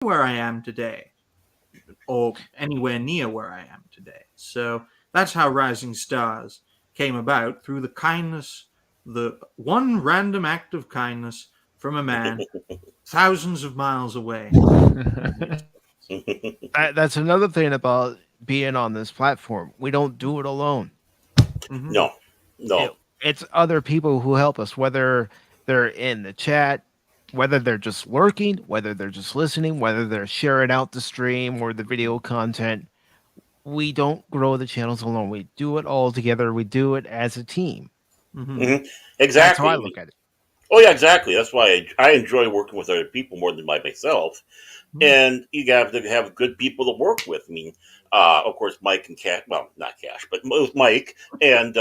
where I am today, or anywhere near where I am today. So that's how Rising Stars came about, through the kindness, the one random act of kindness from a man thousands of miles away. That's another thing about being on this platform. We don't do it alone. Mm-hmm. No, It, no. it's other people who help us, whether they're in the chat, whether they're just lurking, whether they're just listening, whether they're sharing out the stream or the video content. We don't grow the channels alone. We do it all together. We do it as a team. Mm-hmm. Hmm. That's how I Exactly. look at it. Oh yeah, exactly. That's why I enjoy working with other people more than by myself. And you have to have good people to work with. I mean, of course, Mike and Cash. Well, not Cash, but with Mike and.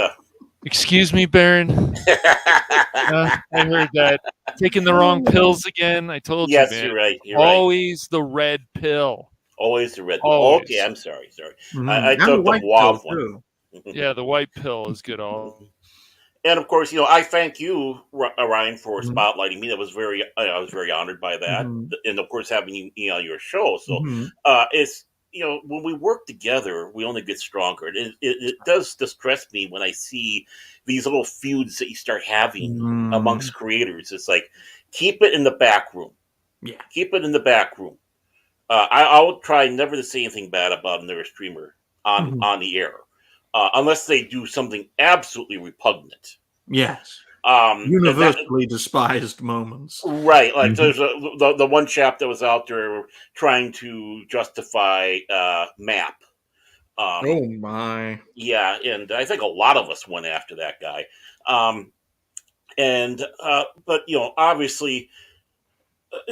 Excuse me, Baron. I heard that. Taking the wrong pills again. I told you, Yes, man. you're right. You're right. Always the red pill. Always the red. Okay, Always. I'm sorry. Sorry, I And the took the white pill WAV one. too. Yeah, the white pill is good. All. And of course, I thank you, Ryan, for Mm-hmm. spotlighting me. That was I was very honored by that, Mm-hmm. and of course, having you on your show. So, Mm-hmm. it's when we work together, we only get stronger. It does distress me when I see these little feuds that you start having amongst creators. It's like, keep it in the back room. Yeah. Keep it in the back room. I'll try never to say anything bad about another streamer on the air. Unless they do something absolutely repugnant. Yes. Um, Universally despised moments. Right, like there's the one chap that was out there trying to justify Map. Oh my. Yeah, and I think a lot of us went after that guy. And but obviously,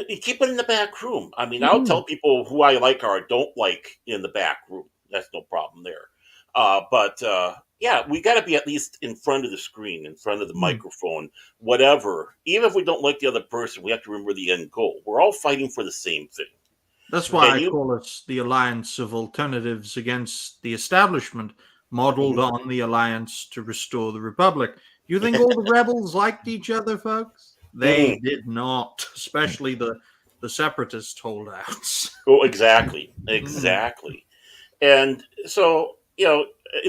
you keep it in the back room. I mean, I'll tell people who I like or don't like in the back room. That's no problem there. But yeah, we got to be at least in front of the screen, in front of the microphone, whatever. Even if we don't like the other person, we have to remember the end goal. We're all fighting for the same thing. That's why I call us the Alliance of Alternatives Against the Establishment, modeled on the Alliance to Restore the Republic. You think all the rebels liked each other, folks? They did not, especially the separatist holdouts. Oh, exactly. And so,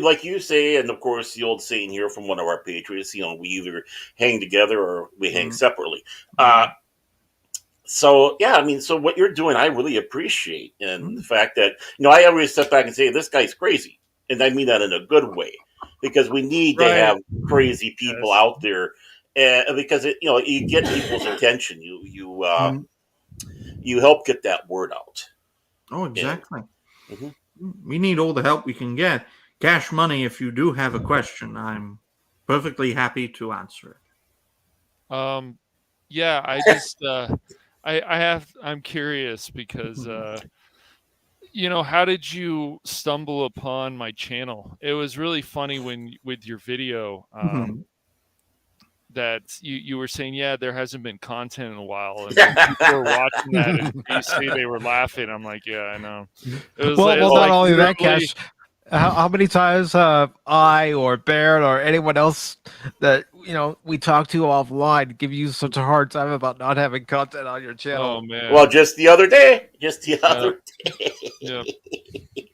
like you say, and of course the old saying here from one of our patriots, we either hang together or we hang separately. So yeah, I mean, so what you're doing, I really appreciate, and the fact that I always step back and say this guy's crazy, and I mean that in a good way, because we need to have crazy people out there, because you get people's attention, you help get that word out. Oh, exactly. We need all the help we can get. Cash Money, if you do have a question, I'm perfectly happy to answer it. Yeah, I just I'm curious because how did you stumble upon my channel? It was really funny with your video that you were saying, yeah, there hasn't been content in a while, and people were watching that, and you say they were laughing. I'm like, yeah, I know. Well, not only that, Cash. How many times have I or Baron or anyone else that we talk to offline give you such a hard time about not having content on your channel? Oh man! Well, just the other day. Yeah.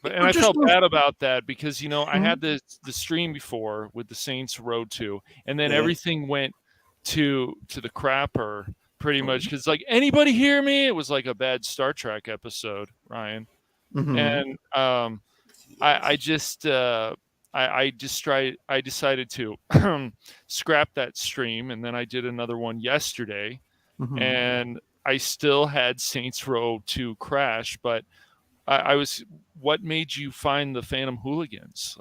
And I felt bad about that because I had the stream before with the Saints Row 2, and then everything went to the crapper pretty much because like, anybody hear me? It was like a bad Star Trek episode, Ryan, and I decided to scrap that stream, and then I did another one yesterday, and I still had Saints Row 2 crash, but what made you find the Phantom Hooligans?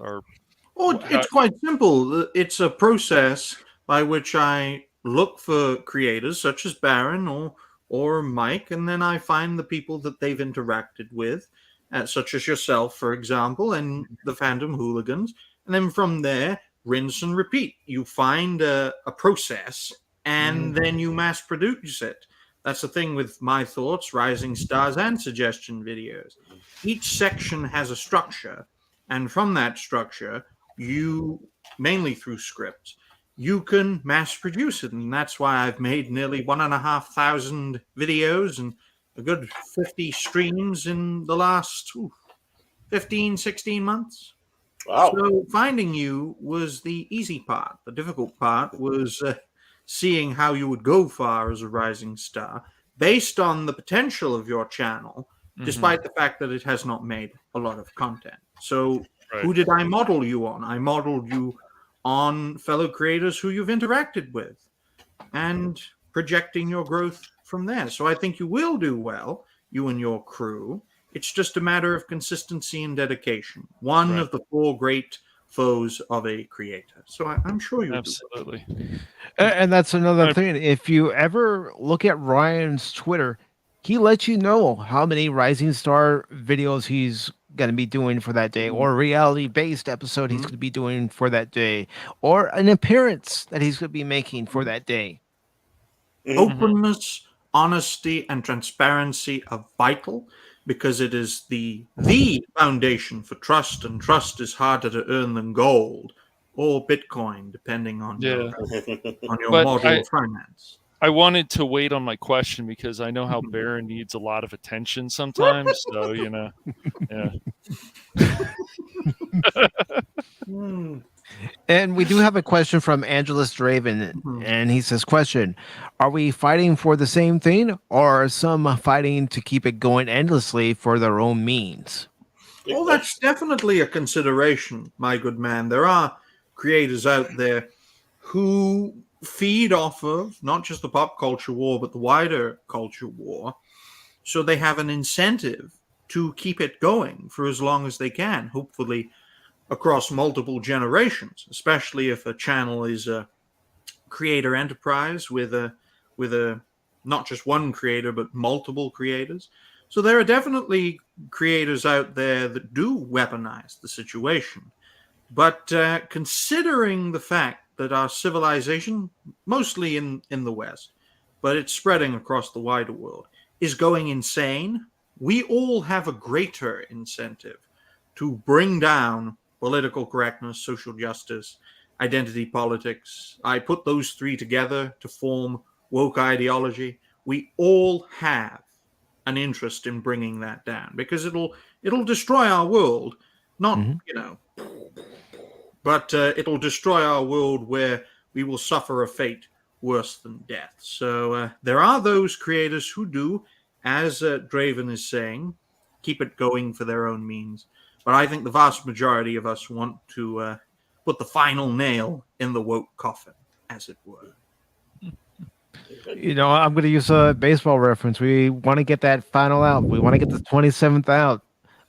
It's quite simple. It's a process by which I look for creators such as Baron or Mike, and then I find the people that they've interacted with, such as yourself, for example, and the Phantom Hooligans. And then from there, rinse and repeat. You find a process, and then you mass produce it. That's the thing with my thoughts, Rising Stars, and suggestion videos. Each section has a structure, and from that structure, you, mainly through scripts, you can mass produce it. And that's why I've made nearly 1,500 videos and a good 50 streams in the last 15, 16 months. Wow. So finding you was the easy part. The difficult part was seeing how you would go far as a rising star based on the potential of your channel, despite the fact that it has not made a lot of content. So who did I model you on? I modeled you on fellow creators who you've interacted with and projecting your growth from there. So I think you will do well, you and your crew. It's just a matter of consistency and dedication. One of the four great foes of a creator. So I'm sure you'll absolutely. do well. And that's another thing. If you ever look at Ryan's Twitter, he lets you know how many Rising Star videos he's going to be doing for that day, or reality-based episode he's going to be doing for that day, or an appearance that he's going to be making for that day. Openness, honesty, and transparency are vital because it is the foundation for trust, and trust is harder to earn than gold or Bitcoin, depending on your model of finance. I wanted to wait on my question because I know how Baron needs a lot of attention sometimes. So, And we do have a question from Angelus Draven, and he says, question, are we fighting for the same thing, or are some fighting to keep it going endlessly for their own means? Well, that's definitely a consideration, my good man. There are creators out there who feed off of not just the pop culture war, but the wider culture war. So they have an incentive to keep it going for as long as they can, hopefully across multiple generations, especially if a channel is a creator enterprise with a not just one creator, but multiple creators. So there are definitely creators out there that do weaponize the situation. But considering the fact that our civilization, mostly in the West, but it's spreading across the wider world, is going insane, we all have a greater incentive to bring down political correctness, social justice, identity politics. I put those three together to form woke ideology. We all have an interest in bringing that down because it'll destroy our world, not but it'll destroy our world where we will suffer a fate worse than death. So there are those creators who do, as Draven is saying, keep it going for their own means. But I think the vast majority of us want to put the final nail in the woke coffin, as it were. I'm going to use a baseball reference. We want to get that final out. We want to get the 27th out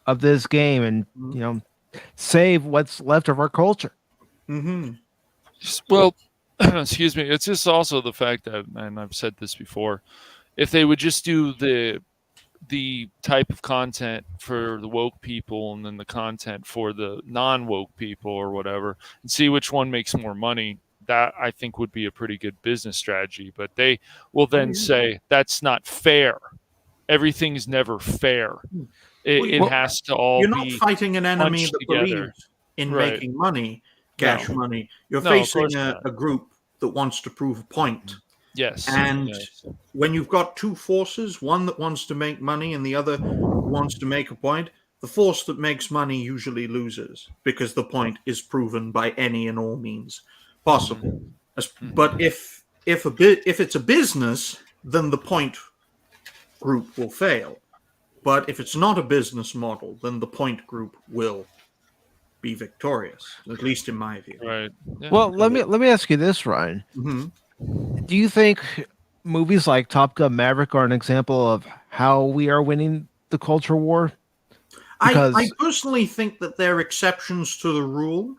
of this game and, save what's left of our culture. Well, excuse me. It's just also the fact that, and I've said this before, if they would just do the type of content for the woke people and then the content for the non-woke people or whatever, and see which one makes more money, that I think would be a pretty good business strategy. But they will then say that's not fair. Everything's never fair. It has to all be. You're not fighting an enemy that believes in making money, cash money. You're facing a group that wants to prove a point. Yes. And when you've got two forces, one that wants to make money and the other wants to make a point, the force that makes money usually loses because the point is proven by any and all means possible. But if it's a business, then the point group will fail. But if it's not a business model, then the point group will be victorious, at least in my view. Right. Yeah. Well, let me ask you this, Ryan. Do you think movies like Top Gun Maverick are an example of how we are winning the culture war? I personally think that they're exceptions to the rule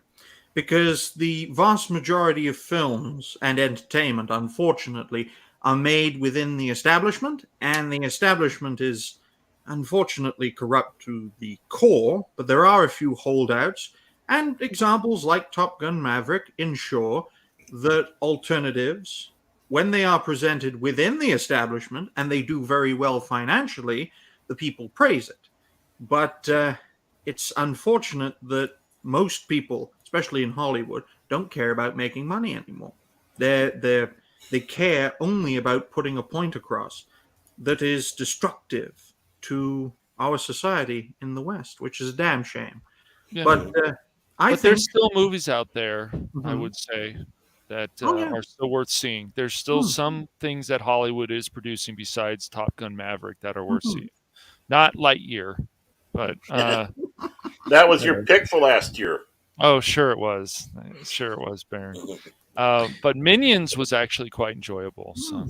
because the vast majority of films and entertainment, unfortunately, are made within the establishment, and the establishment is unfortunately corrupt to the core, but there are a few holdouts, and examples like Top Gun Maverick ensure that alternatives, when they are presented within the establishment and they do very well financially, the people praise it. But it's unfortunate that most people, especially in Hollywood, don't care about making money anymore. They care only about putting a point across. that is destructive to our society in the West, which is a damn shame. Yeah. But I think there's still movies out there, I Mhm. would say, that Oh, yeah. are still worth seeing. There's still some things that Hollywood is producing besides Top Gun Maverick that are worth seeing. Not Lightyear, but That was your pick for last year. oh, sure it was. Sure it was, Baron. But Minions was actually quite enjoyable. So,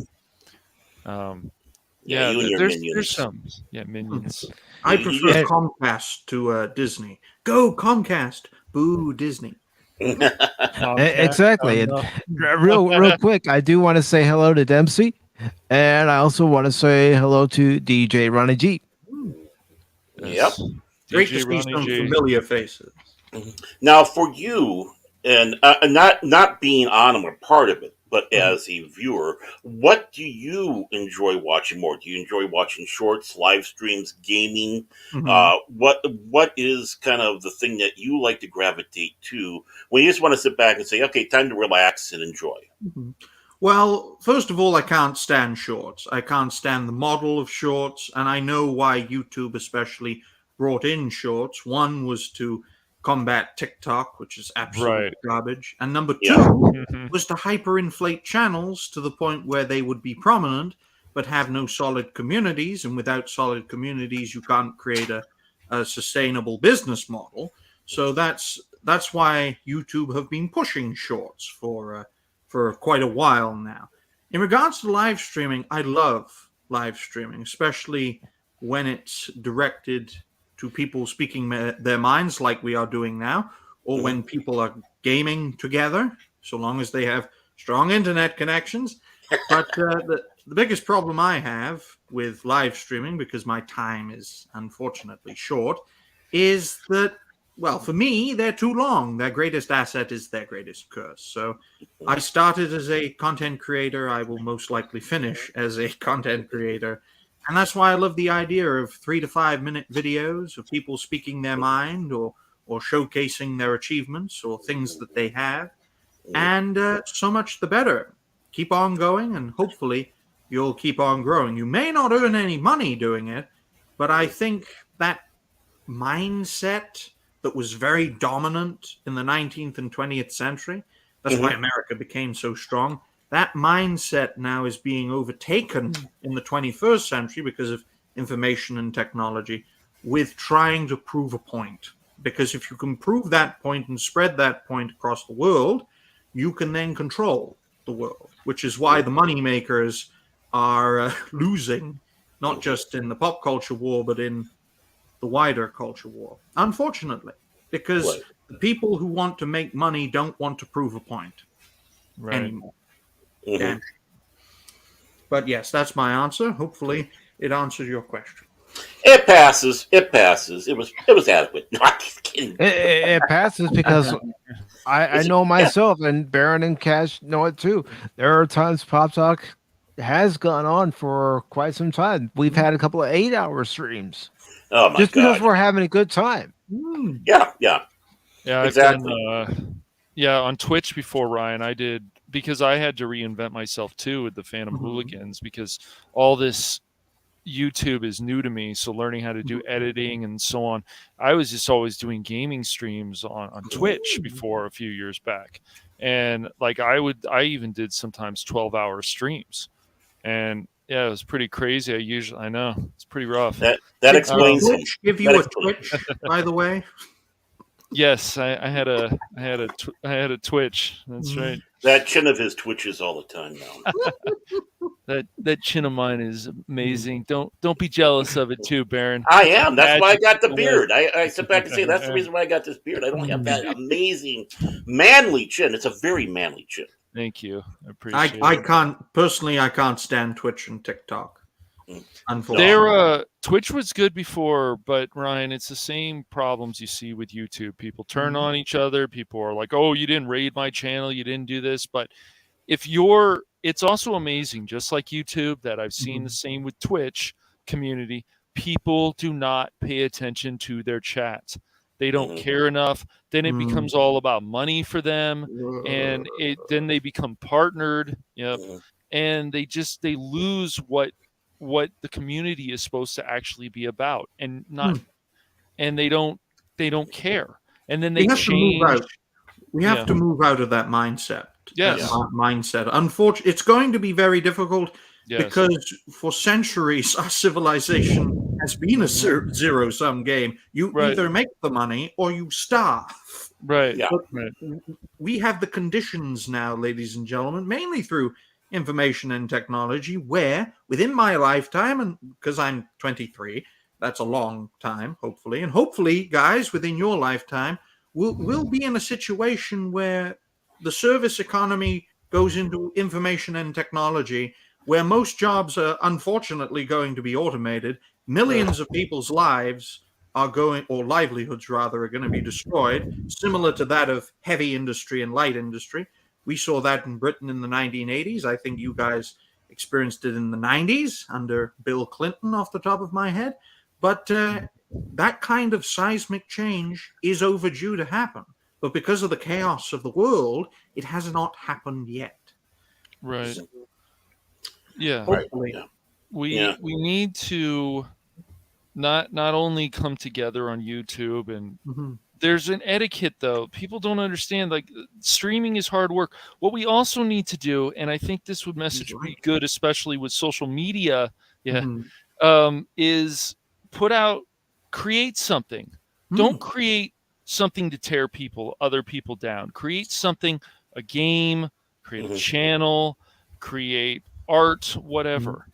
Yeah, you and your there's Minions. some Minions. I prefer Comcast to Disney. Go Comcast, boo Disney. Exactly. And real quick, I do want to say hello to Dempsey, and I also want to say hello to DJ Ronnie G. Yep. Great to see some familiar faces. Now, for you, and not being on them or part of it, but as a viewer, what do you enjoy watching more? Do you enjoy watching shorts, live streams, gaming? What is kind of the thing that you like to gravitate to when you just want to sit back and say, okay, time to relax and enjoy? Well, first of all, I can't stand shorts. I can't stand the model of shorts, and I know why YouTube especially brought in shorts. One was to combat TikTok, which is absolute garbage, and number two was to hyperinflate channels to the point where they would be prominent but have no solid communities, and without solid communities, you can't create a sustainable business model. So that's why YouTube have been pushing shorts for quite a while now. In regards to live streaming, I love live streaming, especially when it's directed to people speaking their minds like we are doing now, or when people are gaming together, so long as they have strong internet connections. But the biggest problem I have with live streaming, because my time is unfortunately short, is that, well, for me, they're too long. Their greatest asset is their greatest curse. So I started as a content creator. I will most likely finish as a content creator. And that's why I love the idea of 3 to 5 minute videos of people speaking their mind or showcasing their achievements or things that they have. And so much the better. Keep on going, and hopefully you'll keep on growing. You may not earn any money doing it, but I think that mindset that was very dominant in the 19th and 20th century, that's why America became so strong. That mindset now is being overtaken in the 21st century because of information and technology with trying to prove a point. Because if you can prove that point and spread that point across the world, you can then control the world, which is why the money makers are losing, not just in the pop culture war, but in the wider culture war, unfortunately, because the people who want to make money don't want to prove a point anymore. Yeah. But yes, that's my answer. Hopefully it answers your question. It passes. It passes. It was adequate. No, I'm just kidding. It passes because I know myself, and Baron and Cash know it too. There are times Pop Talk has gone on for quite some time. We've had a couple of 8-hour streams. Oh my just God. because we're having a good time. Yeah, exactly. On Twitch before, Ryan, I did, because I had to reinvent myself too with the Phantom Hooligans, because all this YouTube is new to me. So learning how to do editing and so on. I was just always doing gaming streams on Twitch before a few years back. And like I even did sometimes 12-hour streams. And yeah, it was pretty crazy. I know it's pretty rough. That explains. Twitch give you a Twitch, by the way? Yes, I had a Twitch. That's right. That chin of his twitches all the time now. that chin of mine is amazing. Don't be jealous of it too, Baron. I am. That's why I got the beard. I sit back and say that's the reason why I got this beard. I don't have that amazing manly chin. It's a very manly chin. Thank you. I appreciate it. I can't stand Twitch and TikTok. Unfortunately. Twitch was good before, but Ryan, it's the same problems you see with YouTube. People turn on each other. People are like, "Oh, you didn't raid my channel. You didn't do this." But it's also amazing, just like YouTube, that I've seen the same with Twitch community. People do not pay attention to their chats. They don't care enough. Then it becomes all about money for them, and then they become partnered. Yep. And they lose what what the community is supposed to actually be about, and not, and they don't care, and then they change. We have to move out of that mindset. Yes. Mindset. Unfortunately, it's going to be very difficult because for centuries our civilization has been a zero-sum game. You either make the money or you starve. Right. Yeah. But we have the conditions now, ladies and gentlemen, mainly through information and technology, where within my lifetime, and because I'm 23, that's a long time, hopefully, and hopefully, guys, within your lifetime, we'll be in a situation where the service economy goes into information and technology, where most jobs are unfortunately going to be automated. Millions of people's lives are going, or livelihoods rather, are going to be destroyed, similar to that of heavy industry and light industry. We saw that in Britain in the 1980s. I think you guys experienced it in the 90s under Bill Clinton, off the top of my head. But that kind of seismic change is overdue to happen. But because of the chaos of the world, it has not happened yet. Right. Yeah. Hopefully. We need to not only come together on YouTube, and there's an etiquette, though. People don't understand, like, streaming is hard work. What we also need to do, and I think this would message be good, especially with social media, is create something. Don't create something to tear other people down. Create something, a game, create a channel, create art, whatever.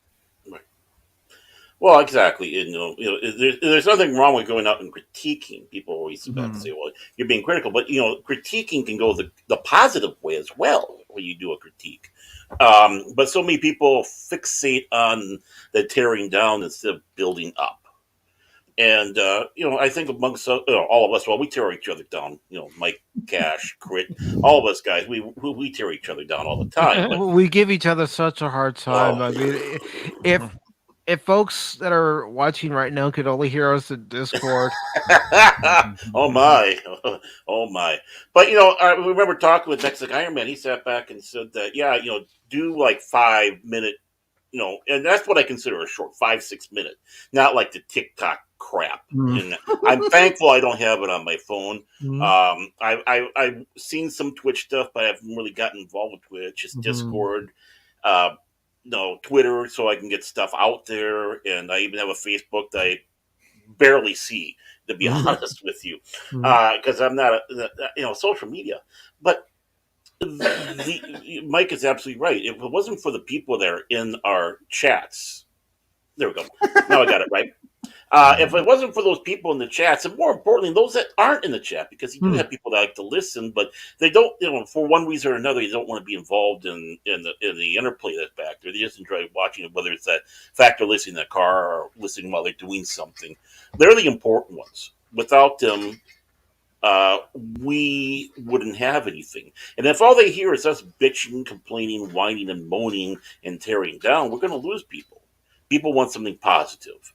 Well, exactly. There's nothing wrong with going out and critiquing. People always about to say, "Well, you're being critical," but critiquing can go the positive way as well when you do a critique. But so many people fixate on the tearing down instead of building up. And I think amongst all of us, well, we tear each other down. Mike, Cash, Crit, all of us guys, we tear each other down all the time. But, we give each other such a hard time. I mean, if folks that are watching right now could only hear us in Discord. oh my. But I remember talking with Mexican Iron Man. He sat back and said that do like 5-minute, and that's what I consider a short 5-6 minute, not like the TikTok crap. And I'm thankful I don't have it on my phone. I've seen some Twitch stuff, but I haven't really gotten involved with Twitch. Just Discord, Twitter, so I can get stuff out there, and I even have a Facebook that I barely see, to be honest with you, because I'm not social media. But Mike is absolutely right. If it wasn't for the people that are in our chats, there we go. Now I got it right. If it wasn't for those people in the chats, and more importantly, those that aren't in the chat, because you do have people that like to listen, but they don't, for one reason or another, they don't want to be involved in the interplay that's back there. They just enjoy watching it, whether it's that fact they're listening in the car or listening while they're doing something. They're the important ones. Without them, we wouldn't have anything. And if all they hear is us bitching, complaining, whining, and moaning and tearing down, we're going to lose people. People want something positive.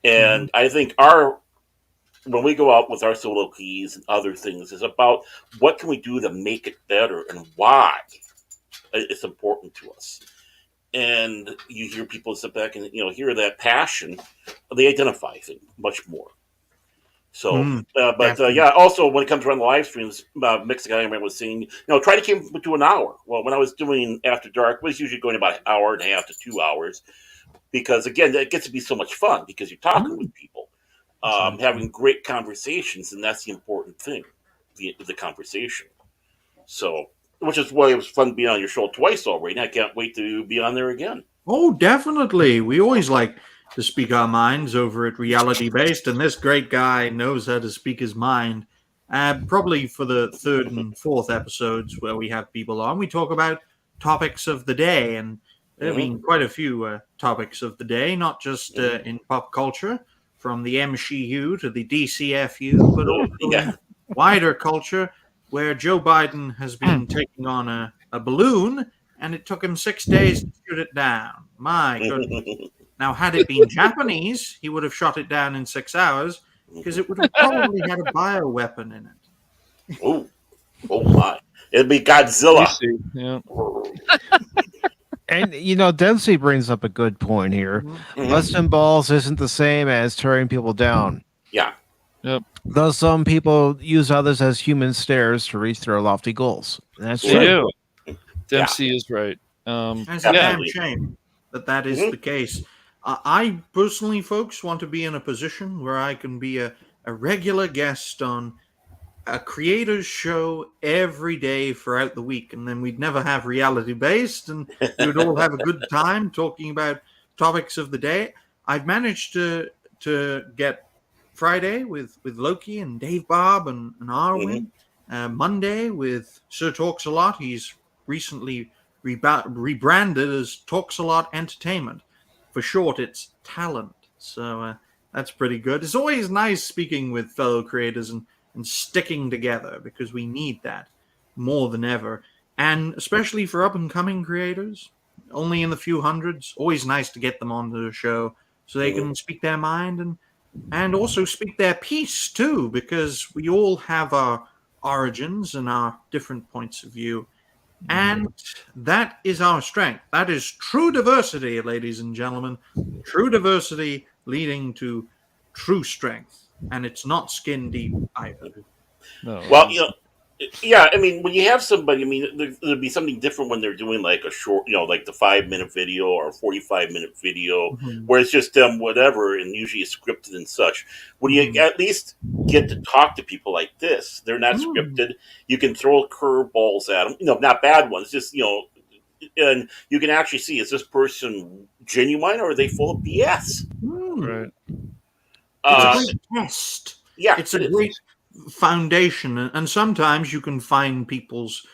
And I think when we go out with our solo keys and other things, is about what can we do to make it better and why it's important to us. And you hear people sit back and hear that passion. They identify things much more. So, also when it comes around the live streams, Mexican Iron Man was saying, try to keep it to an hour. Well, when I was doing After Dark, it was usually going about an hour and a half to 2 hours. Because, again, it gets to be so much fun because you're talking with people, having great conversations, and that's the important thing, the conversation. So, which is why it was fun being on your show twice already, and I can't wait to be on there again. Oh, definitely. We always like to speak our minds over at Reality Based, and this great guy knows how to speak his mind. Probably for the 3rd and 4th episodes where we have people on, we talk about topics of the day, and there have been quite a few topics of the day, not just in pop culture, from the MCU to the DCFU, but also in wider culture, where Joe Biden has been taking on a balloon, and it took him 6 days to shoot it down. My goodness. Now, had it been Japanese, he would have shot it down in 6 hours, because it would have probably had a bioweapon in it. Oh my. It'd be Godzilla. Yeah. And Dempsey brings up a good point here. Mhm. Busting balls isn't the same as tearing people down. Yeah. Yep. Though some people use others as human stairs to reach their lofty goals. That's They true. do. Dempsey is right. It's a damn shame that is the case. I personally, folks, want to be in a position where I can be a regular guest on a creator's show every day throughout the week, and then we'd never have reality based, and we would all have a good time talking about topics of the day. I've managed to get Friday with Loki and Dave Bob and Arwin, Monday with Sir Talks a Lot. He's recently rebranded as Talks a Lot Entertainment. For short, it's Talent. So that's pretty good. It's always nice speaking with fellow creators and sticking together, because we need that more than ever. And especially for up and coming creators, only in the few hundreds, always nice to get them onto the show so they can speak their mind and also speak their piece too, because we all have our origins and our different points of view. And that is our strength. That is true diversity, ladies and gentlemen. True diversity leading to true strength. And it's not skin deep either. No. Well, yeah, I mean, when you have somebody, I mean, there'd be something different when they're doing like a short, like the 5-minute video or a 45-minute video, where it's just them, whatever, and usually it's scripted and such. When you at least get to talk to people like this, they're not scripted. You can throw curveballs at them, not bad ones, just, and you can actually see, is this person genuine or are they full of BS? Right. It's a great test. Yeah, it's a great foundation, and sometimes you can find people's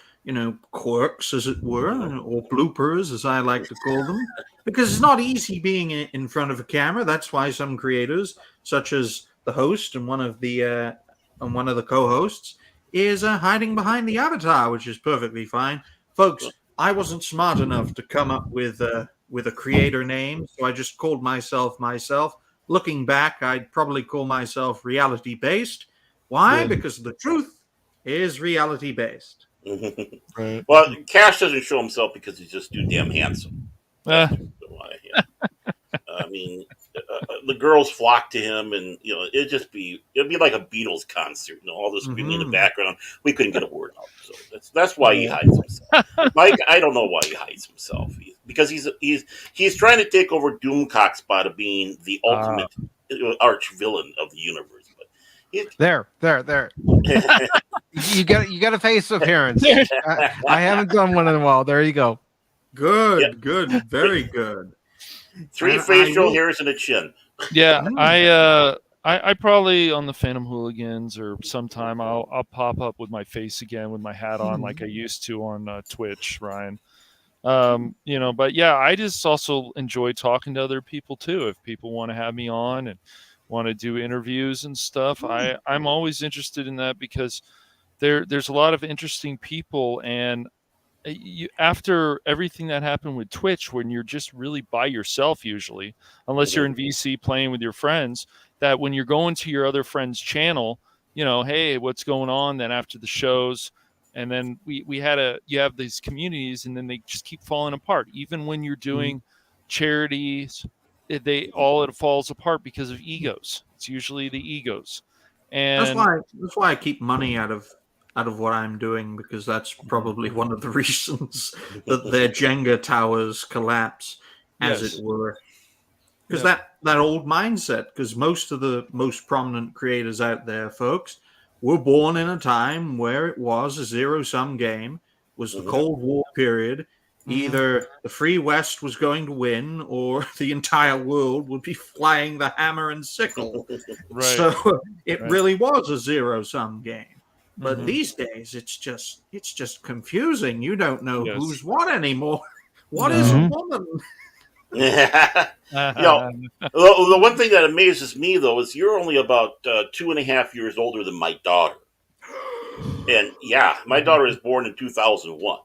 quirks, as it were, or bloopers, as I like to call them, because it's not easy being in front of a camera. That's why some creators, such as the host and one of the co-hosts, is hiding behind the avatar, which is perfectly fine, folks. I wasn't smart enough to come up with a creator name, so I just called myself. Looking back, I'd probably call myself reality based. Why? Because the truth is reality based. Right. Well, Cash doesn't show himself because he's just too damn handsome. I mean, the girls flock to him, and it'd be like a Beatles concert. All this screaming in the background. We couldn't get a word out, so that's why he hides himself. Mike, I don't know why he hides himself, because he's trying to take over Doomcock's spot of being the ultimate arch villain of the universe. There. You got a face appearance. I haven't done one in a while. There you go. Good, very good. 3 facial hairs and a chin. Yeah, I probably on the Phantom Hooligans or sometime I'll pop up with my face again with my hat on like I used to on Twitch, Ryan. But yeah, I just also enjoy talking to other people too. If people want to have me on and want to do interviews and stuff, I'm always interested in that, because there's a lot of interesting people, and after everything that happened with Twitch, when you're just really by yourself, usually, unless you're in VC playing with your friends, that when you're going to your other friend's channel, hey, what's going on? Then after the shows, and then you have these communities, and then they just keep falling apart. Even when you're doing charities, it falls apart because of egos. It's usually the egos, and that's why I keep money out of what I'm doing, because that's probably one of the reasons that their Jenga towers collapse, as it were. Because that old mindset, because most of the most prominent creators out there, folks, were born in a time where it was a zero-sum game, was the Cold War period. Either the Free West was going to win, or the entire world would be flying the hammer and sickle. Right. So it really was a zero-sum game. But these days, it's just confusing. You don't know who's what anymore. What is a woman? The one thing that amazes me, though, is you're only about 2.5 years older than my daughter. And my daughter was born in 2001.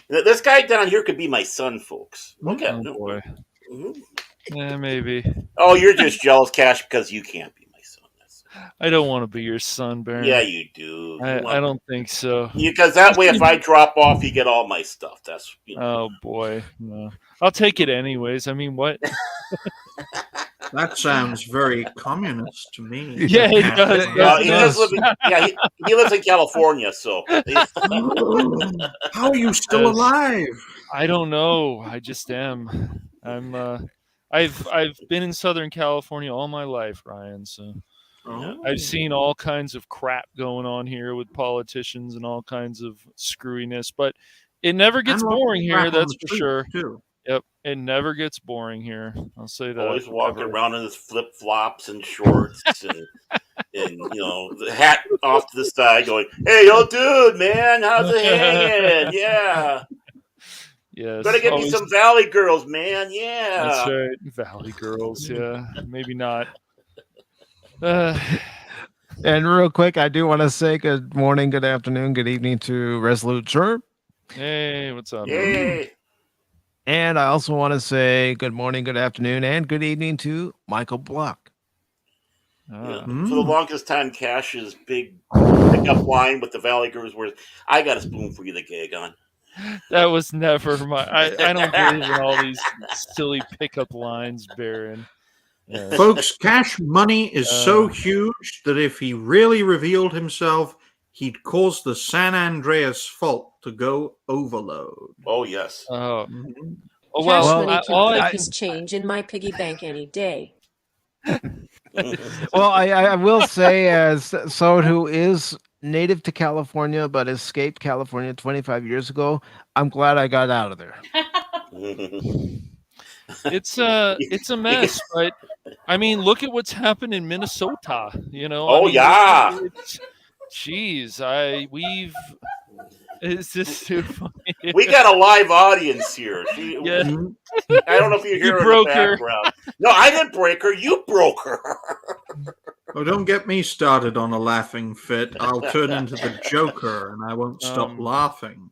This guy down here could be my son, folks. Okay. Oh, boy. Yeah, maybe. Oh, you're just jealous, Cash, because you can't be my son. I don't want to be your son, Baron. Yeah, you do. I don't think so. Because that way, if I drop off, you get all my stuff. That's Oh boy, no. I'll take it anyways. I mean, what? That sounds very communist to me. Yeah, it does. He lives in California, so. How are you still alive? I don't know. I just am. I've been in Southern California all my life, Ryan. So I've seen all kinds of crap going on here with politicians and all kinds of screwiness, but it never gets boring here. That's for sure. Too. Yep, it never gets boring here. I'll say that. Always walking around in his flip flops and shorts and the hat off to the side, going, "Hey, yo, dude, man, how's it hanging? Yeah, yes. Better get me some Valley Girls, man. Yeah, that's right, Valley Girls. Yeah, maybe not." And real quick, I do want to say good morning, good afternoon, good evening to Resolute Chirp. Hey, what's up? Hey. And I also want to say good morning, good afternoon, and good evening to Michael Block. For the longest time, Cash's big pickup line with the Valley Girls was, "I got a spoon for you to gag on." That was never my. I don't believe in all these silly pickup lines, Baron. Yeah. Folks, Cash Money is so huge that if he really revealed himself, he'd cause the San Andreas fault to go overload. Oh, yes. Oh, Cash Money can put this change in my piggy bank any day. Well, I will say, as someone who is native to California but escaped California 25 years ago, I'm glad I got out of there. It's a mess, but I mean, look at what's happened in Minnesota. It's just too funny. We got a live audience here. I don't know if you hear her in the background. No, I didn't break her. You broke her. Oh, don't get me started on a laughing fit. I'll turn into the Joker, and I won't stop laughing.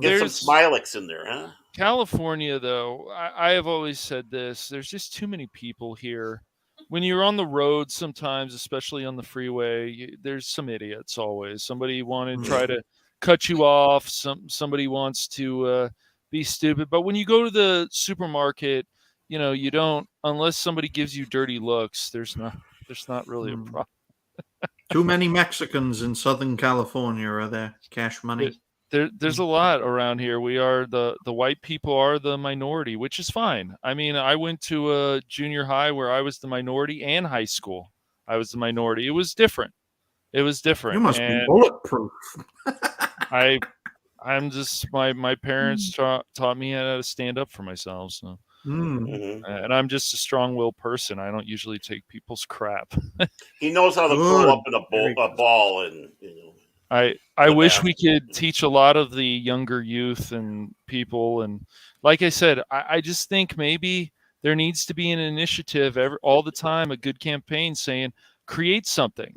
Get some Smilex in there, huh? California, though, I have always said this. There's just too many people here. When you're on the road sometimes, especially on the freeway, there's some idiots always. Somebody want to try to cut you off. Somebody wants to be stupid. But when you go to the supermarket, you don't, unless somebody gives you dirty looks, there's not really a problem. Too many Mexicans in Southern California, are there? Cash Money. There's a lot around here. We are the white people are the minority, which is fine. I mean, I went to a junior high where I was the minority, and high school I was the minority. It was different. You must be bulletproof. I'm just my parents taught me how to stand up for myself. So. And I'm just a strong-willed person. I don't usually take people's crap. He knows how to curl up in a ball, and I wish we could teach a lot of the younger youth and people. And like I said, I just think maybe there needs to be an initiative all the time, a good campaign saying create something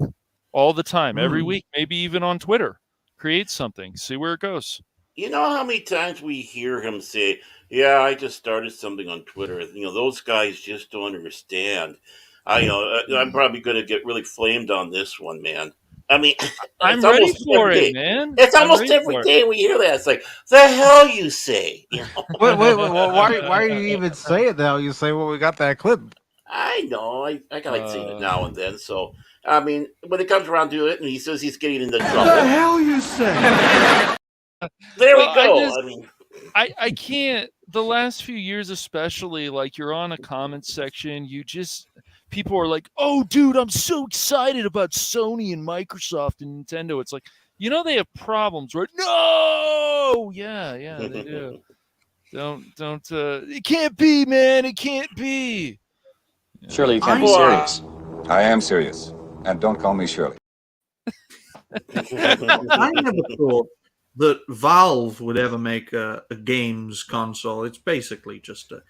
all the time, every week, maybe even on Twitter. Create something, see where it goes. You know how many times we hear him say, "Yeah, I just started something on Twitter." Those guys just don't understand. I'm probably going to get really flamed on this one, man. I mean, I'm ready for it, man. It's almost every day we hear that. It's like, the hell you say? Wait, why are you even saying the hell you say? Well, we got that clip. I know. I like saying it now and then. So, I mean, when it comes around to it, and he says he's getting into trouble. The hell you say? There we go. I can't. The last few years, especially, like you're on a comments section, people are like, "Oh, dude, I'm so excited about Sony and Microsoft and Nintendo." It's like, they have problems, right? No, yeah, they do. Don't. It can't be, man. It can't be. Shirley, you can't be serious. I am serious, and don't call me Shirley. I never thought that Valve would ever make a games console. It's basically just a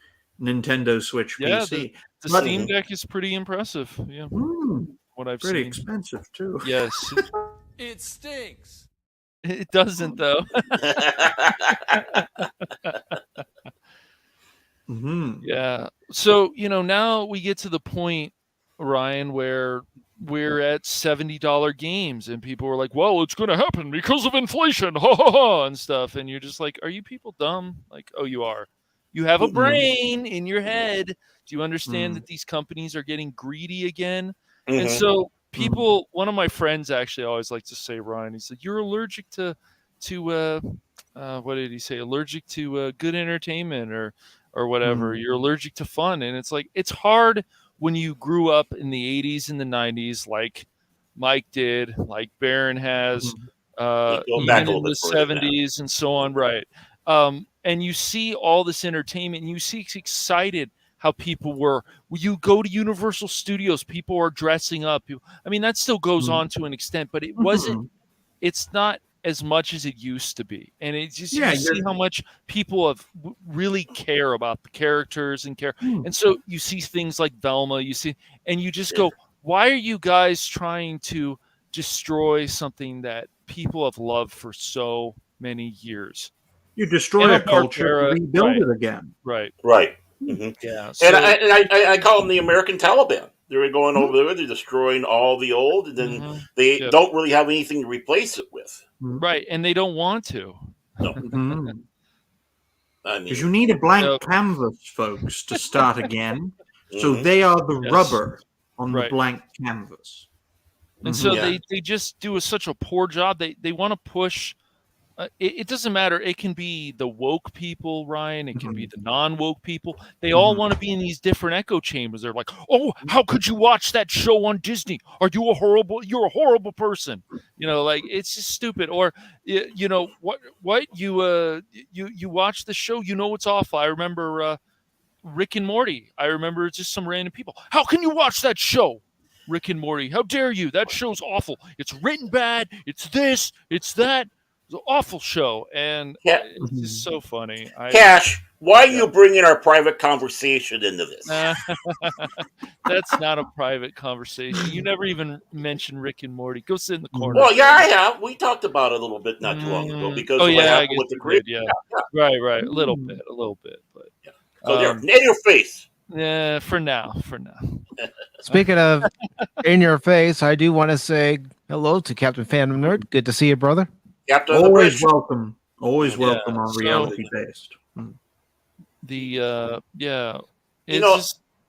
Nintendo Switch PC. The Steam Deck is pretty impressive. Yeah, what I've pretty seen. Expensive too. Yes, it stinks. It doesn't though. Mm-hmm. Yeah. So now we get to the point, Ryan, where we're at $70 games, and people were like, well, it's going to happen because of inflation, ha ha ha, and stuff. And you're just like, are you people dumb? Like, oh, you are. You have a brain in your head. Do you understand that these companies are getting greedy again? And so people, one of my friends actually always likes to say, Ryan, he said, you're allergic to what did he say? Allergic to good entertainment or whatever. You're allergic to fun. And it's like, it's hard when you grew up in the 80s and the 90s, like Mike did, like Baron has, even in the 70s and so on, right? And you see all this entertainment, and you see excited how people were. You go to Universal Studios, people are dressing up. I mean, that still goes on to an extent, but it wasn't. It's not as much as it used to be, and it's just you see how much people have really care about the characters and care. And so you see things like Velma, you see, and you just go, why are you guys trying to destroy something that people have loved for so many years? You destroy a culture and rebuild it again. Right. Yeah. So, and I call them the American Taliban. They're going over there, they're destroying all the old, and then they don't really have anything to replace it with. Right, and they don't want to. No. I mean, because you need a blank canvas, folks, to start again. So they are the rubber on the blank canvas. And so they just do such a poor job. They want to push. It doesn't matter. It can be the woke people, Ryan. It can be the non-woke people. They all want to be in these different echo chambers. They're like, "Oh, how could you watch that show on Disney? You're a horrible person." You know, like it's just stupid. Or, you know, what you watch the show. You know, it's awful. I remember Rick and Morty. I remember just some random people. How can you watch that show? Rick and Morty. How dare you? That show's awful. It's written bad. It's this. It's that. It's an awful show, and it's just so funny. Cash, why are you bringing our private conversation into this? That's not a private conversation. You never even mentioned Rick and Morty. Go sit in the corner. Well, yeah, I have. We talked about it a little bit not too long ago because of what happened with the grid. Yeah. Right. A little bit, but so they're in your face. Yeah, for now. Speaking of in your face, I do want to say hello to Captain Phantom Nerd. Good to see you, brother. Always welcome. Always welcome on reality based.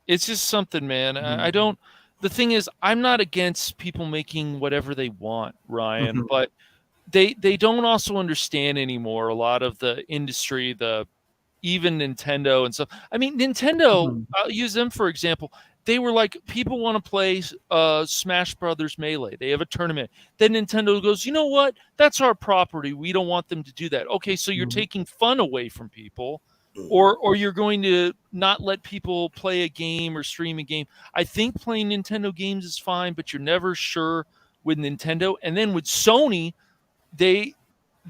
It's just something, man. I don't. The thing is, I'm not against people making whatever they want, Ryan, but they don't also understand anymore a lot of the industry, even Nintendo and stuff. I mean, Nintendo. I'll use them for example. They were like, people want to play Smash Brothers Melee. They have a tournament. Then Nintendo goes, you know what? That's our property. We don't want them to do that. Okay, so you're taking fun away from people, or you're going to not let people play a game or stream a game. I think playing Nintendo games is fine, but you're never sure with Nintendo. And then with Sony, they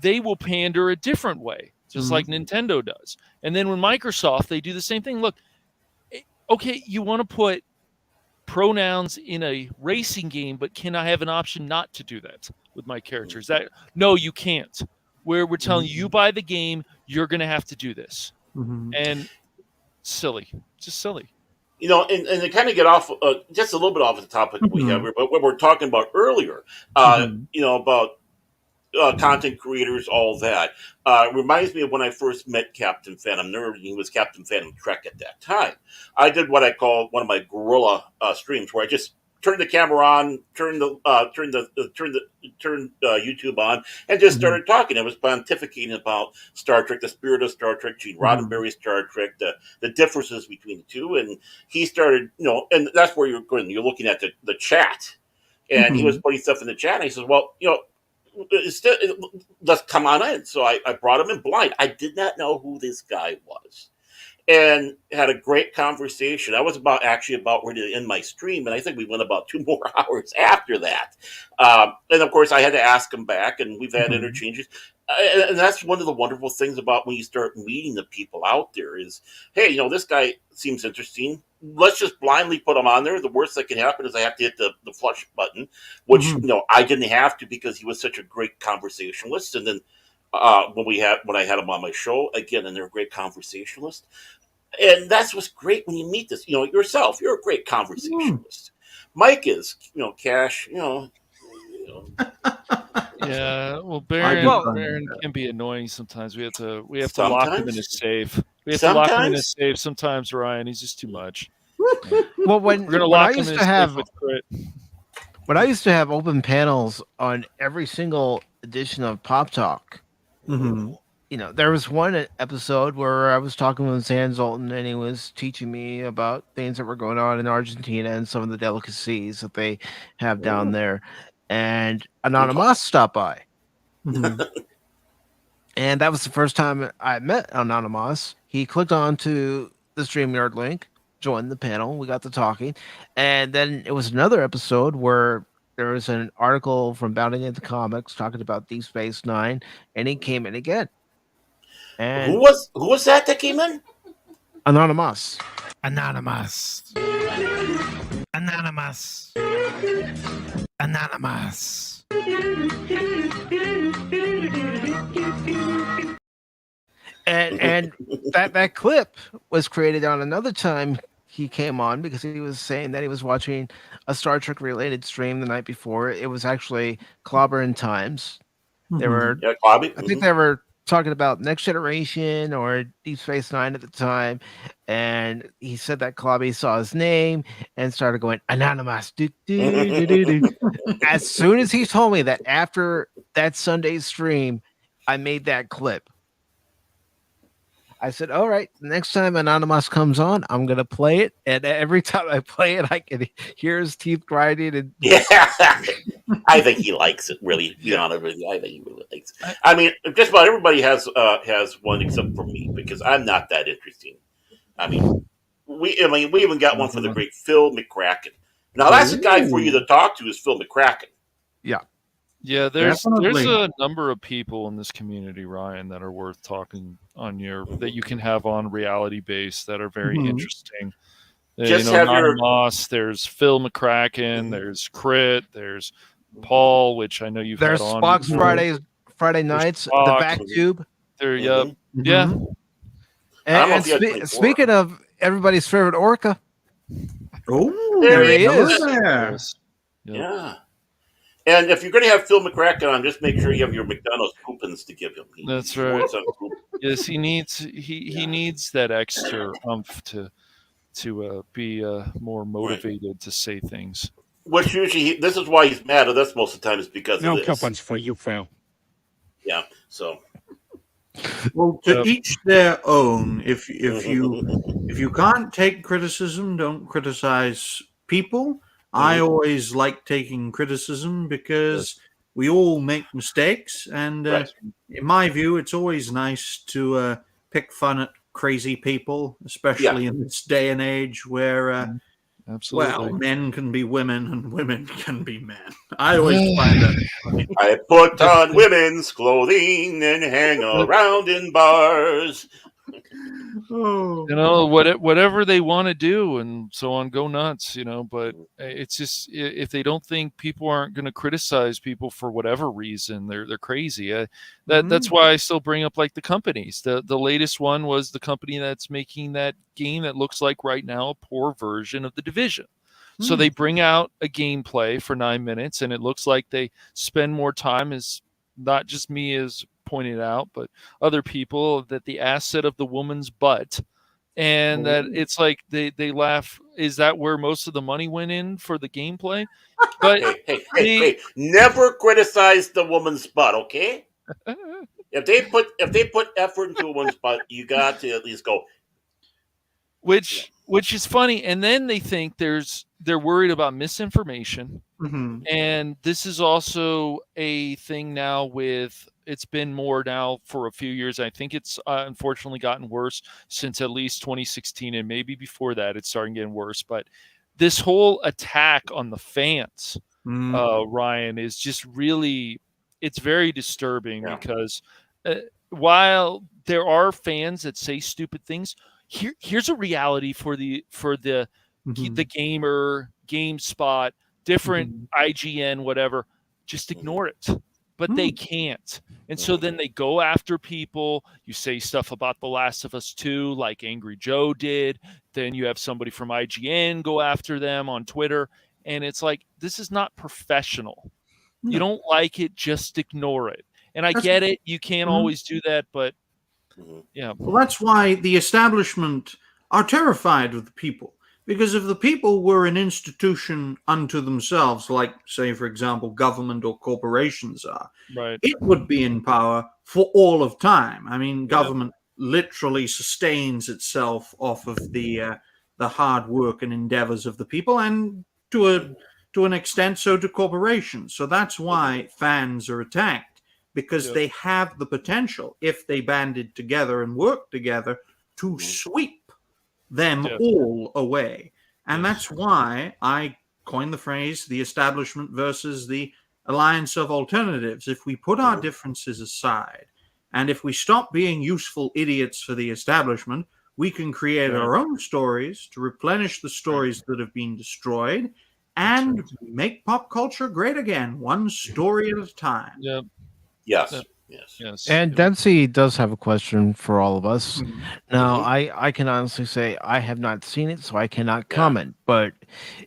will pander a different way, just like Nintendo does. And then with Microsoft, they do the same thing. Look, okay, you want to put pronouns in a racing game, but can I have an option not to do that with my characters? No, you can't. Where we're telling you buy the game, you're going to have to do this. And just silly. You know, and to kind of get off just a little bit off the topic we have here, but what we're talking about earlier, you know, about content creators, all that. Reminds me of when I first met Captain Phantom Nerd. He was Captain Phantom Trek at that time. I did what I call one of my guerrilla streams, where I just turned the camera on, turned YouTube on, and just started talking. I was pontificating about Star Trek, the spirit of Star Trek, Gene Roddenberry's Star Trek, the differences between the two, and he started, you know, and that's where you're going. You're looking at the chat, and he was putting stuff in the chat, and he says, "Well, you know, let's come on in." So I brought him in blind. I did not know who this guy was, and had a great conversation. I was about ready to end my stream, and I think we went about 2 more hours after that. And of course, I had to ask him back, and we've had interchanges. And that's one of the wonderful things about when you start meeting the people out there is, hey, you know, this guy seems interesting. Let's just blindly put him on there. The worst that can happen is I have to hit the flush button, which, you know, I didn't have to because he was such a great conversationalist. And then when I had him on my show, again, and they're a great conversationalist. And that's what's great when you meet this, you know, yourself. You're a great conversationalist. Mike is, Cash, Yeah, well, I Baron can be annoying sometimes. We have to lock him in a Sometimes. safe. We have to lock him in a safe. Sometimes, Ryan, he's just too much. Well, We're gonna lock him in a safe with Crit. When I used to have open panels on every single edition of Pop Talk, there was one episode where I was talking with Zan Zoltan, and he was teaching me about things that were going on in Argentina and some of the delicacies that they have down there. And Anonymous stopped by. And that was the first time I met Anonymous. He clicked on to the StreamYard link, joined the panel. We got to talking. And then it was another episode where there was an article from Bounding into Comics talking about Deep Space Nine, and he came in again. And who was that came in? Anonymous. Anonymous. Anonymous. Anonymous. And that clip was created on another time he came on because he was saying that he was watching a Star Trek related stream the night before. It was actually Clobber Times. They were, I think they were talking about Next Generation or Deep Space Nine at the time, and he said that Clobby saw his name and started going Anonymous. As soon as he told me that after that Sunday stream, I made that clip. I said, all right, next time Anonymous comes on, I'm going to play it. And every time I play it, I can hear his teeth grinding. And yeah, I think he likes it, really. To be honest with you, I think he really likes it. I mean, just about everybody has one except for me, because I'm not that interesting. I mean, we even got one for the great Phil McCracken. Now, that's a guy for you to talk to is Phil McCracken. Yeah. Yeah, there's a number of people in this community, Ryan, that are worth talking on that you can have on reality base that are very interesting. Just have Moss, there's Phil McCracken, there's Crit, there's Paul, which I know you've had on. There's Spock's Friday nights, the Vac Tube. There, yeah. And speaking of everybody's favorite Orca, there he is. Yeah. And if you're going to have Phil McCracken on, just make sure you have your McDonald's coupons to give him. That's right. Yes, he needs that extra oomph to be more motivated to say things. Which usually this is why he's mad at us most of the time is because no of this. coupons for you, Phil. Yeah. So. Well, to each their own. If you can't take criticism, don't criticize people. I always like taking criticism because we all make mistakes, and in my view, it's always nice to pick fun at crazy people, especially in this day and age where, well, men can be women and women can be men. I always find that funny. I put on women's clothing and hang around in bars. Whatever they want to do and so on, go nuts, but it's just, if they don't think people aren't going to criticize people for whatever reason, they're crazy. That's why I still bring up like the companies. The latest one was the company that's making that game that looks like right now a poor version of The Division. So they bring out a gameplay for 9 minutes and it looks like they spend more time, as not just me as pointed out, but other people, that the asset of the woman's butt, and that it's like they laugh. Is that where most of the money went in for the gameplay? But hey, never criticize the woman's butt, okay? if they put effort into a woman's butt, you got to at least go. Which is funny, and then they think they're worried about misinformation, and this is also a thing now with. It's been more now for a few years. I think it's unfortunately gotten worse since at least 2016, and maybe before that it's starting getting worse. But this whole attack on the fans, Ryan, is just really, it's very disturbing because while there are fans that say stupid things, here's a reality for the gamer, GameSpot, different IGN, whatever. Just ignore it. But they can't. And so then they go after people. You say stuff about The Last of Us 2, like Angry Joe did. Then you have somebody from IGN go after them on Twitter. and it's like, this is not professional. No. You don't like it, just ignore it. And I get it, you can't always do that, but yeah. Well, that's why the establishment are terrified of the people. Because if the people were an institution unto themselves, like, say, for example, government or corporations are, it would be in power for all of time. I mean, government literally sustains itself off of the hard work and endeavors of the people, and to an extent, so do corporations. So that's why fans are attacked, because they have the potential, if they banded together and worked together, to sweep them all away. And that's why I coined the phrase the establishment versus the alliance of alternatives. If we put our differences aside, and if we stop being useful idiots for the establishment, we can create our own stories to replenish the stories that have been destroyed and make pop culture great again, one story at a time. Yes. And Dempsey does have a question for all of us. Now, I can honestly say I have not seen it, so I cannot comment. But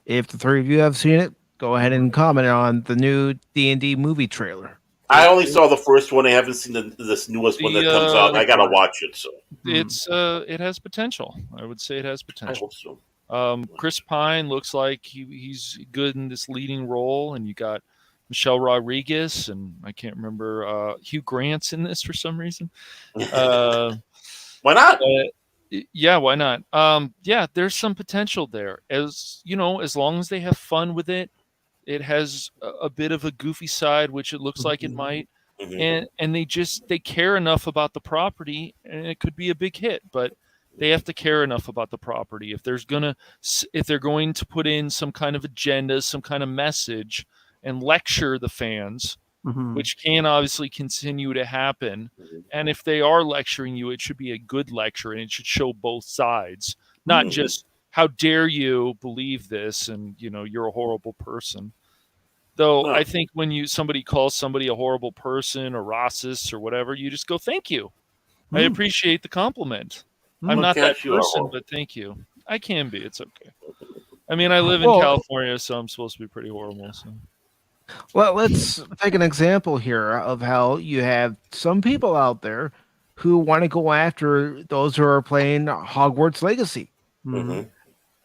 if the three of you have seen it, go ahead and comment on the new D&D movie trailer. I only saw the first one. I haven't seen this newest one that comes out. I gotta watch it. So it has potential. I would say it has potential. I hope so. Chris Pine looks like he's good in this leading role, and you got Michelle Rodriguez, and I can't remember Hugh Grant's in this for some reason. Why not? Yeah, why not? Yeah, there's some potential there. As you know, as long as they have fun with it, it has a bit of a goofy side, which it looks like it might, and they care enough about the property, and it could be a big hit. But they have to care enough about the property if they're going to put in some kind of agenda, some kind of message, and lecture the fans, which can obviously continue to happen. And if they are lecturing you, it should be a good lecture, and it should show both sides, not just, how dare you believe this, and you're a horrible person. Though I think when somebody calls somebody a horrible person or racist or whatever, you just go, thank you. I appreciate the compliment. I'm not that person, but thank you. I can be. It's okay. I mean, I live in California, so I'm supposed to be pretty horrible. So. Well, let's take an example here of how you have some people out there who want to go after those who are playing Hogwarts Legacy.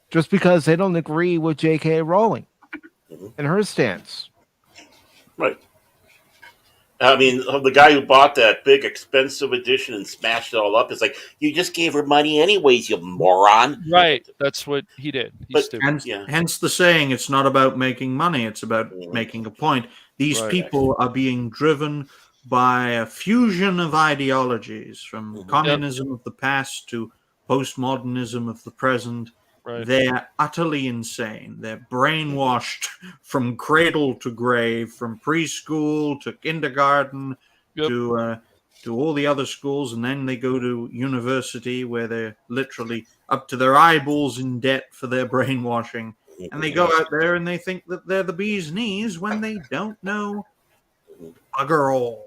Just because they don't agree with J.K. Rowling and her stance. Right. I mean, the guy who bought that big, expensive edition and smashed it all up is like, you just gave her money anyways, you moron. Right. That's what he did. Hence the saying, it's not about making money, it's about making a point. These people are being driven by a fusion of ideologies, from communism of the past to postmodernism of the present. They're utterly insane. They're brainwashed from cradle to grave, from preschool to kindergarten to all the other schools, and then they go to university where they're literally up to their eyeballs in debt for their brainwashing. And they go out there and they think that they're the bee's knees when they don't know bugger all.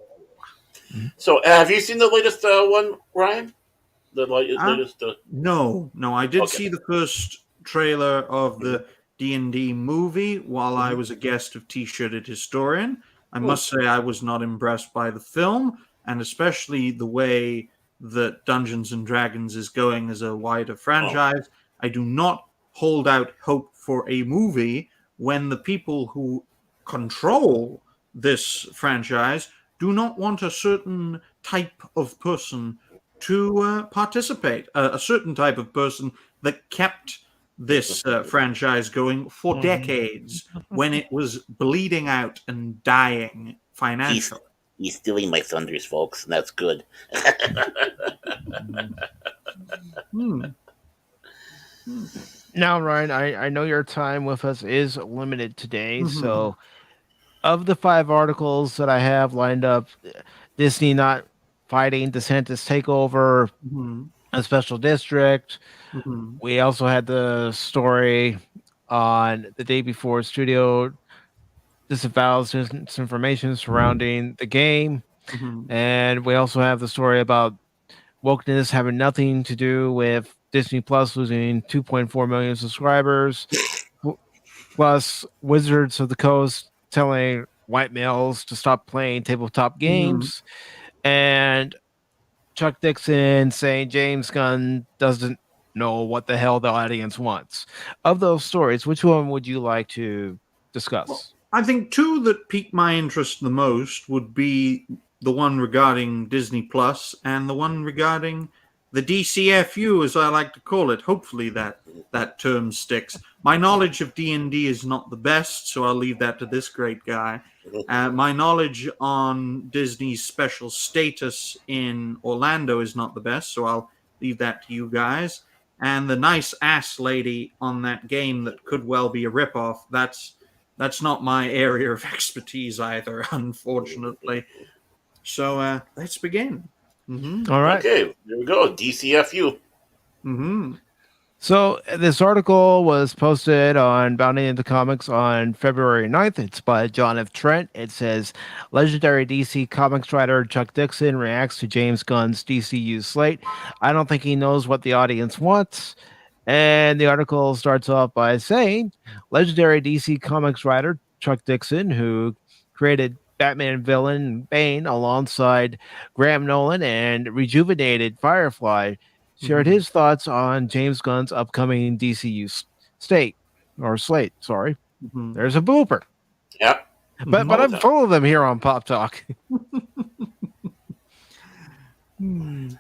So, have you seen the latest one, Ryan? The latest? No. I did see the first trailer of the D&D movie while I was a guest of T-Shirted Historian. I must say I was not impressed by the film, and especially the way that Dungeons and Dragons is going as a wider franchise. I do not hold out hope for a movie when the people who control this franchise do not want a certain type of person to participate, a certain type of person that kept this franchise going for decades when it was bleeding out and dying financially. He's stealing my thunders, folks, and that's good. Now, Ryan, I know your time with us is limited today, so of the 5 articles that I have lined up, Disney not fighting DeSantis takeover, a special district. We also had the story on the day before studio disavows disinformation surrounding the game. And we also have the story about wokeness having nothing to do with Disney Plus losing 2.4 million subscribers. plus Wizards of the Coast telling white males to stop playing tabletop games, and Chuck Dixon saying James Gunn doesn't know what the hell the audience wants. Of those stories, which one would you like to discuss? Well, I think two that piqued my interest the most would be the one regarding Disney Plus and the one regarding the DCFU, as I like to call it. Hopefully that term sticks. My knowledge of D&D is not the best, so I'll leave that to this great guy. My knowledge on Disney's special status in Orlando is not the best, so I'll leave that to you guys. And the nice ass lady on that game that could well be a ripoff, that's not my area of expertise either, unfortunately. So let's begin. All right. Okay, here we go. DCFU. So this article was posted on Bounding into Comics on February 9th. It's by John F. Trent. It says, legendary DC Comics writer Chuck Dixon reacts to James Gunn's DCU slate. I don't think he knows what the audience wants. And the article starts off by saying, legendary DC Comics writer Chuck Dixon, who created Batman villain Bane alongside Graham Nolan and rejuvenated Firefly, shared his thoughts on James Gunn's upcoming DCU slate. There's a booper. Yep. But I'm full of them here on Pop Talk. And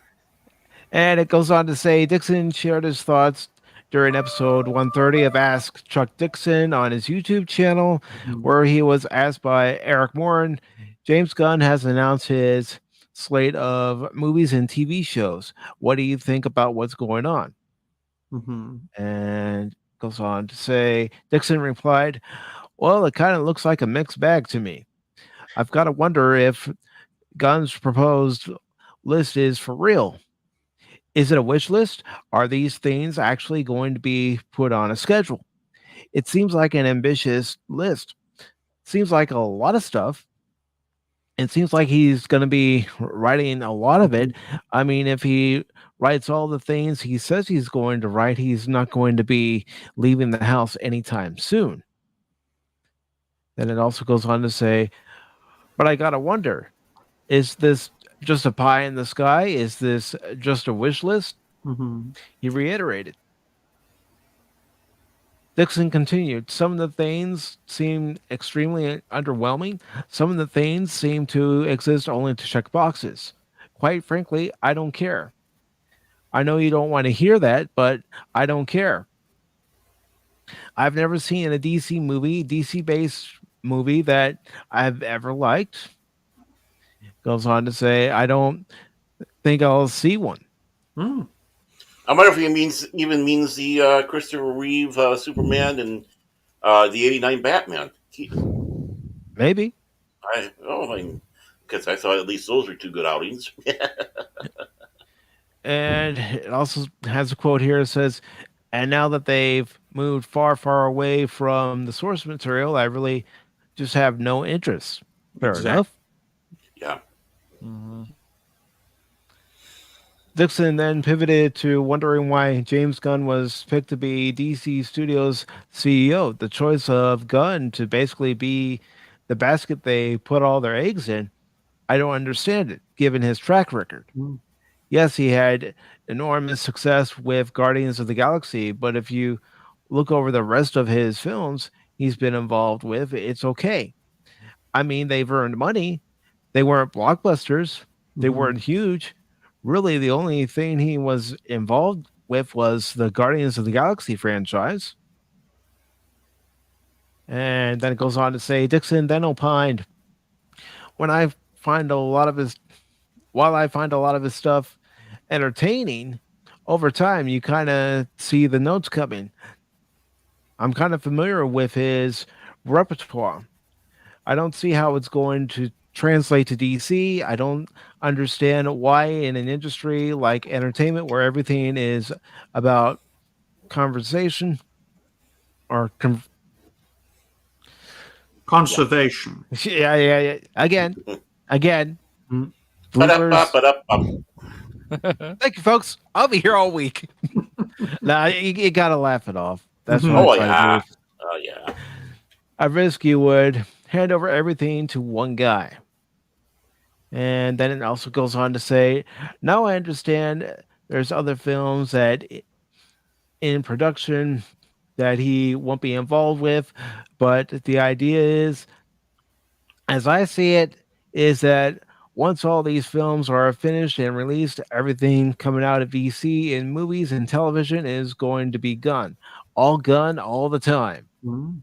it goes on to say, Dixon shared his thoughts during episode 130 of Ask Chuck Dixon on his YouTube channel, where he was asked by Eric Morin, James Gunn has announced his slate of movies and TV shows. What do you think about what's going on? And goes on to say, Dixon replied, well, it kind of looks like a mixed bag to me. I've got to wonder if Gunn's proposed list is for real. Is it a wish list? Are these things actually going to be put on a schedule? It seems like an ambitious list. Seems like a lot of stuff. It seems like he's going to be writing a lot of it. I mean, if he writes all the things he says he's going to write, he's not going to be leaving the house anytime soon. Then it also goes on to say, but I got to wonder, is this just a pie in the sky? Is this just a wish list? He reiterated. Dixon continued, some of the things seem extremely underwhelming. Some of the things seem to exist only to check boxes. Quite frankly, I don't care. I know you don't want to hear that, but I don't care. I've never seen a DC-based movie that I've ever liked. Goes on to say, I don't think I'll see one. I wonder if he even means the Christopher Reeve Superman and the '89 Batman. Maybe. Because I thought at least those were two good outings. And it also has a quote here that says, and now that they've moved far, far away from the source material, I really just have no interest. Fair enough. Yeah. Dixon then pivoted to wondering why James Gunn was picked to be DC Studios CEO. The choice of Gunn to basically be the basket they put all their eggs in, I don't understand it, given his track record. Yes, he had enormous success with Guardians of the Galaxy, but if you look over the rest of his films he's been involved with, it's okay. I mean, they've earned money. They weren't blockbusters. They weren't huge. Really, the only thing he was involved with was the Guardians of the Galaxy franchise. And then it goes on to say, Dixon then opined, while I find a lot of his stuff entertaining, over time you kind of see the notes coming. I'm kind of familiar with his repertoire. I don't see how it's going to translate to DC. I don't understand why in an industry like entertainment where everything is about conversation or conservation. Yeah. Again. Thank you, folks. I'll be here all week. Nah, you gotta laugh it off. That's what Oh yeah. I risk you would hand over everything to one guy. And then it also goes on to say, now I understand there's other films that in production that he won't be involved with, but the idea is, as I see it, is that once all these films are finished and released, everything coming out of DC in movies and television is going to be gun. All gun all the time. Mm.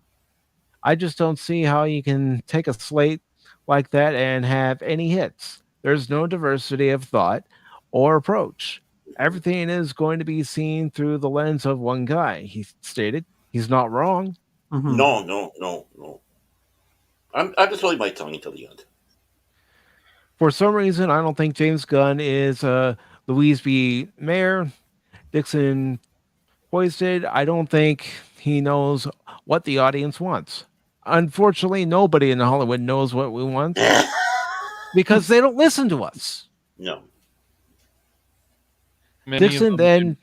I just don't see how you can take a slate like that and have any hits. There's no diversity of thought or approach. Everything is going to be seen through the lens of one guy, he stated. He's not wrong. Mm-hmm. No. I'm just holding my tongue until the end. For some reason, I don't think James Gunn is Louise B. Mayer, Dixon Hoisted. I don't think he knows what the audience wants. Unfortunately, nobody in Hollywood knows what we want because they don't listen to us. No. Dixon then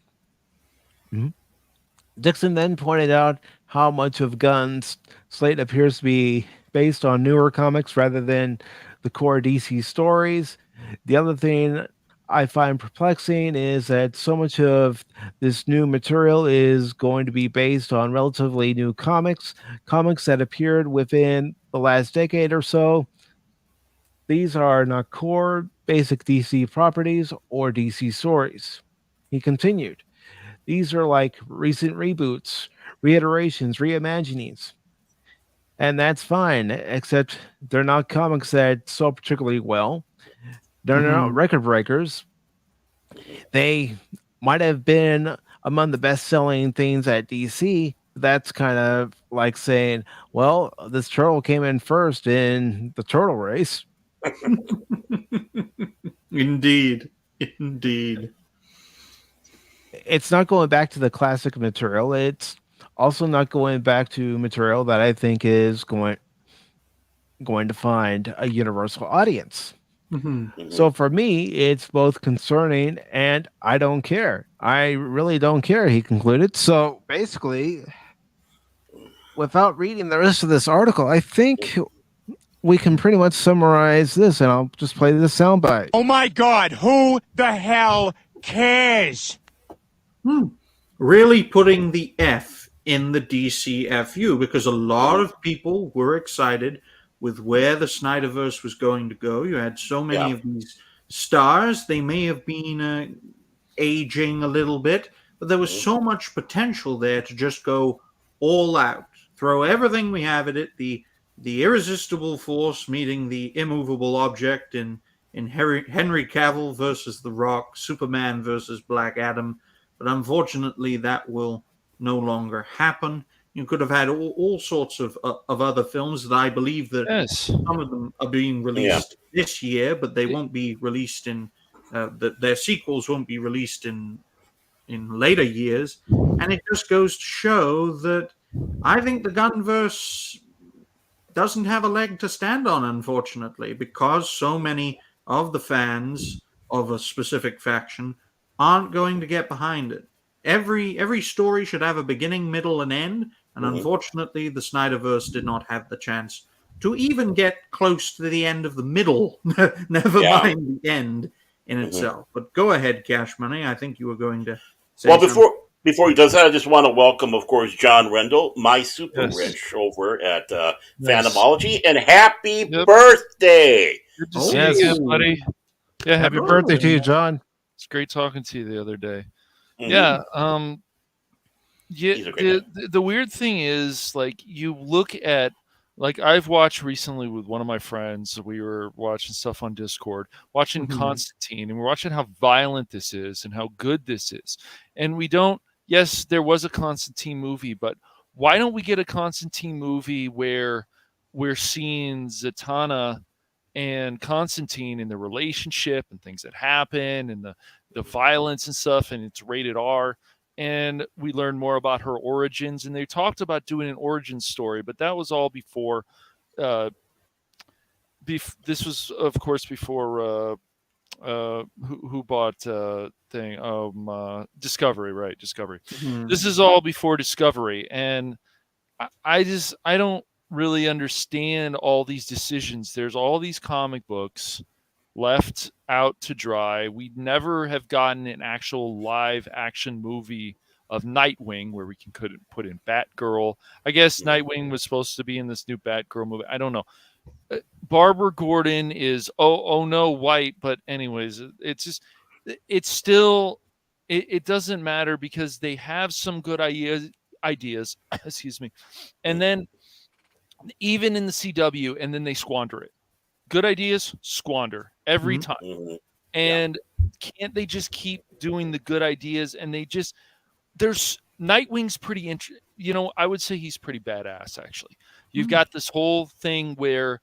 pointed out how much of Gunn's slate appears to be based on newer comics rather than the core DC stories. The other thing I find perplexing is that so much of this new material is going to be based on relatively new comics that appeared within the last decade or so. These are not core basic DC properties or DC stories. He continued, these are like recent reboots, reiterations, reimaginings. And that's fine, except they're not comics that sell particularly well. They're not record breakers. They might have been among the best selling things at DC. That's kind of like saying, well, this turtle came in first in the turtle race. Indeed. It's not going back to the classic material. It's also not going back to material that I think is going to find a universal audience. So for me, it's both concerning and I don't care. I really don't care, he concluded. So basically, without reading the rest of this article, I think we can pretty much summarize this, and I'll just play this soundbite. Oh my God, who the hell cares? Really putting the F in the DCFU, because a lot of people were excited with where the Snyderverse was going to go. You had so many of these stars. They may have been aging a little bit, but there was so much potential there to just go all out, throw everything we have at it, the irresistible force meeting the immovable object in Henry Cavill versus The Rock, Superman versus Black Adam. But unfortunately, that will no longer happen. You could have had all sorts of other films that I believe that some of them are being released this year, but they won't be released in their sequels won't be released in later years. And it just goes to show that I think the Gunverse doesn't have a leg to stand on, unfortunately, because so many of the fans of a specific faction aren't going to get behind it. Every story should have a beginning, middle, and end, and unfortunately, the Snyderverse did not have the chance to even get close to the end of the middle, never mind the end in itself. But go ahead, Cash Money. I think you were going to say something. Before he does that, I just want to welcome, of course, John Rendell, my super rich over at Phantomology, and happy birthday! Good to see you, buddy. Yeah, happy birthday to you, John. It's great talking to you the other day. The weird thing is, like, you look at, like, I've watched recently with one of my friends, we were watching stuff on Discord, watching Constantine, and we're watching how violent this is and how good this is. And we don't, yes, there was a Constantine movie, but why don't we get a Constantine movie where we're seeing Zatanna and Constantine in the relationship and things that happen and the violence and stuff, and it's rated R, and we learn more about her origins. And they talked about doing an origin story, but that was all before this was, of course, before who bought Discovery, right? Discovery. This is all before Discovery, and I don't really understand all these decisions. There's all these comic books left out to dry. We never have gotten an actual live action movie of Nightwing where we can put in Batgirl. I guess Nightwing was supposed to be in this new Batgirl movie. I don't know. Barbara Gordon is oh no white, but anyways, it's still it doesn't matter because they have some good ideas excuse me, and then even in the CW, and then they squander it. Good ideas squander every time, and can't they just keep doing the good ideas? And there's Nightwing's pretty interesting. I would say he's pretty badass actually. You've got this whole thing where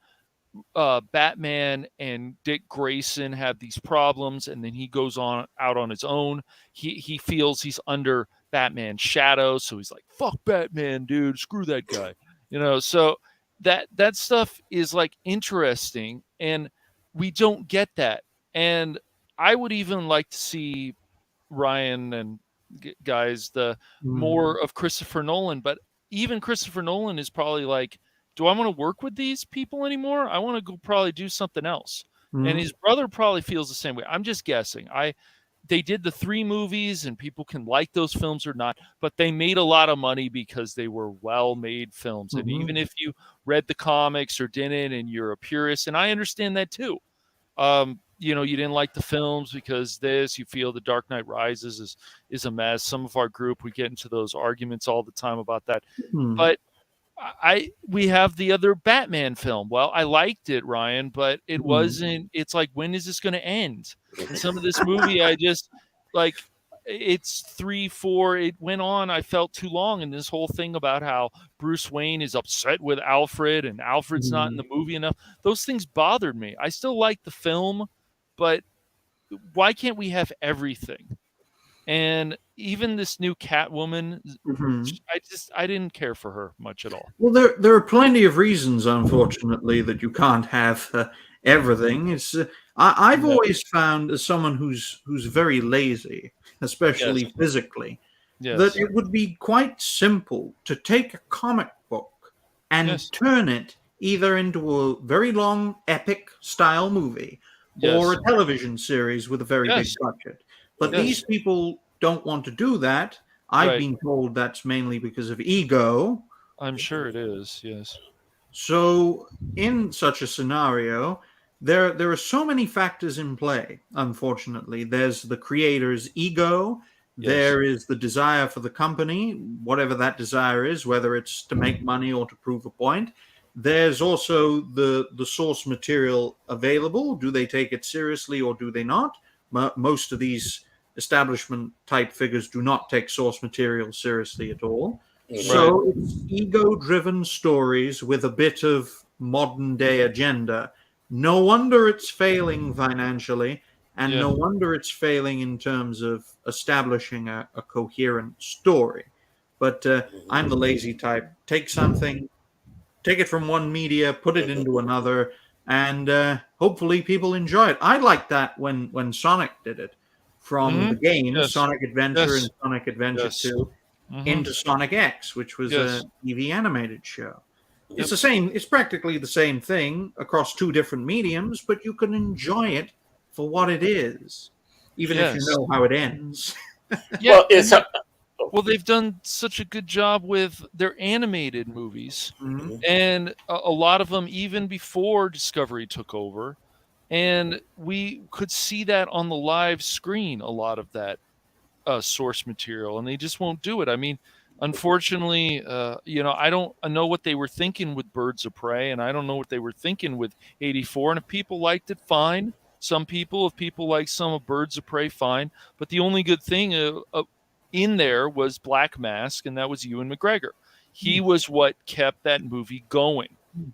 Batman and Dick Grayson have these problems, and then he goes out on his own. He feels he's under Batman's shadow, so he's like, "Fuck Batman, dude! Screw that guy." So that stuff is like interesting, and we don't get that. And I would even like to see Ryan and guys the more of Christopher Nolan, but even Christopher Nolan is probably like, do I want to work with these people anymore? I want to go probably do something else. And his brother probably feels the same way. I'm just guessing. They did the 3 movies, and people can like those films or not, but they made a lot of money because they were well-made films. And even if you read the comics or didn't, and you're a purist, and I understand that too. You didn't like the films because you feel The Dark Knight Rises is a mess. Some of our group, we get into those arguments all the time about that. But we have the other Batman film. Well, I liked it, Ryan, but it wasn't. It's like, when is this going to end? Some of this movie, I just like. It's 3, 4. It went on. I felt too long, and this whole thing about how Bruce Wayne is upset with Alfred, and Alfred's not in the movie enough. Those things bothered me. I still like the film, but why can't we have everything? And even this new Catwoman, I didn't care for her much at all. Well, there are plenty of reasons, unfortunately, that you can't have everything. It's I've always found, as someone who's very lazy, especially physically, that it would be quite simple to take a comic book and turn it either into a very long epic style movie or a television series with a very big budget. But these people don't want to do that. I've been told that's mainly because of ego. I'm sure it is, yes. So in such a scenario, there are so many factors in play, unfortunately. There's the creator's ego. There is the desire for the company, whatever that desire is, whether it's to make money or to prove a point. There's also the source material available. Do they take it seriously or do they not? Most of these establishment type figures do not take source material seriously at all. So it's ego-driven stories with a bit of modern day agenda. No wonder it's failing financially, and no wonder it's failing in terms of establishing a coherent story. But I'm the lazy type. Take it from one media, put it into another, and hopefully people enjoy it. I liked that when Sonic did it. From the game, Sonic Adventure and Sonic Adventure 2, into Sonic X, which was a TV animated show. It's the same. It's practically the same thing across 2 different mediums, but you can enjoy it for what it is, even if you know how it ends. Well, they've done such a good job with their animated movies, and a lot of them even before Discovery took over. And we could see that on the live screen, a lot of that source material, and they just won't do it. I mean, unfortunately, I don't know what they were thinking with Birds of Prey, and I don't know what they were thinking with 84. And if people liked it, fine. If people like some of Birds of Prey, fine. But the only good thing in there was Black Mask, and that was Ewan McGregor. He was what kept that movie going.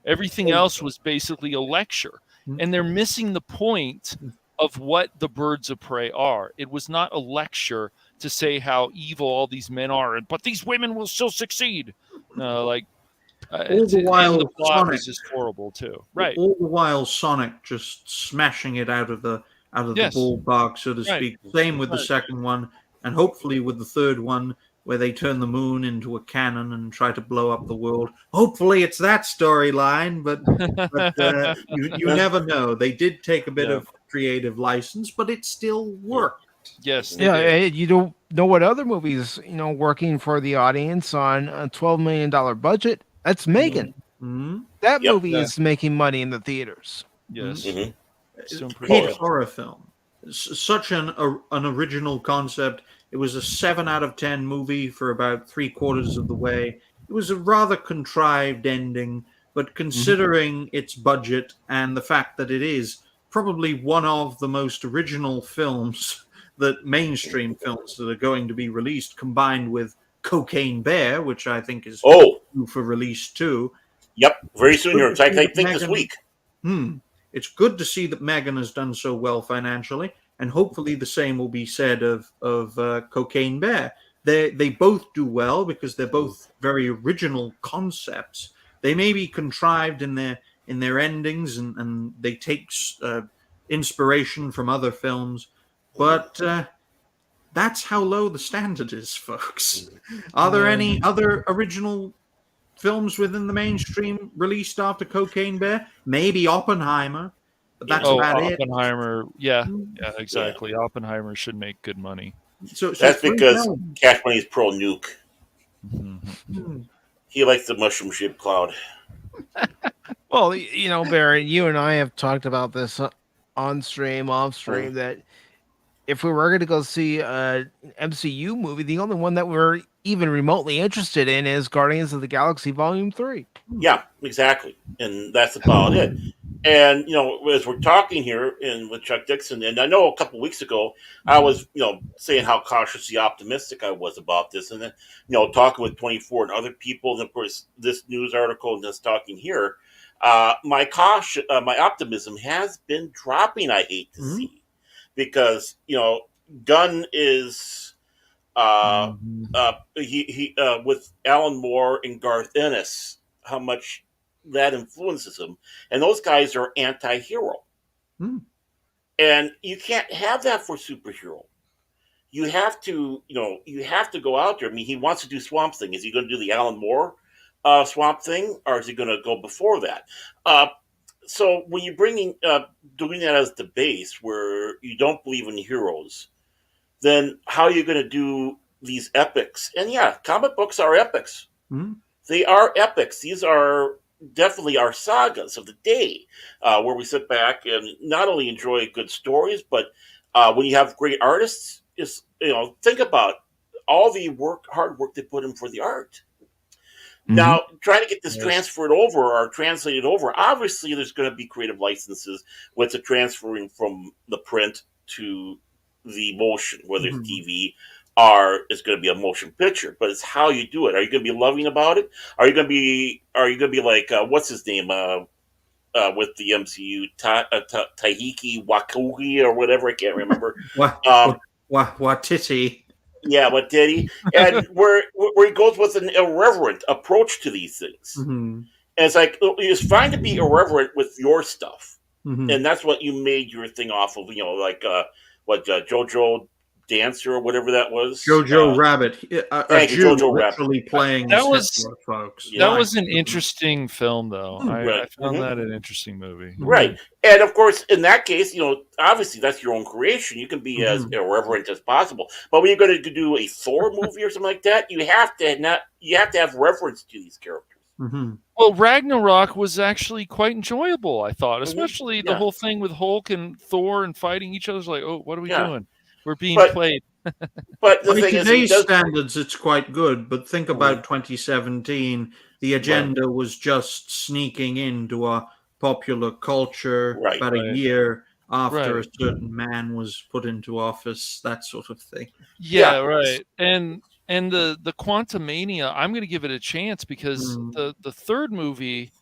Everything else was basically a lecture. And they're missing the point of what the Birds of Prey are. It was not a lecture to say how evil all these men are, but these women will still succeed. All the while, the plot Sonic was just horrible too. Right. All the while, Sonic just smashing it out of the ballpark, so to speak. Same with the second one, and hopefully with the third one, where they turn the moon into a cannon and try to blow up the world. Hopefully it's that storyline, but you never know. They did take a bit of creative license, but it still worked. Yes. You don't know what other movies, working for the audience on a $12 million budget. That's Megan. Mm-hmm. That movie is making money in the theaters. Yes. Hit horror film. Such an original concept. It was a 7 out of 10 movie for about 3/4 of the way. It was a rather contrived ending, but considering its budget and the fact that it is probably one of the most original films that mainstream films that are going to be released, combined with Cocaine Bear, which I think is due for release too. Yep, very soon here. In fact, I think this week. It's good to see that Megan has done so well financially, and hopefully the same will be said of Cocaine Bear. They both do well because they're both very original concepts. They may be contrived in their endings, and they take inspiration from other films, but that's how low the standard is, folks. Are there any other original films within the mainstream released after Cocaine Bear? Maybe Oppenheimer, but that's about Oppenheimer, exactly. Yeah. Oppenheimer should make good money. So that's because Cash Money's pro nuke. He likes the mushroom-shaped cloud. Well, Barry, you and I have talked about this on stream, off stream, that if we were going to go see an MCU movie, the only one that we're even remotely interested in is Guardians of the Galaxy Volume 3. Yeah, exactly. And that's about it. And, as we're talking here with Chuck Dixon, and I know a couple of weeks ago, I was, saying how cautiously optimistic I was about this. And then, talking with 24 and other people, and of course, this news article and this talking here, my optimism has been dropping, I hate to see. Because, Gunn is he with Alan Moore and Garth Ennis, how much that influences him, and those guys are anti-hero, and you can't have that for superhero. You have to, go out there. I mean, he wants to do Swamp Thing. Is he going to do the Alan Moore Swamp Thing, or is he going to go before that? So when you're doing that as the base, where you don't believe in heroes, then how are you going to do these epics? And comic books are epics. They are epics. These are definitely our sagas of the day, where we sit back and not only enjoy good stories, but when you have great artists, think about all the hard work they put in for the art. Now, trying to get this transferred over or translated over, obviously there's going to be creative licenses with the transferring from the print to the motion, whether it's TV or it's going to be a motion picture. But it's how you do it. Are you going to be loving about it? Are you going to be like what's his name with the MCU, Taiki Wakuhi or whatever? I can't remember. Watiti. Yeah, what did he? And where he goes with an irreverent approach to these things. And it's like, it's fine to be irreverent with your stuff. And that's what you made your thing off of, like JoJo Dancer or whatever that was. Jojo Rabbit. Jojo Rabbit. Playing that was folks. That was an interesting film, though. I found that an interesting movie. Right. And of course, in that case, obviously that's your own creation. You can be as irreverent as possible. But when you're going to do a Thor movie or something like that, you have to have reverence to these characters. Well, Ragnarok was actually quite enjoyable, I thought, especially the whole thing with Hulk and Thor and fighting each other. Like, oh, what are we doing? We're being played. But the thing today's standards, it's quite good. But think about 2017. The agenda was just sneaking into our popular culture about a year after a certain man was put into office, that sort of thing. Yeah, right. And the Quantumania, I'm going to give it a chance because the third movie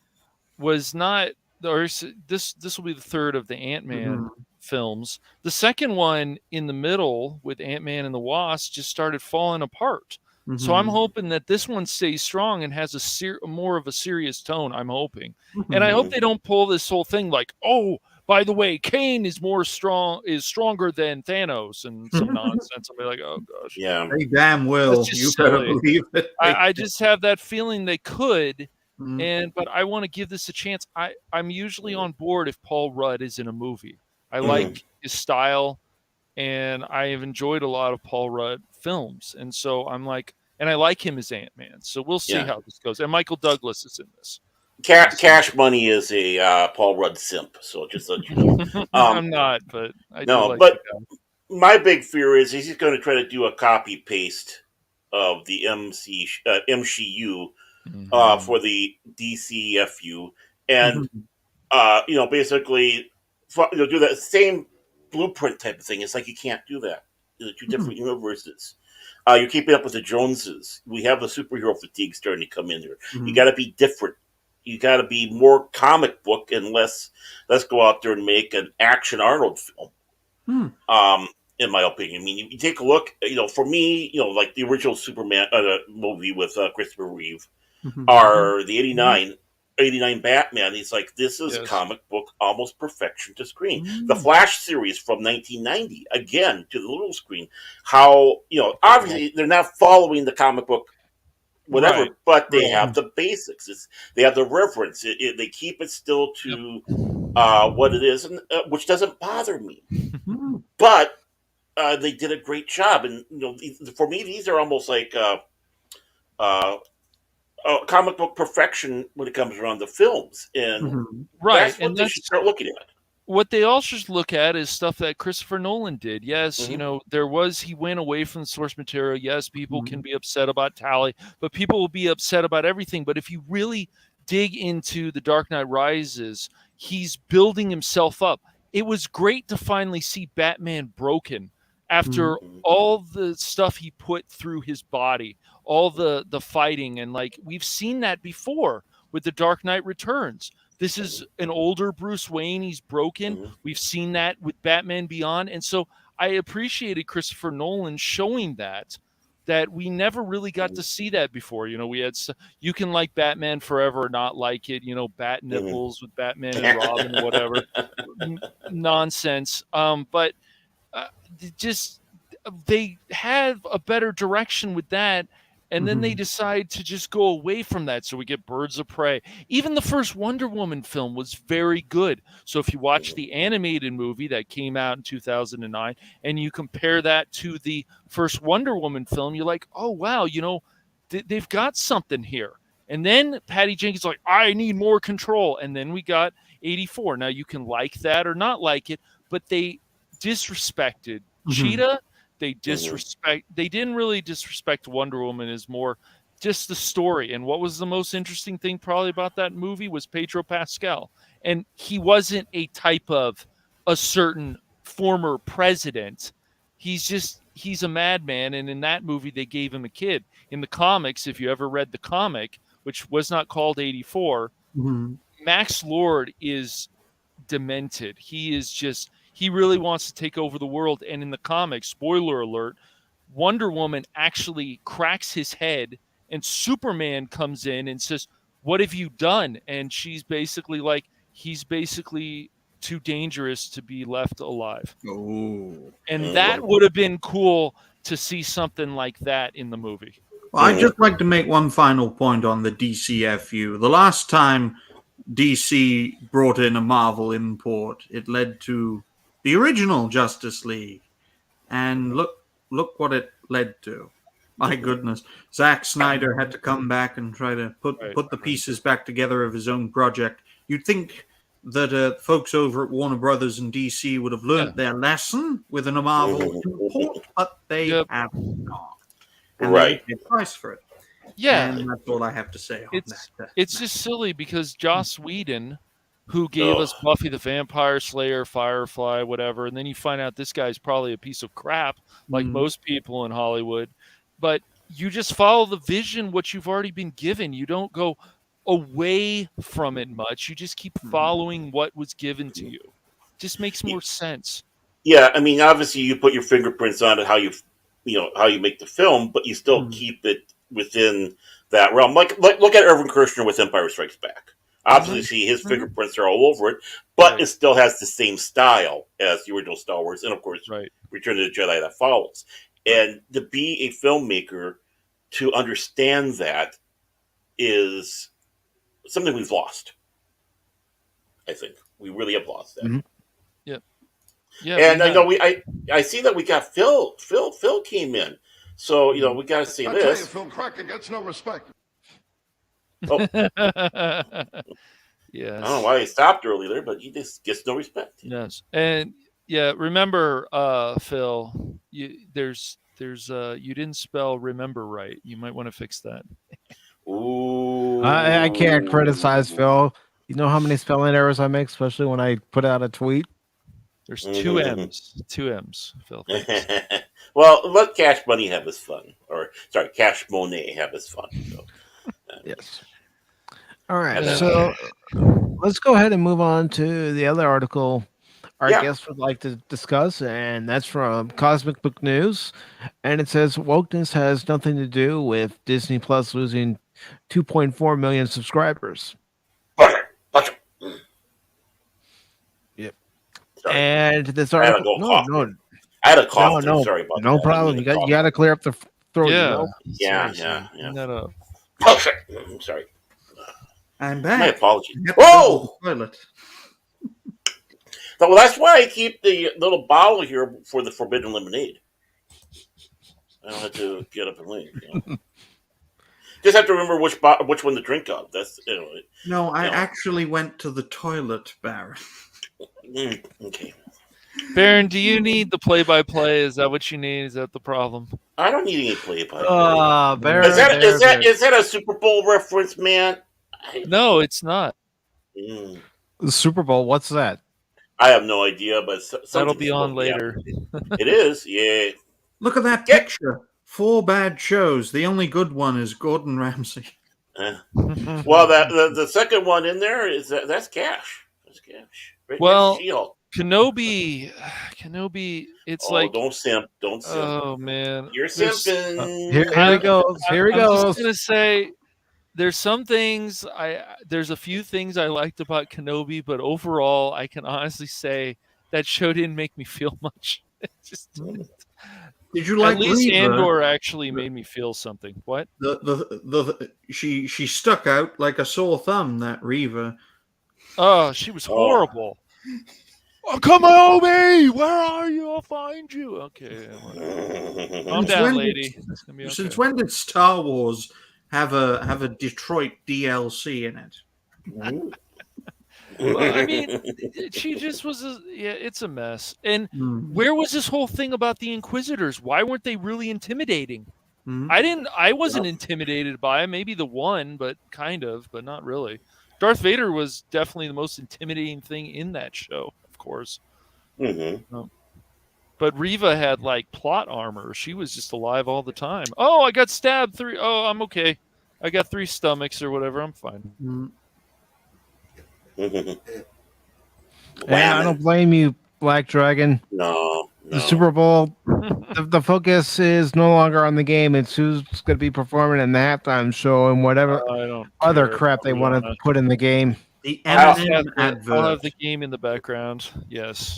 was not, or this will be the third of the Ant-Man films. The second one in the middle with Ant-Man and the Wasp just started falling apart. So I'm hoping that this one stays strong and has a more of a serious tone. I'm hoping, and I hope they don't pull this whole thing like, oh, by the way, Kane is stronger than Thanos, and some nonsense. I'll be like, oh gosh, yeah, they damn well. You better believe it. I just have that feeling they could, but I want to give this a chance. I'm usually on board if Paul Rudd is in a movie. I like his style, and I have enjoyed a lot of Paul Rudd films, and so I'm like, and I like him as Ant-Man. So we'll see how this goes. And Michael Douglas is in this. Cash Money is a Paul Rudd simp, so just so you know. I'm not, but I do like but my big fear is he's going to try to do a copy paste of the MCU for the DCFU, and basically do that same blueprint type of thing. It's like you can't do that. They're two different universes. You're keeping up with the Joneses. We have the superhero fatigue starting to come in there. You got to be different. You got to be more comic book and let's go out there and make an action Arnold film. In my opinion, I mean, you take a look. For me, like the original Superman movie with Christopher Reeve, or the 89 Batman. He's like, this is comic book almost perfection to screen. The Flash series from 1990, again to the little screen. How obviously they're not following the comic book. Whatever, but they have the basics. They have the reference. They keep it still to what it is, and which doesn't bother me. But they did a great job, and for me, these are almost like comic book perfection when it comes around the films, and that's what they should start looking at. What they also should look at is stuff that Christopher Nolan did. Yes, he went away from the source material. Yes, people can be upset about Tally, but people will be upset about everything. But if you really dig into The Dark Knight Rises, he's building himself up. It was great to finally see Batman broken after all the stuff he put through his body, all the fighting, and like we've seen that before with The Dark Knight Returns. This is an older Bruce Wayne. He's broken. We've seen that with Batman Beyond. And so I appreciated Christopher Nolan showing that we never really got to see that before. We had, you can like Batman Forever or not like it, bat nipples with Batman and Robin, whatever. Nonsense. But they have a better direction with that. And then they decide to just go away from that. So we get Birds of Prey. Even the first Wonder Woman film was very good. So if you watch the animated movie that came out in 2009 and you compare that to the first Wonder Woman film, you're like, oh, wow, they've got something here. And then Patty Jenkins like, I need more control. And then we got 84. Now you can like that or not like it, but they disrespected Cheetah. They didn't really disrespect Wonder Woman, is more just the story. And what was the most interesting thing probably about that movie was Pedro Pascal. And he wasn't a type of a certain former president. He's a madman. And in that movie, they gave him a kid. In the comics, if you ever read the comic, which was not called 84, Max Lord is demented. He really wants to take over the world. And in the comics, spoiler alert, Wonder Woman actually cracks his head and Superman comes in and says, what have you done? And she's basically like, he's basically too dangerous to be left alive. And that would have been cool to see something like that in the movie. Well, I'd just like to make one final point on the DCFU. The last time DC brought in a Marvel import, it led to the original Justice League, and look what it led to. My goodness, Zack Snyder had to come back and try to put the pieces back together of his own project. You'd think that folks over at Warner Brothers and DC would have learned their lesson with a Marvel import, but they have not. And they paid a price for it. Yeah, and that's all I have to say on that. It's just silly because Joss Whedon, who gave us Buffy the Vampire Slayer, Firefly, whatever, and then you find out this guy's probably a piece of crap, like most people in Hollywood. But you just follow the vision, what you've already been given. You don't go away from it much. You just keep following what was given to you. Just makes more sense. Yeah, I mean, obviously you put your fingerprints on it, how you make the film, but you still keep it within that realm. Like look at Irvin Kershner with Empire Strikes Back. Obviously, his fingerprints are all over it, but it still has the same style as the original Star Wars, and of course, Return of the Jedi that follows. And to be a filmmaker, to understand that is something we've lost. I think we really have lost that. Mm-hmm. Yep. Yeah, and I know I see that we got Phil. Phil came in, so we got to say I this. tell you, Phil Crocker gets no respect. Oh. Yes. I don't know why he stopped early there, but he just gets no respect. Yes, and remember, Phil, you didn't spell remember right. You might want to fix that. Ooh. I can't criticize Phil. You know how many spelling errors I make, especially when I put out a tweet? There's two M's. Two M's, Phil. Well, let Cash Money have his fun. Or, sorry, Cash Monet have his fun. So, yes. All right. So let's go ahead and move on to the other article our guest would like to discuss, and that's from Cosmic Book News. And it says, wokeness has nothing to do with Disney Plus losing 2.4 million subscribers. Yep. Sorry. And this article, I had a cough. No, sorry about no that. problem. You got to clear up the throat. Yeah. No. Oh, sorry. I'm sorry. I'm back. My apologies. Whoa! Toilet. Well, that's why I keep the little bottle here for the forbidden lemonade. I don't have to get up and leave. Just have to remember which one to drink of. That's No, I actually went to the toilet, Baron. Okay. Baron, do you need the play-by-play? Is that what you need? Is that the problem? I don't need any play-by-play. Baron, is that a Super Bowl reference, man? No, it's not. The Super Bowl, what's that? I have no idea, but that'll be on later. It is, yeah. Look at that picture. 4 bad shows. The only good one is Gordon Ramsay. Well, the second one in there is that's Cash. That's Cash. Right, well, Kenobi, it's like don't simp. Oh man, you're simping. Here he goes. I'm just gonna say, there's a few things I liked about Kenobi, but overall, I can honestly say that show didn't make me feel much. It just didn't. Did you like At least Reva? Andor actually made me feel something. What? She stuck out like a sore thumb, that Reva. Oh, she was horrible. Oh, come on, Obi! Where are you? I'll find you. Okay. Calm down, lady. Since when did Star Wars have a Detroit DLC in it? Well, I mean, she just was. It's a mess. And where was this whole thing about the Inquisitors? Why weren't they really intimidating? I wasn't intimidated by it. Maybe the one, but kind of, but not really. Darth Vader was definitely the most intimidating thing in that show, of course. But Reva had like plot armor. She was just alive all the time. Oh, I got stabbed 3. Oh, I'm okay. I got 3 stomachs or whatever. I'm fine. I don't blame you, Black Dragon. No. The Super Bowl, the focus is no longer on the game. It's who's going to be performing in the halftime show and whatever other crap they want to put in the game. The M&M advert. I'll have the game in the background. Yes.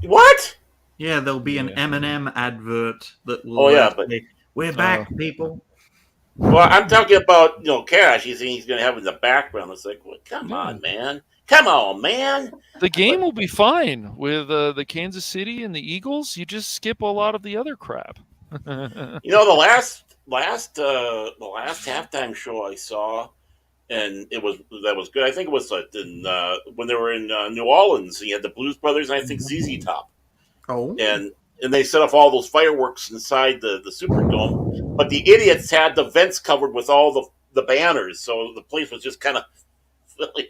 What? Yeah, there'll be an M&M advert that will. But we're back, people. Well, I'm talking about Cash. He's going to have in the background. It's like, well, come on, man. Come on, man. The game will be fine with the Kansas City and the Eagles. You just skip a lot of the other crap. The last halftime show I saw, and that was good. I think it was when they were in New Orleans. And you had the Blues Brothers and I think ZZ Top. Oh, and they set off all those fireworks inside the Superdome, but the idiots had the vents covered with all the banners, so the place was just kind of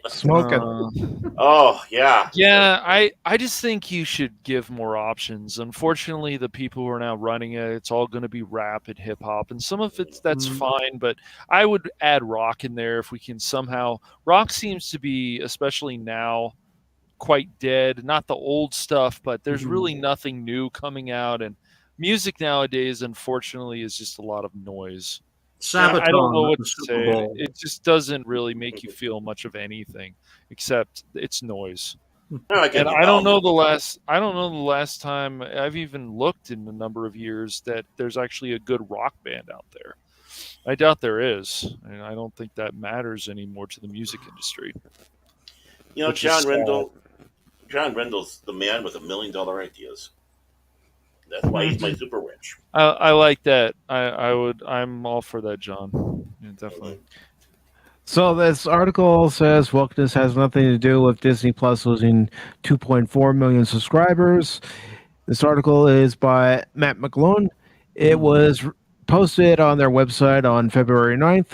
smoking. Oh yeah. I just think you should give more options. Unfortunately, the people who are now running it's all going to be rap and hip hop, and some of that's fine, but I would add rock in there if we can somehow. Rock seems to be, especially now, quite dead. Not the old stuff, but there's really nothing new coming out, and music nowadays, unfortunately, is just a lot of noise. Sabaton I don't know at what the to Super say. Bowl. It just doesn't really make you feel much of anything, except it's noise. And I don't know the last time I've even looked in a number of years that there's actually a good rock band out there. I doubt there is, and I don't think that matters anymore to the music industry. You know, John Rendell's the man with $1 million ideas. That's why he's my super rich. I like that. I'm all for that, John. Yeah, definitely. So this article says wokeness has nothing to do with Disney Plus losing 2.4 million subscribers. This article is by Matt McGlone. It was posted on their website on February 9th.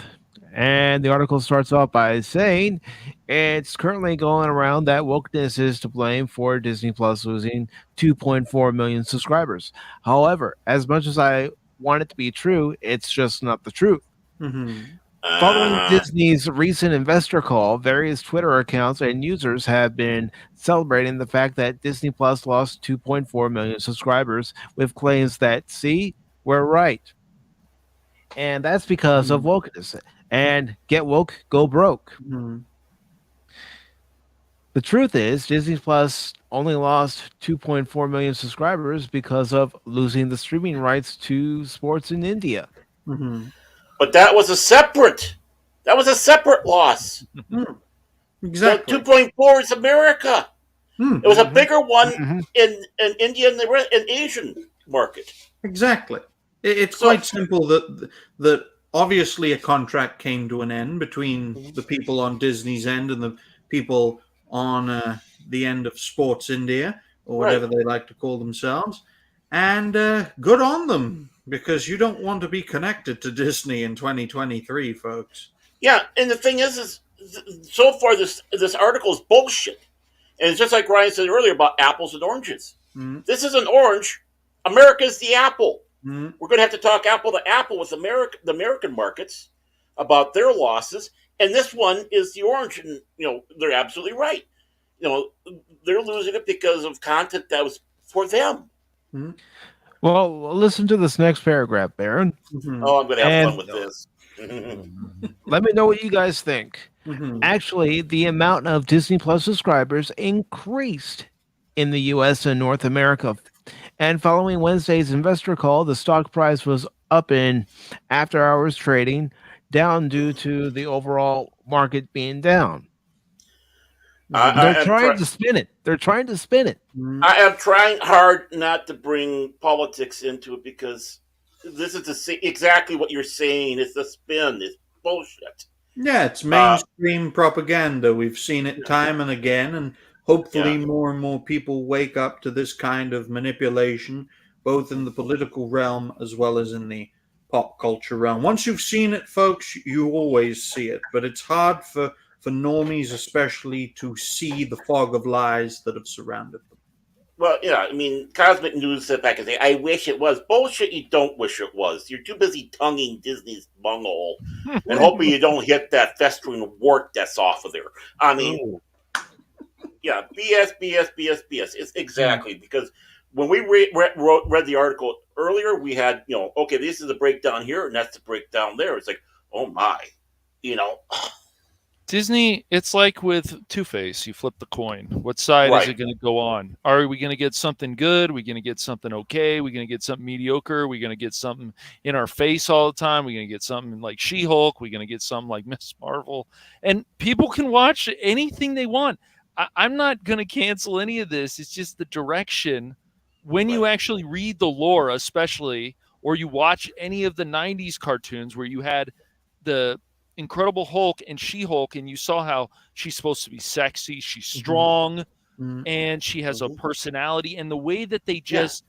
And the article starts off by saying it's currently going around that wokeness is to blame for Disney Plus losing 2.4 million subscribers. However, as much as I want it to be true, it's just not the truth. Mm-hmm. Following Disney's recent investor call, various Twitter accounts and users have been celebrating the fact that Disney Plus lost 2.4 million subscribers with claims that, see, we're right. And that's because of wokeness. And get woke, go broke. Mm-hmm. The truth is, Disney Plus only lost 2.4 million subscribers because of losing the streaming rights to sports in India. Mm-hmm. But that was a separate loss. Exactly. The 2.4 is America. It was a bigger one in India and the Asian market. Exactly. It's quite simple that obviously a contract came to an end between the people on Disney's end and the people on the end of Sports India, or whatever they like to call themselves. And good on them, because you don't want to be connected to Disney in 2023, folks. Yeah, and the thing is so far this article is bullshit. And it's just like Ryan said earlier about apples and oranges. This is an orange. America's the apple. We're going to have to talk apple to apple with the American markets about their losses. And this one is the orange. And, they're absolutely right. They're losing it because of content that was for them. Well, listen to this next paragraph, Baron. Oh, I'm going to have fun with this. Let me know what you guys think. Actually, the amount of Disney Plus subscribers increased in the U.S. and North America. And following Wednesday's investor call, the stock price was up in after-hours trading, down due to the overall market being down. They're trying to spin it. I am trying hard not to bring politics into it because this is exactly what you're saying. It's the spin. It's bullshit. Yeah, it's mainstream propaganda. We've seen it time and again, and hopefully more and more people wake up to this kind of manipulation, both in the political realm as well as in the pop culture realm. Once you've seen it, folks, you always see it. But it's hard for normies especially to see the fog of lies that have surrounded them. Well, yeah, I mean, Cosmic News sat back and say, I wish it was. Bullshit, you don't wish it was. You're too busy tonguing Disney's bunghole and hoping you don't hit that festering wart that's off of there. I mean, yeah, BS. It's exactly, because when we read the article earlier, we had, okay, this is a breakdown here and that's the breakdown there. It's like, oh my, Disney, it's like with Two-Face. You flip the coin. What side is it going to go on? Are we going to get something good? Are we going to get something okay? Are we going to get something mediocre? Are we going to get something in our face all the time? Are we going to get something like She-Hulk? Are we going to get something like Miss Marvel? And people can watch anything they want. I'm not going to cancel any of this. It's just the direction. When you actually read the lore, especially, or you watch any of the 90s cartoons where you had the Incredible Hulk and She-Hulk, and you saw how she's supposed to be sexy, she's strong, and she has a personality, and the way that they just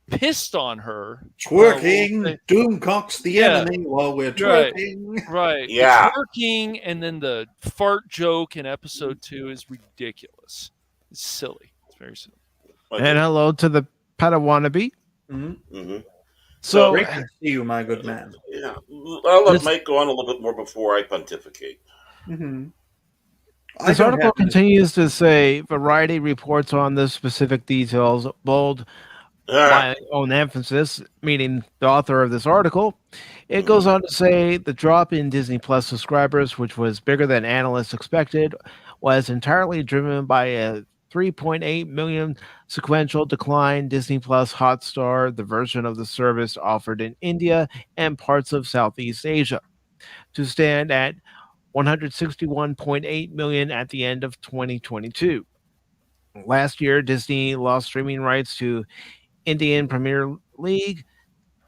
pissed on her. Twerking, Doomcock's the enemy while we're twerking. Right. Yeah. The twerking, and then the fart joke in episode 2 is ridiculous. It's silly. It's very silly. And hello to the Padawannabe. So great to see you, my good man. Yeah, I'll let Mike go on a little bit more before I pontificate. This article continues to say, Variety reports on the specific details. Bold, my own emphasis, meaning the author of this article. It goes on to say the drop in Disney Plus subscribers, which was bigger than analysts expected, was entirely driven by a 3.8 million sequential decline. Disney Plus Hotstar, the version of the service offered in India and parts of Southeast Asia, to stand at 161.8 million at the end of 2022. Last year, Disney lost streaming rights to Indian Premier League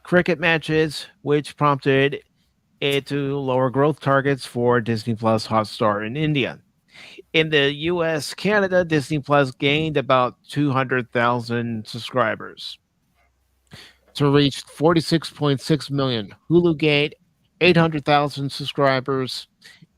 cricket matches, which prompted it to lower growth targets for Disney Plus Hotstar in India. In the US, Canada, Disney Plus gained about 200,000 subscribers to reach 46.6 million. Hulu gained 800,000 subscribers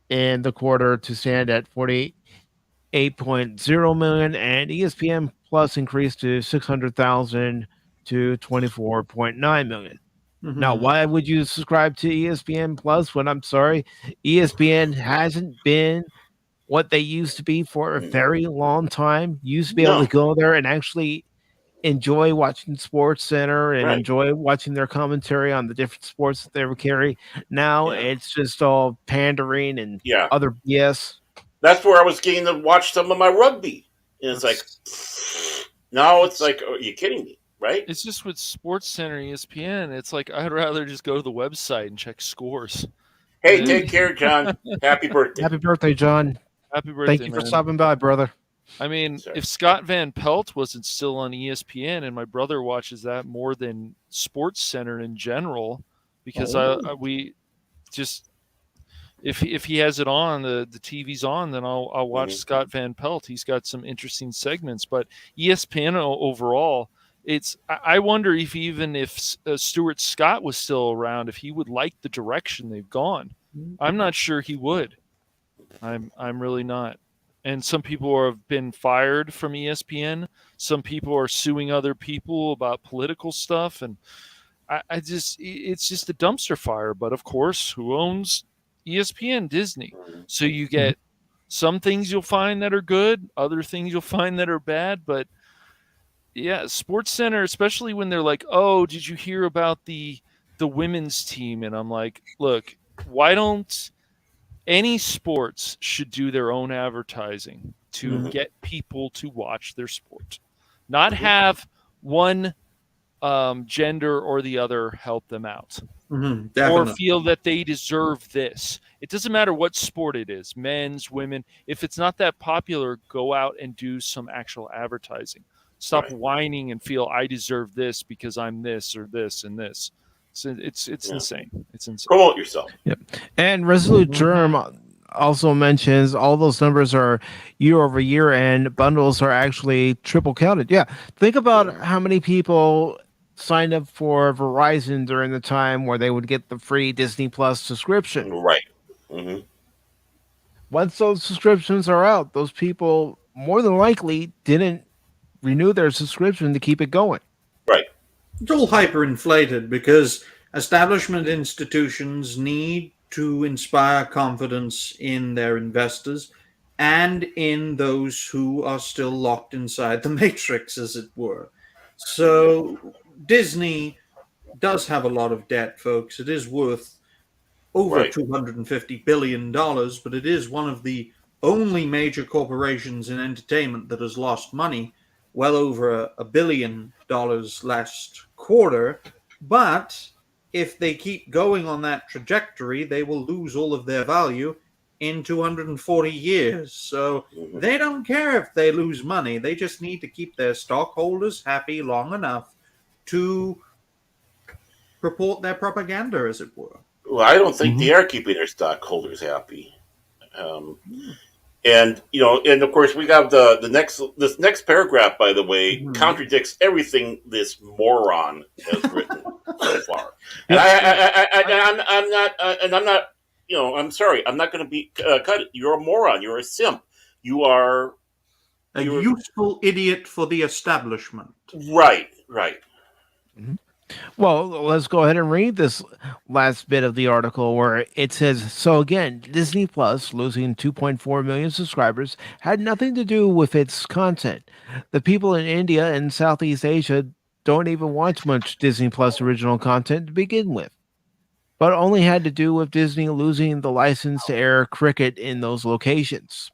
in the quarter to stand at 48.0 million, and ESPN Plus increased to 600,000 to 24.9 million. Mm-hmm. Now, why would you subscribe to ESPN Plus when, I'm sorry, ESPN hasn't been what they used to be for a very long time? You used to be able to go there and actually enjoy watching Sports Center and enjoy watching their commentary on the different sports that they would carry. Now it's just all pandering and other BS. That's where I was getting to watch some of my rugby. And it's like, now it's like, are you kidding me? Right? It's just with Sports Center, ESPN. It's like I'd rather just go to the website and check scores. Hey, take care, John. Happy birthday! Happy birthday, John! Happy birthday! Thank you for stopping by, brother. I mean, if Scott Van Pelt wasn't still on ESPN, and my brother watches that more than Sports Center in general, because we just if he has it on, the TV's on, then I'll watch Scott Van Pelt. He's got some interesting segments, but ESPN overall. I wonder if Stuart Scott was still around, if he would like the direction they've gone. I'm not sure he would. I'm really not. And some people have been fired from ESPN. Some people are suing other people about political stuff, and it's just a dumpster fire. But of course, who owns ESPN? Disney. So you get some things you'll find that are good, other things you'll find that are bad, but. Yeah, Sports Center, especially when they're like, "Oh, did you hear about the women's team?" And I'm like, "Look, why don't any sports should do their own advertising to get people to watch their sport, not have one gender or the other help them out, or feel that they deserve this. It doesn't matter what sport it is, men's, women. If it's not that popular, go out and do some actual advertising." Stop whining and feel I deserve this because I'm this or this and this. So it's insane. It's insane. Promote yourself. Yep. And Resolute Germ also mentions all those numbers are year over year, and bundles are actually triple counted. Yeah. Think about how many people signed up for Verizon during the time where they would get the free Disney Plus subscription. Right. Mm-hmm. Once those subscriptions are out, those people more than likely didn't renew their subscription to keep it going. Right. It's all hyperinflated because establishment institutions need to inspire confidence in their investors and in those who are still locked inside the matrix, as it were. So Disney does have a lot of debt, folks. It is worth over $250 billion, but it is one of the only major corporations in entertainment that has lost money. Well over $1 billion last quarter. But if they keep going on that trajectory, they will lose all of their value in 240 years. So they don't care if they lose money. They just need to keep their stockholders happy long enough to purport their propaganda, as it were. Well, I don't think they are keeping their stockholders happy. And and of course we have this next paragraph, by the way, contradicts everything this moron has written so far. And I'm not, I'm sorry, I'm not going to be cut. You're a moron. You're a simp. You're a useful idiot for the establishment. Right. Mm-hmm. Well, let's go ahead and read this last bit of the article where it says, so again, Disney Plus losing 2.4 million subscribers had nothing to do with its content. The people in India and Southeast Asia don't even watch much Disney Plus original content to begin with, but only had to do with Disney losing the license to air cricket in those locations.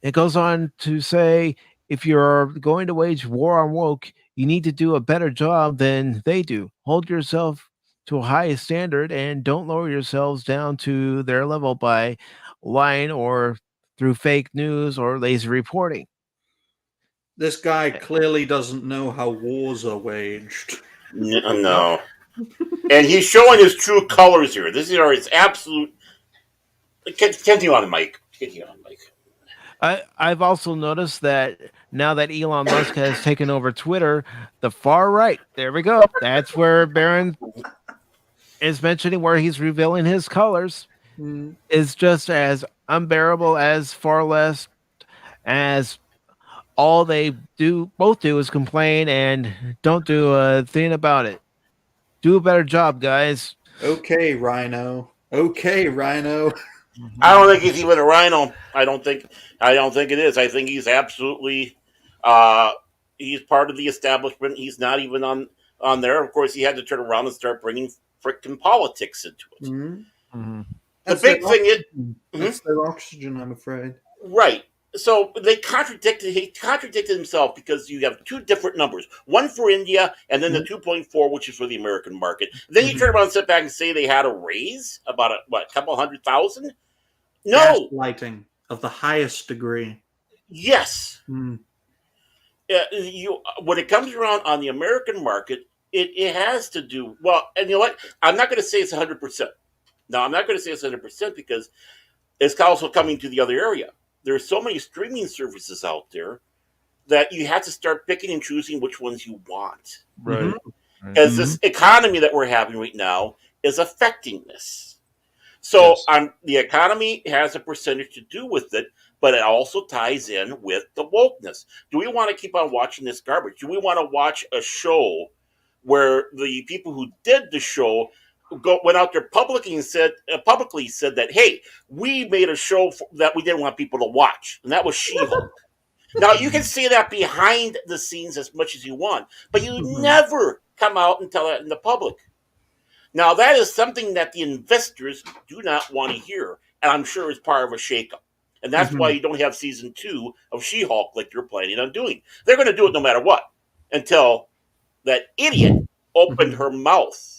It goes on to say, if you're going to wage war on woke, you need to do a better job than they do. Hold yourself to a high standard and don't lower yourselves down to their level by lying or through fake news or lazy reporting. This guy clearly doesn't know how wars are waged. No. And he's showing his true colors here. This is his absolute. Continue on, Mike. I've also noticed that now that Elon Musk has taken over Twitter, the far right, there we go. That's where Barron is mentioning where he's revealing his colors, is just as unbearable as far less as all they both do is complain and don't do a thing about it. Do a better job, guys. Okay, Rhino. I don't think he's even a rhino. I don't think it is. I think he's absolutely he's part of the establishment. He's not even on there. Of course, he had to turn around and start bringing frickin' politics into it. Mm-hmm. The big thing is that's their oxygen, I'm afraid. Right. So he contradicted himself because you have two different numbers. One for India and then the 2.4, which is for the American market. Then you turn around and sit back and say they had a raise about a couple 100,000? No. Gaslighting of the highest degree. Yes. When it comes around on the American market, it has to do, well, and you know what? I'm not going to say it's 100%. Now, I'm not going to say it's 100% because it's also coming to the other area. There's so many streaming services out there that you have to start picking and choosing which ones you want. Right. Because this economy that we're having right now is affecting this. So the economy has a percentage to do with it, but it also ties in with the wokeness. Do we want to keep on watching this garbage? Do we want to watch a show where the people who did the show went out there publicly said that, hey, we made a show that we didn't want people to watch, and that was She-Hulk. Now, you can say that behind the scenes as much as you want, but you never come out and tell that in the public. Now, that is something that the investors do not want to hear, and I'm sure is part of a shakeup. And that's why you don't have season 2 of She-Hulk like you're planning on doing. They're going to do it no matter what, until that idiot opened her mouth.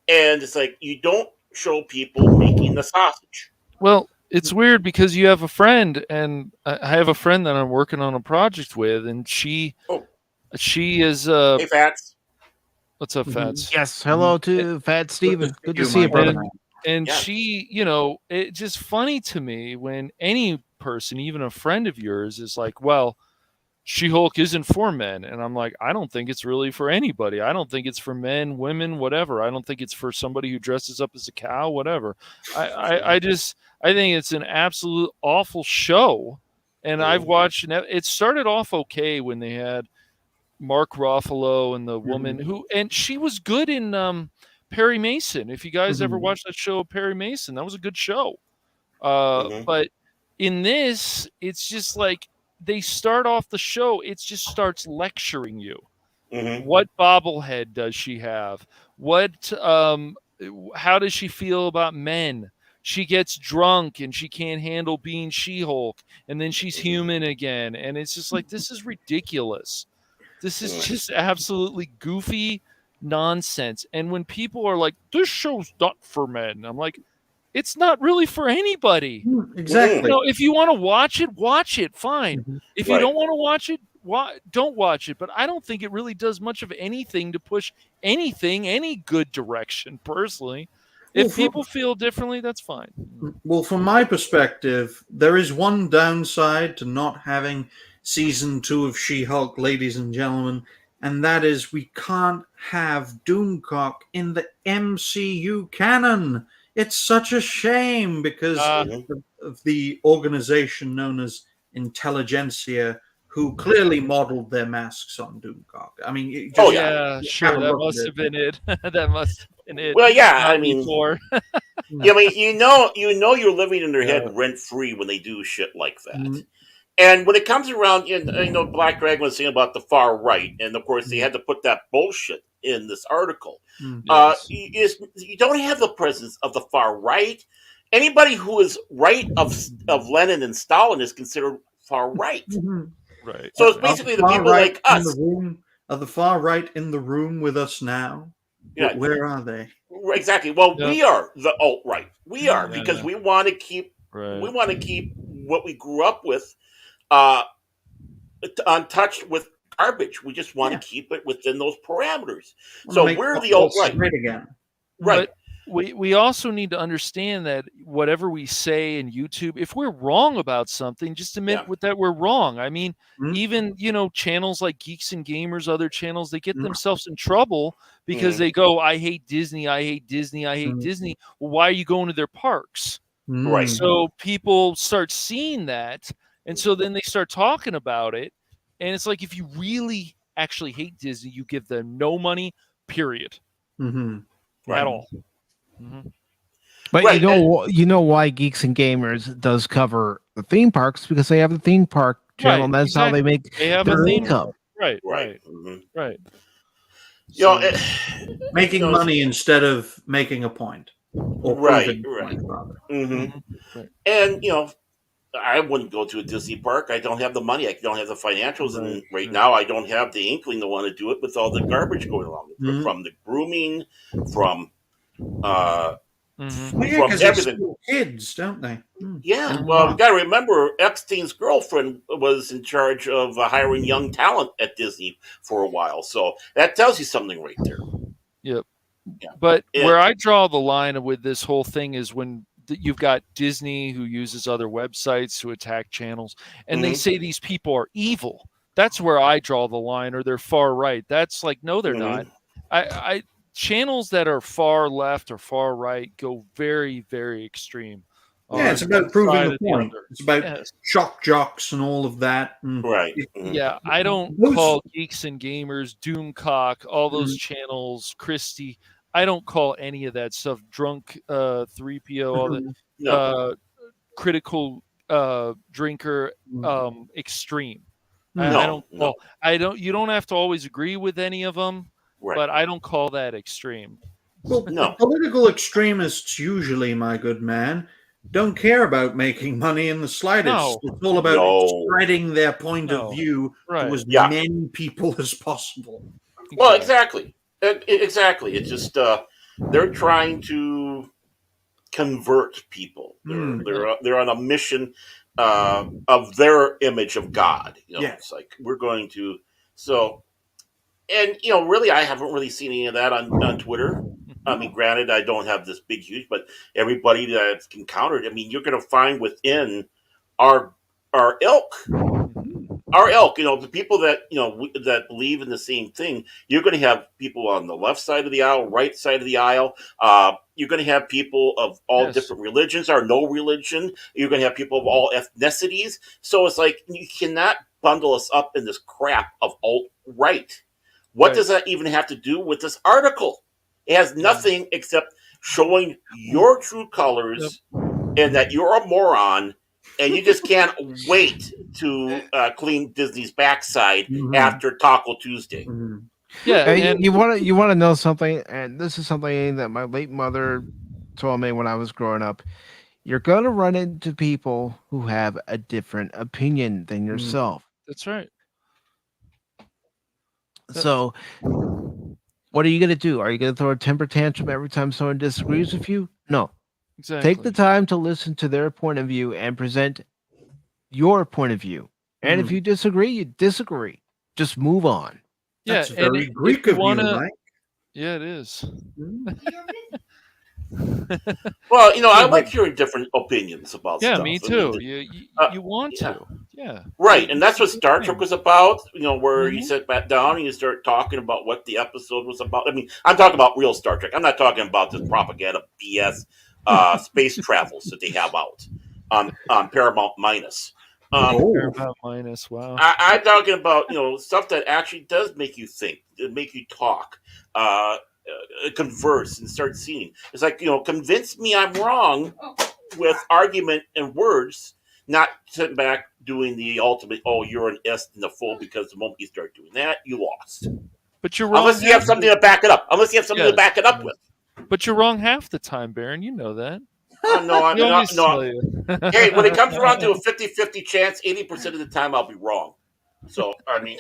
And it's like, you don't show people making the sausage. Well, it's weird because you have a friend, and I have a friend that I'm working on a project with, and she is hey, Fats. What's up, Fats? Yes, hello to Fat Steven. Good to see you, brother. And she, it's just funny to me when any person, even a friend of yours, is like, well, She-Hulk isn't for men. And I'm like, I don't think it's really for anybody. I don't think it's for men, women, whatever. I don't think it's for somebody who dresses up as a cow, whatever. I think it's an absolute awful show. And I've watched, it started off okay when they had Mark Ruffalo and the woman and she was good in Perry Mason. If you guys ever watched that show, Perry Mason, that was a good show. But in this, it's just like, they start off the show, it just starts lecturing you. What bobblehead does she have? How does she feel about men? She gets drunk and she can't handle being She-Hulk, and then she's human again. And it's just like, this is ridiculous. This is just absolutely goofy nonsense. And when people are like, this show's not for men, I'm like, it's not really for anybody. Exactly. If you want to watch it, fine. If you don't want to watch it, don't watch it. But I don't think it really does much of anything to push anything any good direction, personally. If people feel differently, that's fine. Well, from my perspective, there is one downside to not having season 2 of She-Hulk, ladies and gentlemen, and that is we can't have Doomcock in the MCU canon. It's such a shame because of the organization known as Intelligentsia, who clearly modeled their masks on Doomcock. I mean, sure, that must have been it. That must have been it. Well, yeah, I mean, you know, you're living in their head rent free when they do shit like that. And when it comes around, Black Dragon was saying about the far right, and of course they had to put that bullshit in this article. Yes. You don't have the presence of the far right. Anybody who is right of Lenin and Stalin is considered far right. Right. So it's basically the people like us. Are the far right in the room with us now? Yeah. Where are they? Exactly. Well, we are the alt right. We are because we want to keep what we grew up with untouched with garbage. We just want to keep it within those parameters. So we're the alt right again. Right. But we also need to understand that whatever we say in YouTube, if we're wrong about something, just admit that we're wrong. I mean, even channels like Geeks and Gamers, other channels, they get themselves in trouble because they go, "I hate Disney, I hate Disney, I hate Disney." Well, why are you going to their parks? Right. So people start seeing that, and so then they start talking about it, and it's like if you really actually hate Disney, you give them no money, period, at all. But you know why Geeks and Gamers does cover the theme parks, because they have the theme park channel, and that's how they make their income. Right. Making money instead of making a point. Or right. Point, rather. And I wouldn't go to a Disney park. I don't have the money. I don't have the financials, and right now I don't have the inkling to want to do it with all the garbage going along from the grooming, from from everything. Kids, don't they? Yeah. Well, you got to remember, Epstein's girlfriend was in charge of hiring young talent at Disney for a while, so that tells you something right there. Yep. Yeah. But where I draw the line with this whole thing is when you've got Disney who uses other websites to attack channels, and they say these people are evil. That's where I draw the line, or they're far right. That's like, no, they're not. I channels that are far left or far right go very, very extreme. Yeah, it's about proving a point. It's about shock jocks and all of that. Right. Yeah, I don't call Geeks and Gamers, Doomcock, all those channels, Christie. I don't call any of that stuff drunk 3PO, all the critical drinker extreme. I don't. You don't have to always agree with any of them, but I don't call that extreme. Well, political extremists usually, my good man, don't care about making money in the slightest. No. It's all about spreading their point of view to as many people as possible. Well, exactly. Exactly. It's just they're trying to convert people. They're on a mission of their image of God. It's like we're going to. So, and really, I haven't really seen any of that on Twitter. I mean, granted, I don't have this big, huge, but everybody that's encountered, I mean, you're going to find within our ilk. Our ilk, the people that that believe in the same thing, you're going to have people on the left side of the aisle, right side of the aisle. You're going to have people of all different religions or no religion. You're going to have people of all ethnicities. So it's like you cannot bundle us up in this crap of alt right. What does that even have to do with this article? It has nothing except showing your true colors and that you're a moron. And you just can't wait to clean Disney's backside after Taco Tuesday. Yeah, and you want to know something, and this is something that my late mother told me when I was growing up. You're going to run into people who have a different opinion than yourself. That's right. So, what are you going to do? Are you going to throw a temper tantrum every time someone disagrees with you? No. Exactly. Take the time to listen to their point of view and present your point of view. And if you disagree, you disagree. Just move on. Yeah, That's very Greek of you, Mike. Yeah, it is. Well, I like hearing different opinions about stuff. Yeah, me too. You want to. Yeah. Right, and that's what Star Trek was about, where you sit back down and you start talking about what the episode was about. I mean, I'm talking about real Star Trek. I'm not talking about this propaganda BS space travels that they have out on Paramount Minus. Paramount Minus, wow. I'm talking about stuff that actually does make you think, make you talk, converse, and start seeing. It's like convince me I'm wrong with argument and words. not sitting back doing the ultimate. Oh, you're an S in the full because the moment you start doing that, you lost. But you're wrong. Unless you have something to back it up. To back it up with. But you're wrong half the time, Baron. You know that. No. No. Hey, when it comes around to a 50-50 chance, 80% of the time I'll be wrong. So, I mean.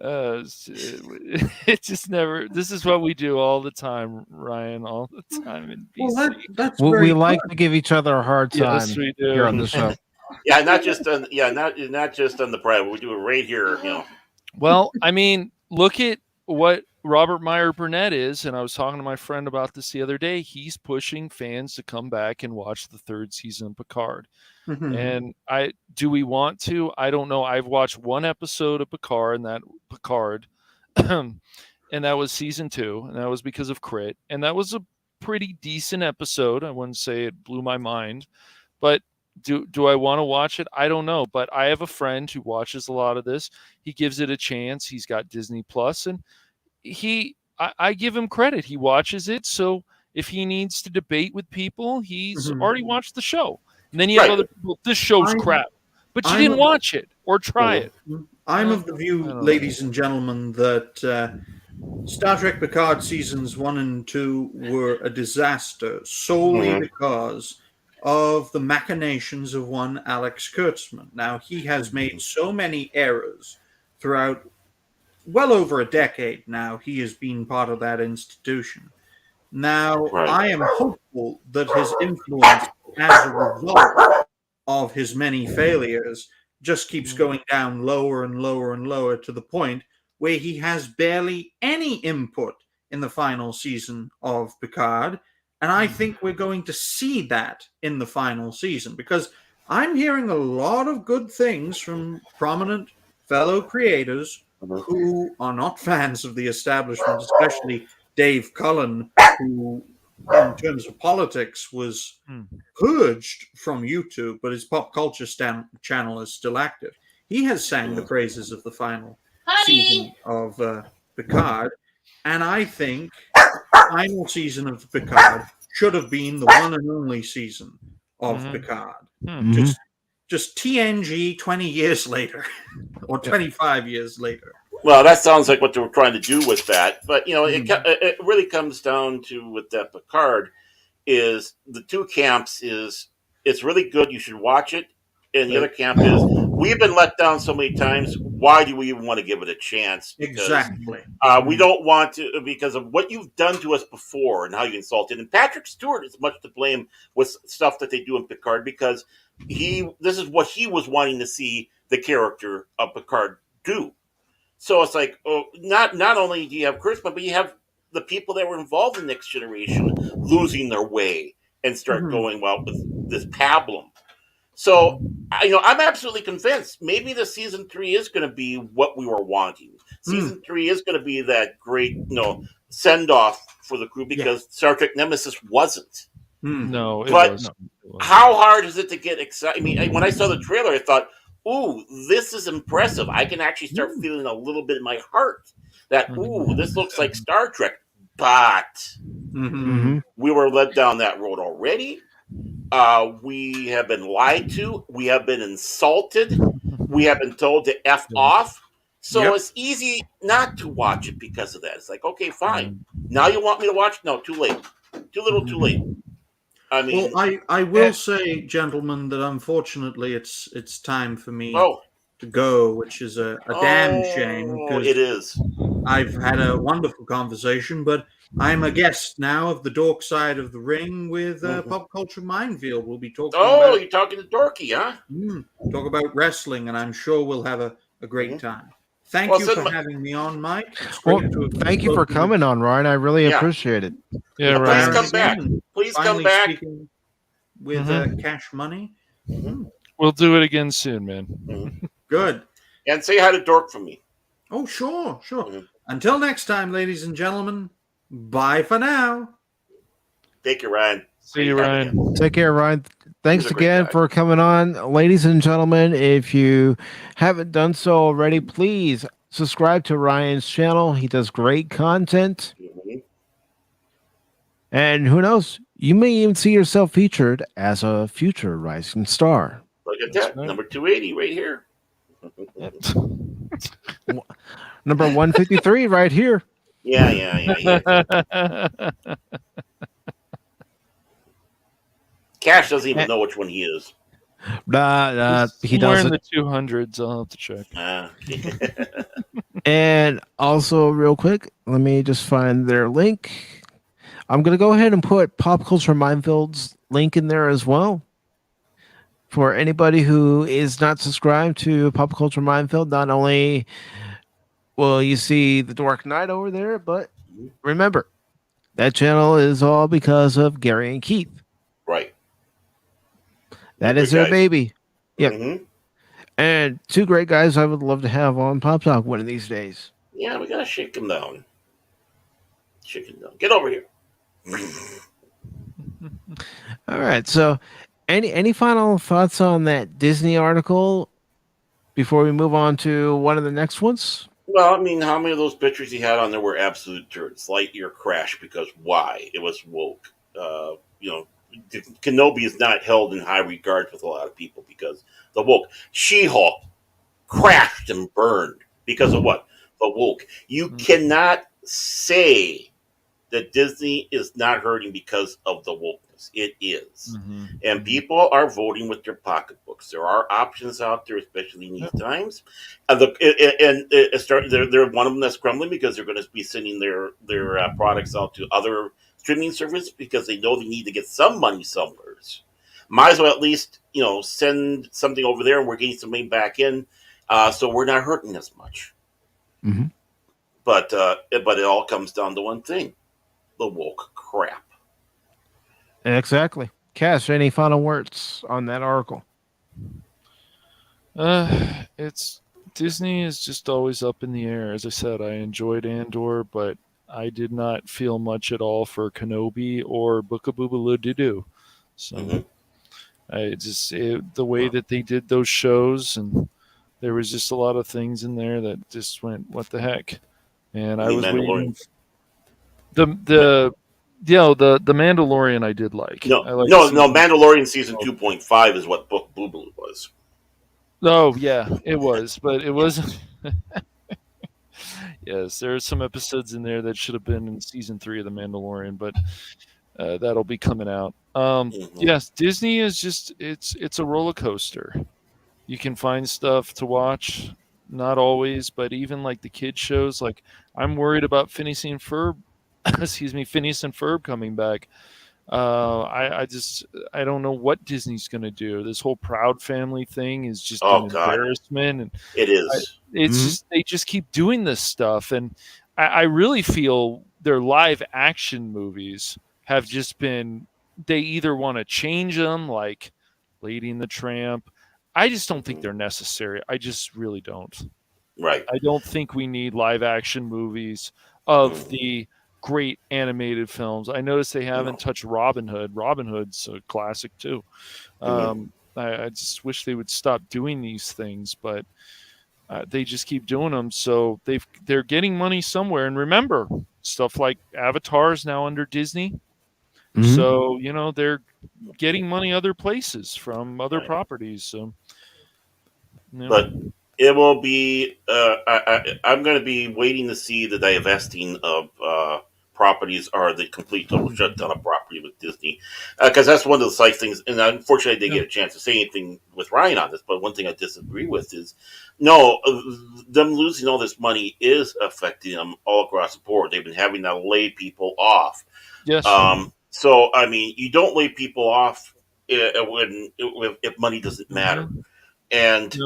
It just never. This is what we do all the time, Ryan. All the time in BC. We like to give each other a hard time we do. here on the show. Yeah, not just on the private. We do it right here. Well, I mean, look at what Robert Meyer Burnett is, and I was talking to my friend about this the other day. He's pushing fans to come back and watch the third season of Picard. Mm-hmm. And do we want to? I don't know. I've watched one episode of Picard, and that was season 2, and that was because of Crit, and that was a pretty decent episode. I wouldn't say it blew my mind, but do I want to watch it? I don't know, but I have a friend who watches a lot of this. He gives it a chance. He's got Disney Plus, and I give him credit. He watches it, so if he needs to debate with people, he's already watched the show. And then you have other people, this show's crap. But you didn't watch it or try it. I'm of the view, ladies and gentlemen, that Star Trek Picard seasons 1 and 2 were a disaster solely because of the machinations of one Alex Kurtzman. Now, he has made so many errors throughout well over a decade now. He has been part of that institution. Now, I am hopeful that his influence as a result of his many failures just keeps going down lower and lower and lower to the point where he has barely any input in the final season of Picard. And I think we're going to see that in the final season because I'm hearing a lot of good things from prominent fellow creators who are not fans of the establishment, especially Dave Cullen, who, in terms of politics, was purged from YouTube, but his pop culture channel is still active. He has sang the praises of the final season of Picard, and I think the final season of Picard should have been the one and only season of Picard. Just TNG 20 years later, or 25 years later. Well, that sounds like what they were trying to do with that. But, it really comes down to with that Picard is the two camps is it's really good. You should watch it. And the other camp is we've been let down so many times. Why do we even want to give it a chance? Because, exactly. We don't want to because of what you've done to us before and how you insulted. And Patrick Stewart is much to blame with stuff that they do in Picard because this is what he was wanting to see the character of Picard do. So it's like, not only do you have Kurtzman, but you have the people that were involved in Next Generation losing their way and start going with this pablum. So, I'm absolutely convinced maybe the season 3 is going to be what we were wanting. Season 3 is going to be that great, send off for the crew because Star Trek Nemesis wasn't. No, it but wasn't. How hard is it to get excited? I mean, when I saw the trailer, I thought, ooh, this is impressive. I can actually start feeling a little bit in my heart that, this looks like Star Trek. But we were led down that road already. We have been lied to. We have been insulted. We have been told to F off. So it's easy not to watch it because of that. It's like, okay, fine. Now you want me to watch? No, too late. Too little, too late. I mean, well, I will say, gentlemen, that unfortunately it's time for me to go, which is a damn shame. Because it is. I've had a wonderful conversation, but I'm a guest now of the Dork Side of the Ring with Pop Culture Minefield. We'll be talking. You're talking to Dorky, huh? Talk about wrestling, and I'm sure we'll have a great time. Thank you for having me on, Mike. Thank you for coming on, Ryan. I really appreciate it. Yeah, Ryan. Please come back. Please come back. With Cash Money. We'll do it again soon, man. Good. And say hi to Dork for me. Oh, sure. Until next time, ladies and gentlemen, bye for now. Take care, Ryan. See you, Ryan. Take care, Ryan. Thanks again for coming on. Ladies and gentlemen, if you haven't done so already, please subscribe to Ryan's channel. He does great content. And who knows, You may even see yourself featured as a future rising star. Look at that. Right. Number 280 right here. Number 153 right here. Yeah. Cash doesn't even know which one he is. He somewhere doesn't. in the 200s. I'll have to check. And also, real quick, let me just find their link. I'm going to go ahead and put Pop Culture Minefield's link in there as well. For anybody who is not subscribed to Pop Culture Minefield, not only will you see the Dark Knight over there, but remember, that channel is all because of Gary and Keith. Right. That is their baby. Yep. Mm-hmm. And two great guys I would love to have on Pop Talk one of these days. Yeah, we got to shake them down. Get over here. All right. So, any final thoughts on that Disney article before we move on to one of the next ones? Well, I mean, how many of those pictures he had on there were absolute turds? Lightyear crashed because why? It was woke. Kenobi is not held in high regard with a lot of people because the woke. She-Hulk crashed and burned because of what? The woke. You cannot say that Disney is not hurting because of the wokeness. It is. Mm-hmm. And people are voting with their pocketbooks. There are options out there, especially in these times. And they're one of them that's crumbling because they're going to be sending their products out to other streaming services because they know they need to get some money somewhere. Might as well at least, send something over there and we're getting some money back in, so we're not hurting as much. Mm-hmm. But it all comes down to one thing. The woke crap. Exactly. Cass, any final words on that article? It's Disney is just always up in the air. As I said, I enjoyed Andor, but I did not feel much at all for Kenobi or Book of Boobaloo Doo. So the way that they did those shows, and there was just a lot of things in there that just went, what the heck? And I was waiting. The Mandalorian I did like. No, Mandalorian season 2.5 is what Book Boobaloo was. Oh yeah, it was, but it wasn't. Yes, there are some episodes in there that should have been in season 3 of the Mandalorian, but that'll be coming out. Yes, Disney is just it's a roller coaster. You can find stuff to watch, not always, but even like the kids shows. Like I'm worried about Phineas and Ferb coming back. I don't know what Disney's going to do. This whole Proud Family thing is just an embarrassment, and it is. Just they just keep doing this stuff, and I really feel their live action movies have just been. They either want to change them, like Lady and the Tramp. I just don't think they're necessary. I just really don't. Right. I don't think we need live action movies of the great animated films. I noticed they haven't touched Robin Hood. Robin Hood's a classic too. I just wish they would stop doing these things, but they just keep doing them. So they're getting money somewhere. And remember, stuff like Avatar is now under Disney. Mm-hmm. So they're getting money other places from other properties. So, but it will be. I'm going to be waiting to see the divesting of properties or the complete total shutdown of property with Disney, because that's one of the things. And unfortunately, I didn't get a chance to say anything with Ryan on this. But one thing I disagree with is, them losing all this money is affecting them all across the board. They've been having to lay people off. Yes. So I mean, you don't lay people off if money doesn't matter, and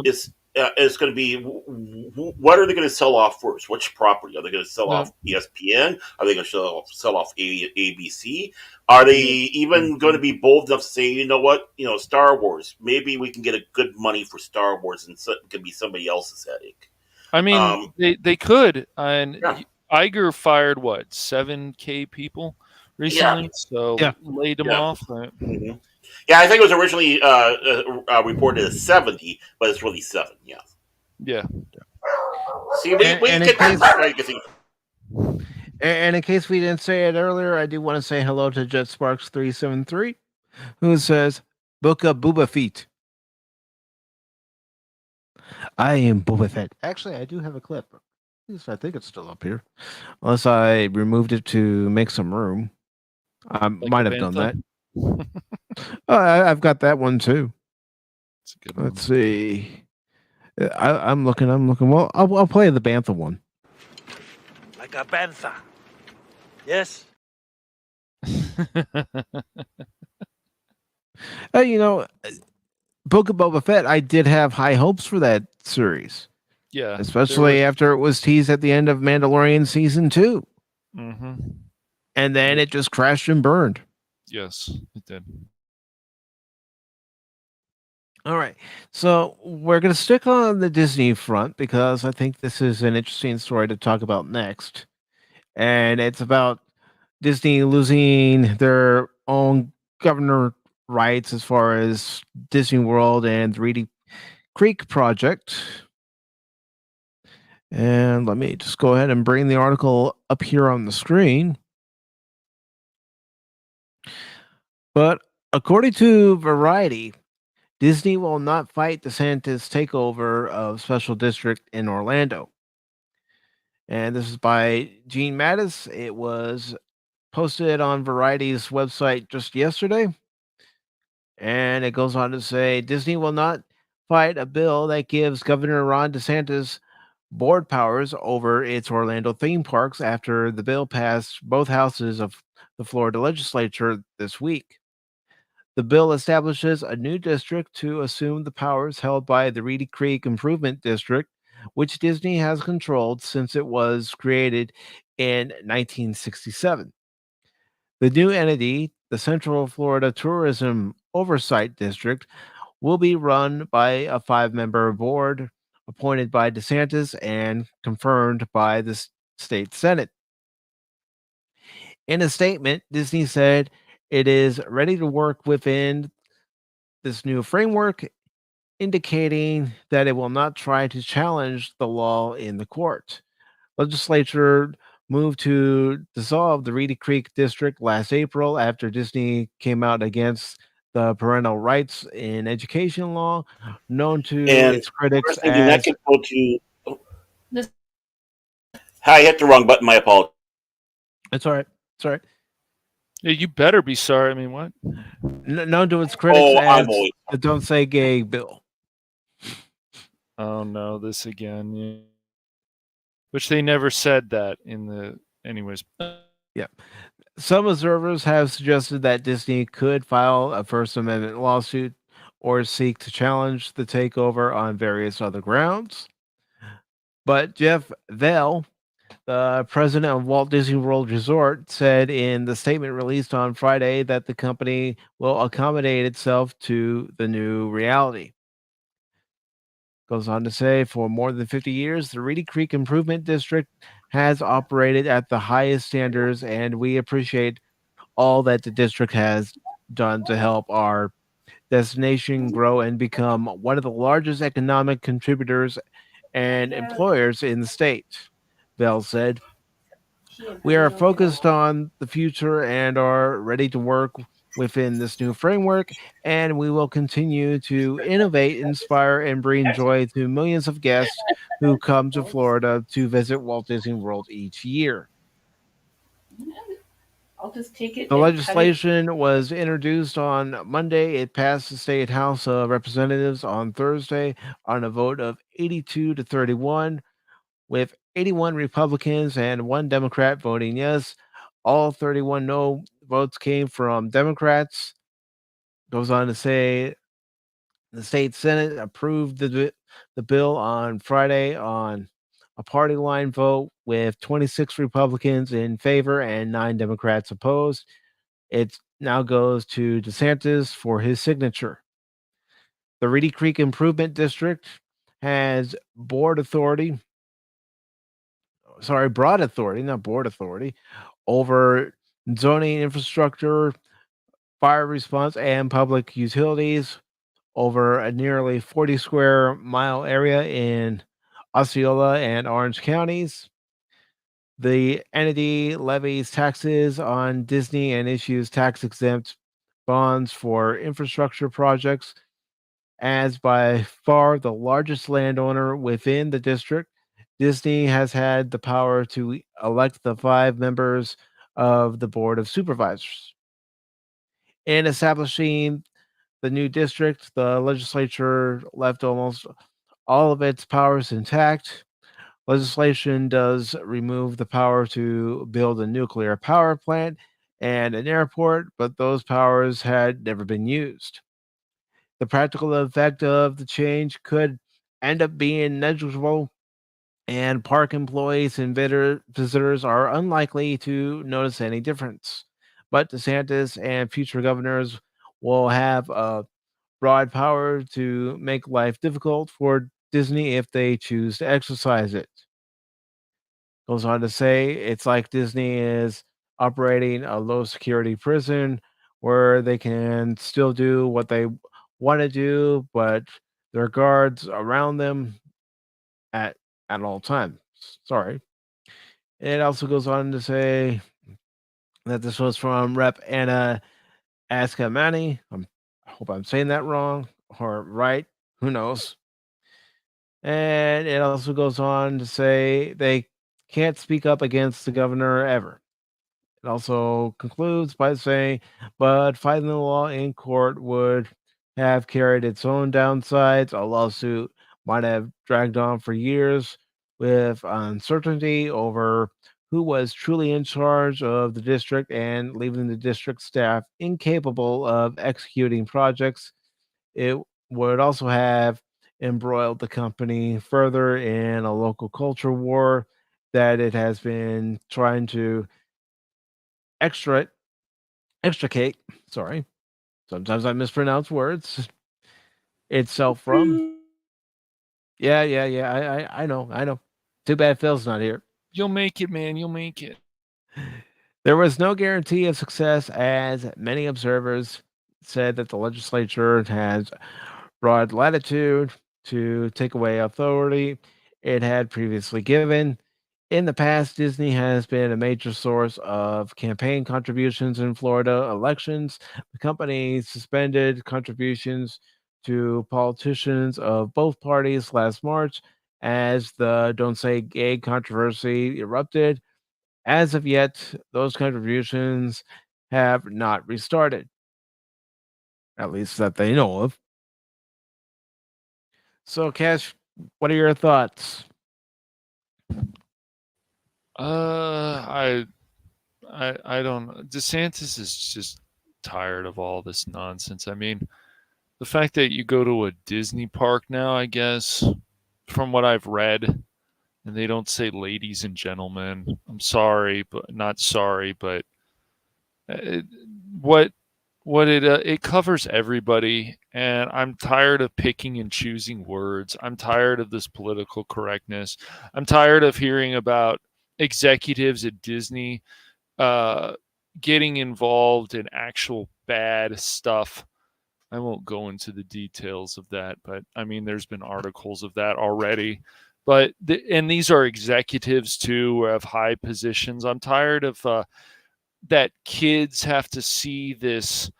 it's going to be, what are they going to sell off first? Which property? Are they going to sell off ESPN? Are they going to sell off ABC? Are they even going to be bold enough to say, you know what, Star Wars, maybe we can get a good money for Star Wars and so it can be somebody else's headache? I mean, they could. And Iger fired, 7K people recently? So laid them off. Right? Mm-hmm. Yeah, I think it was originally reported as 70, but it's really 7. Yeah. Yeah. See, we And in case we didn't say it earlier, I do want to say hello to JetSparks373, who says, "Book of Booba Feet." I am Boba Fett. Actually, I do have a clip. At least I think it's still up here, unless I removed it to make some room. I might have done that. I've got that one too. It's a good one. Let's see. I'm looking. Well, I'll play the Bantha one. Like a bantha. Yes. Book of Boba Fett, I did have high hopes for that series. Yeah. Especially after it was teased at the end of Mandalorian season 2. Mm-hmm. And then it just crashed and burned. Yes, it did. All right. So we're going to stick on the Disney front because I think this is an interesting story to talk about next. And it's about Disney losing their own governor rights as far as Disney World and the Reedy Creek project. And let me just go ahead and bring the article up here on the screen. But according to Variety, Disney will not fight DeSantis' takeover of Special District in Orlando. And this is by Gene Mattis. It was posted on Variety's website just yesterday. And it goes on to say Disney will not fight a bill that gives Governor Ron DeSantis board powers over its Orlando theme parks after the bill passed both houses of the Florida legislature this week. The bill establishes a new district to assume the powers held by the Reedy Creek Improvement District, which Disney has controlled since it was created in 1967. The new entity, the Central Florida Tourism Oversight District, will be run by a 5-member board appointed by DeSantis and confirmed by the state Senate. In a statement, Disney said it is ready to work within this new framework, indicating that it will not try to challenge the law in the court. Legislature moved to dissolve the Reedy Creek District last April after Disney came out against the parental rights in education law, known to its critics as. That could go to. I hit the wrong button. My apologies. It's all right. It's all right. Yeah, you better be sorry. I mean, what? Known to its critics as the "Don't Say Gay" bill. Oh no, this again. Yeah. Which they never said that in the. Anyways. Yeah. Some observers have suggested that Disney could file a First Amendment lawsuit or seek to challenge the takeover on various other grounds. But Jeff Vail, the president of Walt Disney World Resort, said in the statement released on Friday that the company will accommodate itself to the new reality. Goes on to say, for more than 50 years, the Reedy Creek Improvement District has operated at the highest standards, and we appreciate all that the district has done to help our destination grow and become one of the largest economic contributors and employers in the state, Bell said. We are focused on the future and are ready to work within this new framework, and we will continue to innovate, inspire, and bring joy to millions of guests who come to Florida to visit Walt Disney World each year. I'll just take it. The legislation was introduced on Monday. It passed the State House of Representatives on Thursday on a vote of 82 to 31, with 81 Republicans and 1 Democrat voting yes. All 31 no votes came from Democrats. Goes on to say the state Senate approved the bill on Friday on a party line vote with 26 Republicans in favor and 9 Democrats opposed. It now goes to DeSantis for his signature. The Reedy Creek Improvement District has broad authority, not board authority, over zoning infrastructure, fire response, and public utilities over a nearly 40 square mile area in Osceola and Orange counties. The entity levies taxes on Disney and issues tax-exempt bonds for infrastructure projects. As by far the largest landowner within the district, Disney has had the power to elect the 5 members of the Board of Supervisors. In establishing the new district, the legislature left almost all of its powers intact. Legislation does remove the power to build a nuclear power plant and an airport, but those powers had never been used. The practical effect of the change could end up being negligible, and park employees and visitors are unlikely to notice any difference. But DeSantis and future governors will have a broad power to make life difficult for Disney if they choose to exercise it. Goes on to say it's like Disney is operating a low security prison where they can still do what they want to do, but there are guards around them at all times. Sorry. It also goes on to say that this was from Rep. Anna Askamani. I hope I'm saying that wrong or right. Who knows? And it also goes on to say they can't speak up against the governor ever. It also concludes by saying, but fighting the law in court would have carried its own downsides. A lawsuit might have dragged on for years with uncertainty over who was truly in charge of the district and leaving the district staff incapable of executing projects. It would also have embroiled the company further in a local culture war that it has been trying to extricate, sorry, sometimes I mispronounce words, itself from. Yeah, I know. Too bad Phil's not here. You'll make it, man. You'll make it. There was no guarantee of success, as many observers said that the legislature has broad latitude to take away authority it had previously given. In the past, Disney has been a major source of campaign contributions in Florida elections. The company suspended contributions to politicians of both parties last March as the Don't Say Gay controversy erupted. As of yet, those contributions have not restarted, at least that they know of. So, Cash, what are your thoughts? I don't. DeSantis is just tired of all this nonsense. I mean, the fact that you go to a Disney park now, I guess, from what I've read, and they don't say ladies and gentlemen. I'm sorry, but not sorry, but what it covers everybody, and I'm tired of picking and choosing words. I'm tired of this political correctness. I'm tired of hearing about executives at Disney getting involved in actual bad stuff. I won't go into the details of that, but I mean, there's been articles of that already. But and these are executives too, who have high positions. I'm tired of that kids have to see these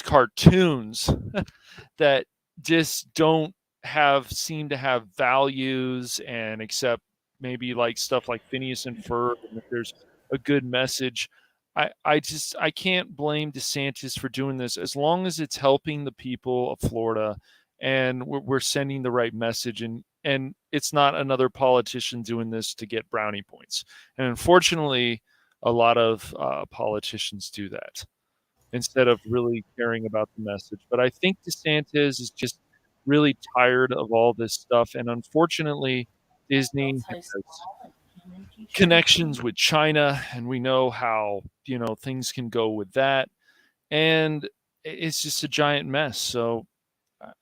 cartoons that just don't seem to have values and accept maybe like stuff like Phineas and Ferb, and if there's a good message. I can't blame DeSantis for doing this as long as it's helping the people of Florida and we're sending the right message, and it's not another politician doing this to get brownie points. And unfortunately, a lot of politicians do that instead of really caring about the message. But I think DeSantis is just really tired of all this stuff. And unfortunately, Disney has connections with China, and we know how, things can go with that. And it's just a giant mess. So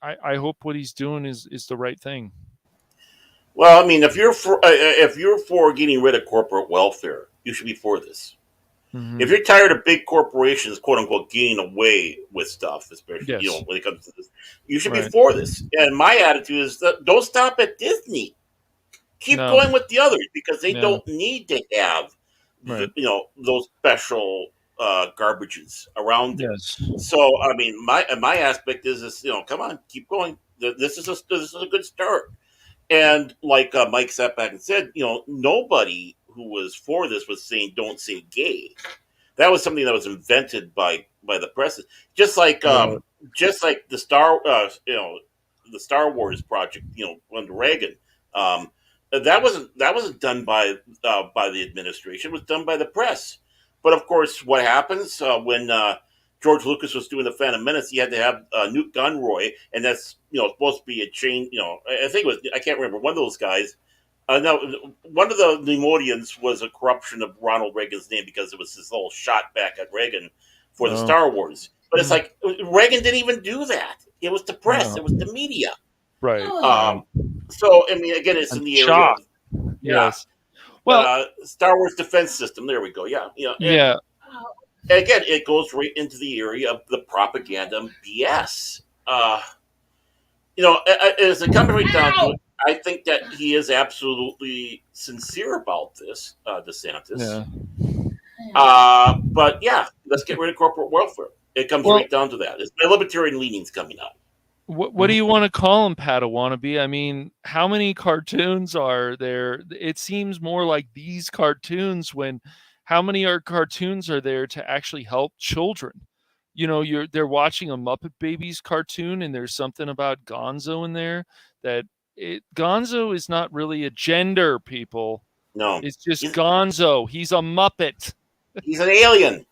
I hope what he's doing is the right thing. Well, I mean, if you're for getting rid of corporate welfare, you should be for this. Mm-hmm. If you're tired of big corporations, quote unquote, getting away with stuff, especially when it comes to this, you should be for this. And my attitude is that don't stop at Disney. Keep going with the others because they don't need to have, right. those special garbages around there. Yes. So I mean, my aspect is come on, keep going. This is a good start. And like Mike sat back and said, nobody who was for this was saying don't say gay. That was something that was invented by the press. Just like the the Star Wars project, under Reagan. That wasn't done by the administration. It was done by the press. But of course, what happens when George Lucas was doing the Phantom Menace? He had to have Newt Gunroy, and that's supposed to be a chain. I think it was, I can't remember, one of those guys. No, one of the Nemodians was a corruption of Ronald Reagan's name because it was his little shot back at Reagan for the Star Wars. But it's like Reagan didn't even do that. It was the press. It was the media. Right. So I mean, again, it's in the area. Yes. Well, Star Wars defense system. There we go. Yeah. Yeah. And again, it goes right into the area of the propaganda BS. As it comes right down to it, I think that he is absolutely sincere about this, DeSantis. Yeah. But yeah, let's get rid of corporate welfare. It comes right down to that. It's my libertarian leanings coming out. What do you want to call him, Padawannabe? I mean, how many cartoons are there? It seems more like these cartoons when how many cartoons are there to actually help children? They're watching a Muppet Babies cartoon and there's something about Gonzo in there Gonzo is not really a gender, people. No. It's just Gonzo. He's a Muppet. He's an alien.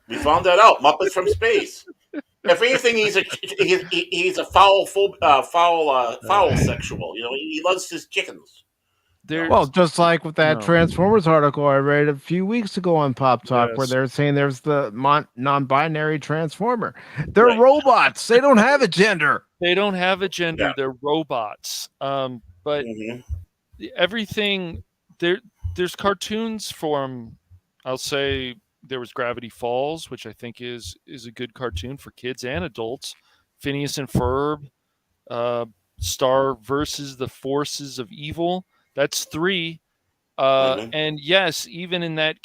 We found that out. Muppets from space. If anything, he's a foul sexual. He loves his chickens. Well, just like with that Transformers article I read a few weeks ago on Pop Talk, where they're saying there's the non-binary Transformer. They're robots. They don't have a gender. They don't have a gender. Yeah. They're robots. But everything there's cartoons from. I'll say there was Gravity Falls, which I think is a good cartoon for kids and adults. Phineas and Ferb, Star versus the Forces of Evil. That's 3. And yes, even in that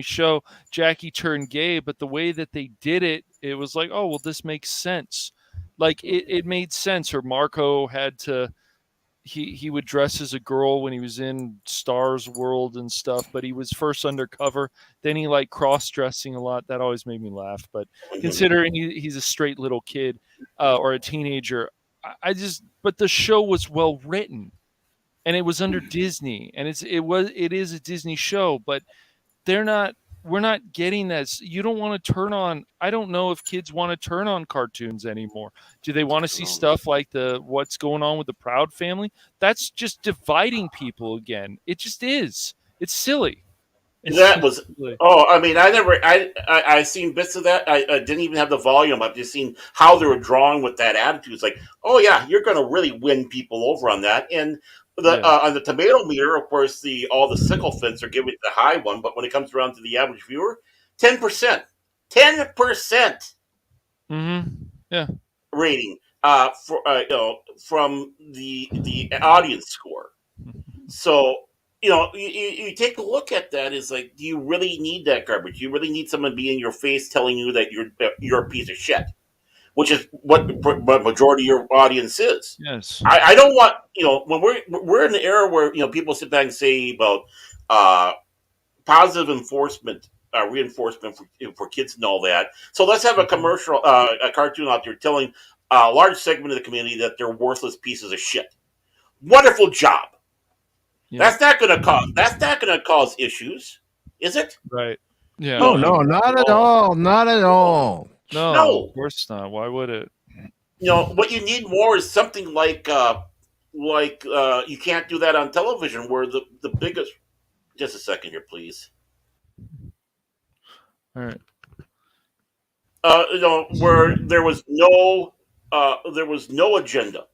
show, Jackie turned gay, but the way that they did it, it was like, oh well, this makes sense. Like it made sense. Or Marco had to he would dress as a girl when he was in Star's World and stuff, but he was first undercover. Then he liked cross-dressing a lot. That always made me laugh. But considering he's a straight little kid or a teenager, but the show was well written, and it was under Disney, and it is a Disney show, but we're not getting that. You don't want to turn on. I don't know if kids want to turn on cartoons anymore. Do they want to see stuff like what's going on with the Proud Family? That's just dividing people again. It just is. It's silly. I mean, I seen bits of that. I didn't even have the volume. I've just seen how they were drawing with that attitude. It's like, oh yeah, you're going to really win people over on that. And on the tomato meter, of course, all the sycophants are giving it the high one, but when it comes around to the average viewer, 10%, 10%. Yeah. Rating from the audience score. So you take a look at that. Is like, do you really need that garbage? Do you really need someone be in your face telling you that you're a piece of shit? Which is what majority of your audience is. Yes. I don't want, when we're in an era where, people sit back and say about positive reinforcement for kids and all that. So let's have a commercial, a cartoon out there telling a large segment of the community that they're worthless pieces of shit. Wonderful job. Yeah. That's not going to cause issues, is it? Right. Yeah. Oh no, not at all. Not at all. No, of course not. Why would it? What you need more is something like you can't do that on television, where the biggest. Just a second here, please. All right. Where there was no agenda.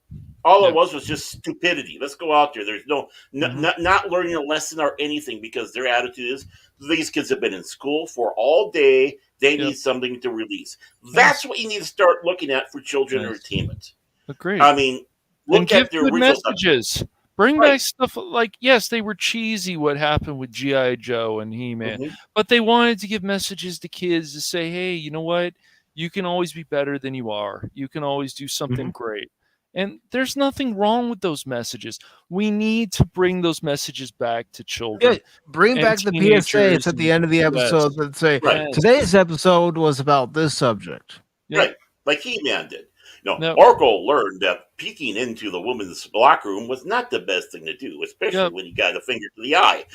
All it was just stupidity. Let's go out there. There's not learning a lesson or anything, because their attitude is these kids have been in school for all day. They need something to release. That's what you need to start looking at for children entertainment. Agreed. I mean, look at the original messages. Bring back stuff like, yes, they were cheesy what happened with G.I. Joe and He-Man, but they wanted to give messages to kids to say, hey, you know what? You can always be better than you are. You can always do something great. And there's nothing wrong with those messages. We need to bring those messages back to children. Yeah, bring back the PSAs at the end of the episode that say, today's episode was about this subject. Right, like He-Man did. Orko learned that peeking into the women's locker room was not the best thing to do, especially when you got a finger to the eye.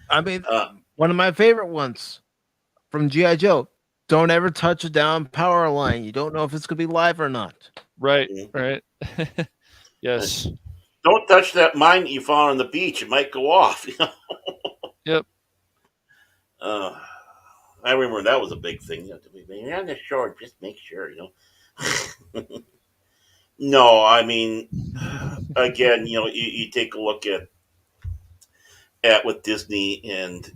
I mean, one of my favorite ones from G.I. Joe, don't ever touch a down power line. You don't know if it's going to be live or not. Right. Yes. Don't touch that mine that you found on the beach. It might go off. Yep. I remember that was a big thing. You're on the shore, just make sure, No, I mean, again, you take a look at with Disney, and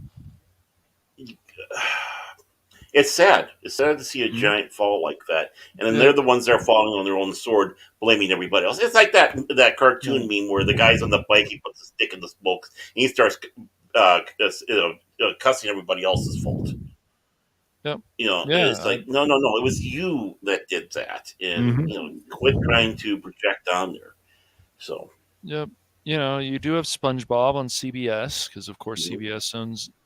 it's sad. It's sad to see a giant fall like that, and then they're the ones that are falling on their own sword, blaming everybody else. It's like that cartoon meme where the guy's on the bike, he puts a stick in the smoke, and he starts cussing everybody else's fault. Yep. It's like no, it was you that did that, and quit trying to project on there. So. Yep. You do have SpongeBob on CBS because, of course, CBS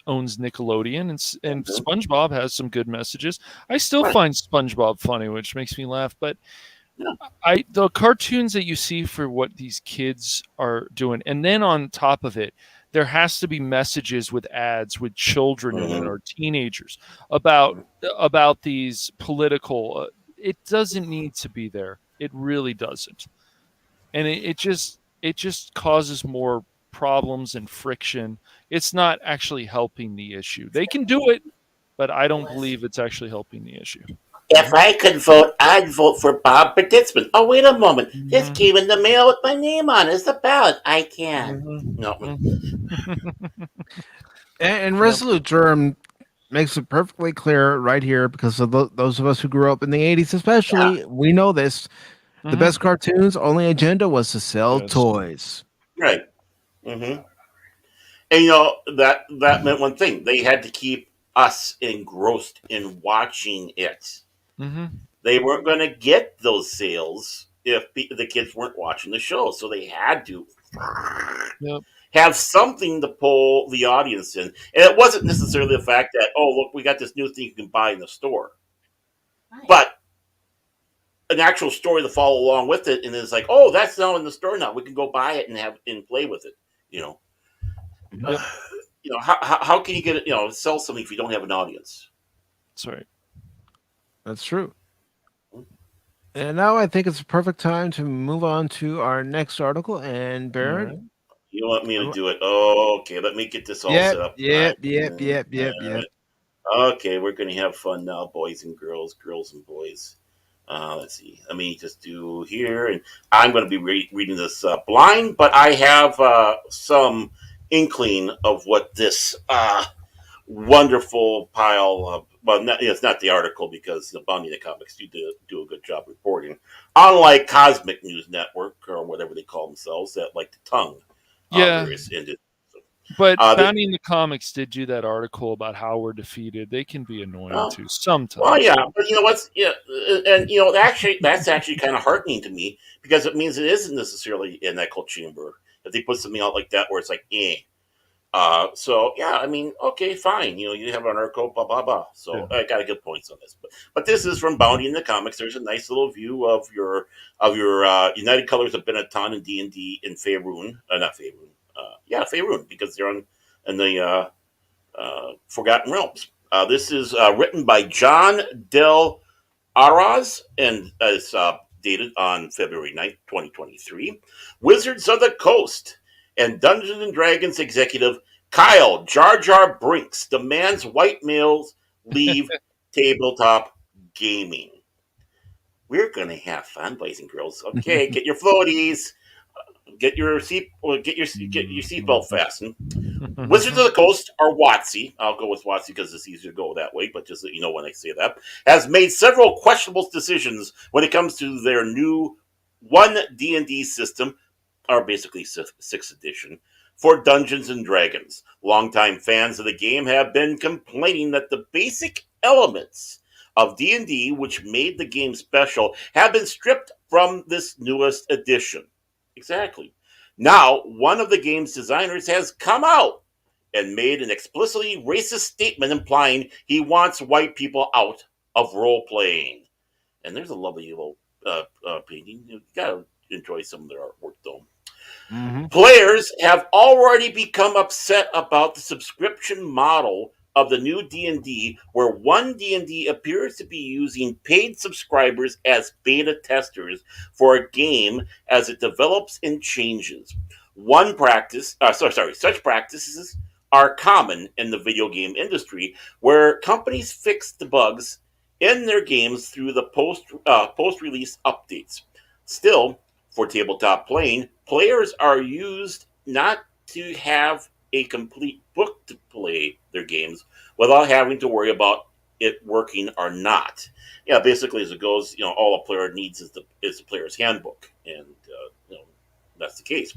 owns Nickelodeon, and SpongeBob has some good messages. I still find SpongeBob funny, which makes me laugh. But the cartoons that you see for what these kids are doing, and then on top of it, there has to be messages with ads with children in it or teenagers about these political. It doesn't need to be there. It really doesn't, and it just causes more problems and friction. It's not actually helping the issue. They can do it, but I don't believe it's actually helping the issue. If I could vote, I'd vote for Bob Berditzman. Oh, wait a moment. This came in the mail with my name on it. It's a ballot. I can't. No. And Resolute Germ makes it perfectly clear right here, because of those of us who grew up in the 80s especially, we know this. The best cartoons' only agenda was to sell toys. Right. And that meant one thing. They had to keep us engrossed in watching it. They weren't going to get those sales if the kids weren't watching the show, so they had to have something to pull the audience in. And it wasn't necessarily the fact that, oh, look, we got this new thing you can buy in the store. But an actual story to follow along with it, and it's like, oh, that's now in the store now. We can go buy it and play with it. How can you get it? Sell something if you don't have an audience? That's right. That's true. And now I think it's a perfect time to move on to our next article. And Barrett, you want me to do it? Oh, okay. Let me get this all set up. Yep. Okay, we're going to have fun now, boys and girls and boys. Let's see. Let me just do here, and I'm going to be reading this blind, but I have some inkling of what this wonderful pile of. Well, it's not the article, because Bounty the Comics do a good job reporting. Unlike Cosmic News Network or whatever they call themselves, that like the tongue. But Bounty in the Comics did do that article about how we're defeated. They can be annoying too sometimes. Well, yeah, but you know what's and actually that's actually kind of heartening to me, because it means it isn't necessarily an echo chamber if they put something out like that where it's like So yeah, I mean, okay, fine. You have an article, blah blah blah. So I got to get points on this, but this is from Bounty in the Comics. There's a nice little view of your United Colors of Benetton and D&D in Faerun, not Faerun. Faerun, because they're in the Forgotten Realms. This is written by John Del Araz, and it's dated on February 9th, 2023. Wizards of the Coast and Dungeons and Dragons executive Kyle Jar Jar Brinks demands white males leave tabletop gaming. We're gonna have fun, boys and girls. Okay, get your floaties, get your seatbelt fastened. Wizards of the Coast, or WotC, I'll go with WotC because it's easier to go that way, but just so you know when I say that, has made several questionable decisions when it comes to their new one D&D system, or basically 6th edition, for Dungeons and Dragons. Longtime fans of the game have been complaining that the basic elements of D&D, which made the game special, have been stripped from this newest edition. Exactly. Now, one of the game's designers has come out and made an explicitly racist statement implying he wants white people out of role playing. And there's a lovely little painting. You gotta enjoy some of their artwork, though. Mm-hmm. Players have already become upset about the subscription model of the new D&D, where one D&D appears to be using paid subscribers as beta testers for a game as it develops and changes. Such practices are common in the video game industry, where companies fix the bugs in their games through the post-release updates. Still, for tabletop playing, players are used not to have a complete book to play their games without having to worry about it working or not. Yeah, basically as it goes, all a player needs is the player's handbook, and that's the case.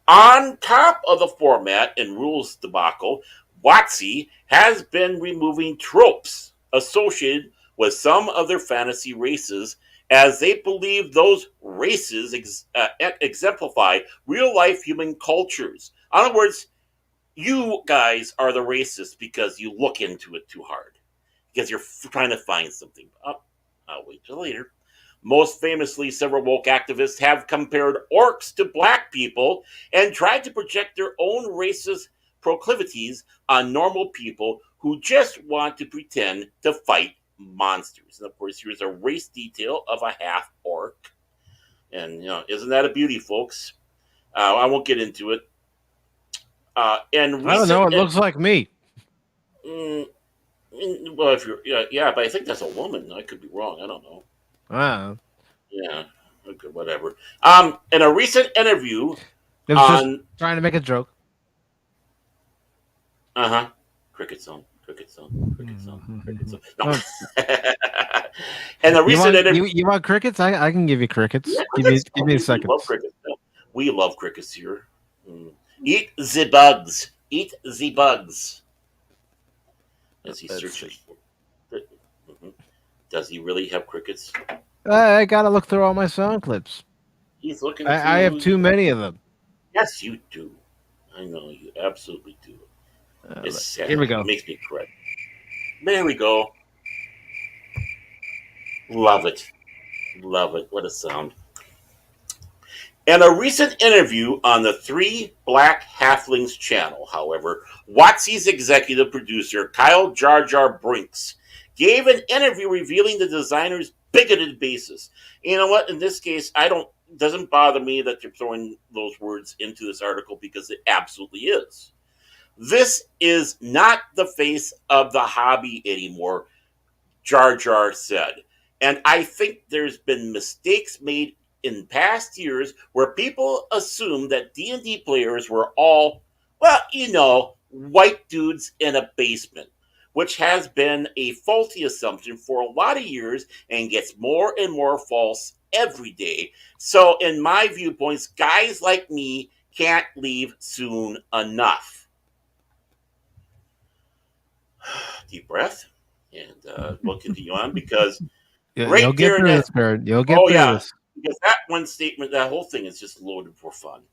On top of the format and rules debacle, WotC has been removing tropes associated with some of their fantasy races, as they believe those races exemplify real-life human cultures. In other words, you guys are the racists because you look into it too hard, because you're trying to find something. I'll wait till later. Most famously, several woke activists have compared orcs to black people and tried to project their own racist proclivities on normal people who just want to pretend to fight monsters. And of course, here's a race detail of a half orc. And, isn't that a beauty, folks? I won't get into it. I don't know. It looks like me. Well, if you're, but I think that's a woman. I could be wrong. I don't know. Yeah. Okay, whatever. In a recent interview, it was just trying to make a joke. Cricket song. No. And the recent interview. You want crickets? I can give you crickets. Yeah, give me a second. We love crickets here. Eat the bugs. As he's searching for it. Does he really have crickets? I gotta look through all my sound clips. He's looking. I have too many of them. Yes, you do. I know you absolutely do. It's sad. Here we go. It makes me cry. There we go. Love it. What a sound. In a recent interview on the Three Black Halflings channel, however, WotC's executive producer, Kyle Jar Jar Brinks, gave an interview revealing the designer's bigoted basis. You know what? In this case, it doesn't bother me that you're throwing those words into this article, because it absolutely is. This is not the face of the hobby anymore, Jar Jar said. And I think there's been mistakes made in past years where people assumed that D&D players were all, white dudes in a basement, which has been a faulty assumption for a lot of years and gets more and more false every day. So in my viewpoints, guys like me can't leave soon enough. Deep breath, and we'll continue on, because you'll get through this, Bird. You'll get through this. Because that one statement, that whole thing is just loaded for fun.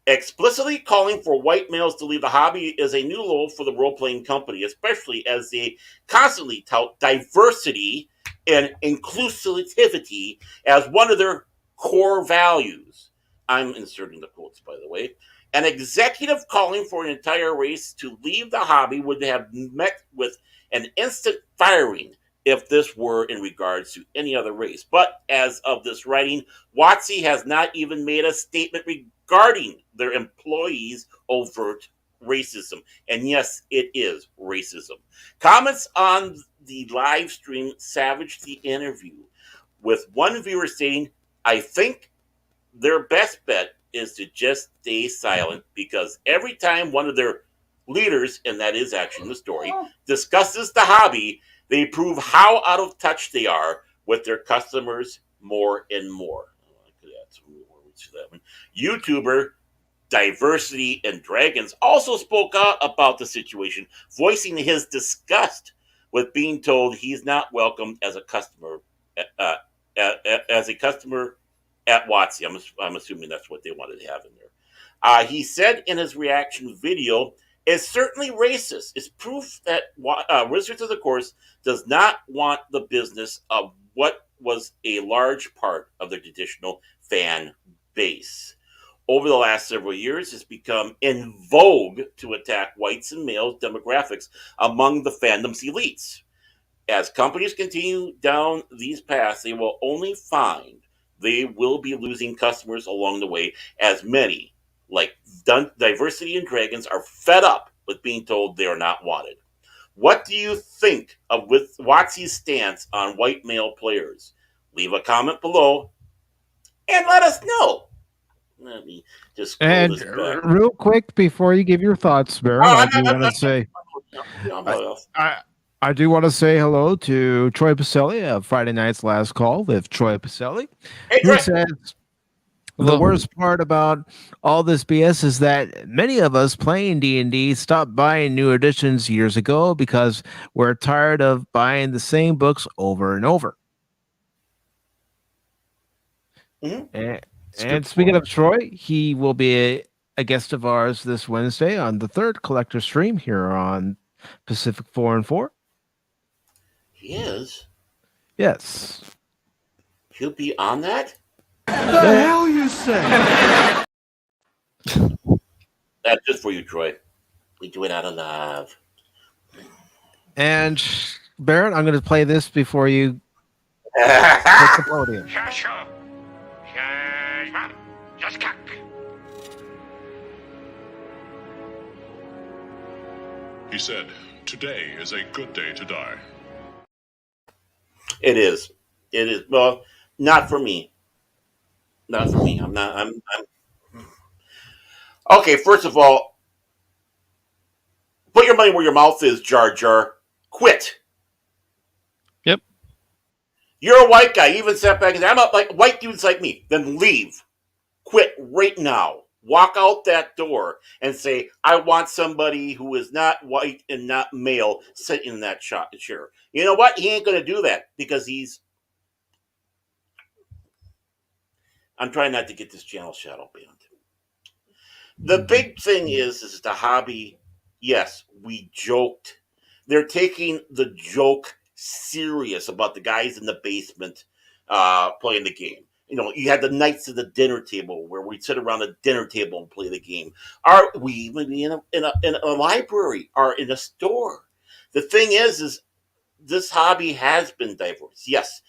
Explicitly calling for white males to leave the hobby is a new low for the role-playing company, especially as they constantly tout diversity and inclusivity as one of their core values. I'm inserting the quotes, by the way. An executive calling for an entire race to leave the hobby would have met with an instant firing if this were in regards to any other race. But as of this writing, WotC has not even made a statement regarding their employees' overt racism. And yes, it is racism. Comments on the live stream savaged the interview, with one viewer saying, "I think their best bet is to just stay silent, because every time one of their leaders," and that is actually the story, "discusses the hobby, they prove how out of touch they are with their customers more and more." I could add some more YouTuber Diversity and Dragons also spoke out about the situation, voicing his disgust with being told he's not welcomed as a customer as a customer at WotC. I'm assuming that's what they wanted to have in there. He said in his reaction video, "It's certainly racist. It's proof that Wizards of the Coast does not want the business of what was a large part of their traditional fan base. Over the last several years, it's become in vogue to attack whites and male demographics among the fandom's elites. As companies continue down these paths, they will only find they will be losing customers along the way, as many, like Diversity and Dragons, are fed up with being told they are not wanted. What do you think of with WotC's stance on white male players? Leave a comment below and let us know." Let me just scroll this back. Real quick before you give your thoughts, Baron, I do want to say I do want to say hello to Troy Pacelli of Friday Night's Last Call with Troy Pacelli, who says the worst part about all this BS is that many of us playing D&D stopped buying new editions years ago because we're tired of buying the same books over and over. Mm-hmm. And speaking of Troy, he will be a guest of ours this Wednesday on the third collector stream here on PACIFIC414. He is? Yes. He'll be on that? What the hell you say? That's just for you, Troy. We do it out of love. And Barrett, I'm going to play this before you take the podium. He said, "Today is a good day to die." It is. It is. Well, not for me. Not for me. I'm Okay, first of all, put your money where your mouth is, Jar Jar. Quit. Yep. You're a white guy. You even sat back and said, "I'm not like white dudes like me." Then leave. Quit right now. Walk out that door and say, "I want somebody who is not white and not male sitting in that chair." You know what? He ain't going to do that because he's... I'm trying not to get this channel shadow banned. The big thing is the hobby. Yes, we joked. They're taking the joke serious about the guys in the basement playing the game. You know, you had the nights of the dinner table where we'd sit around the dinner table and play the game. Are we even in a library or in a store? The thing is this hobby has been diverse. Yes,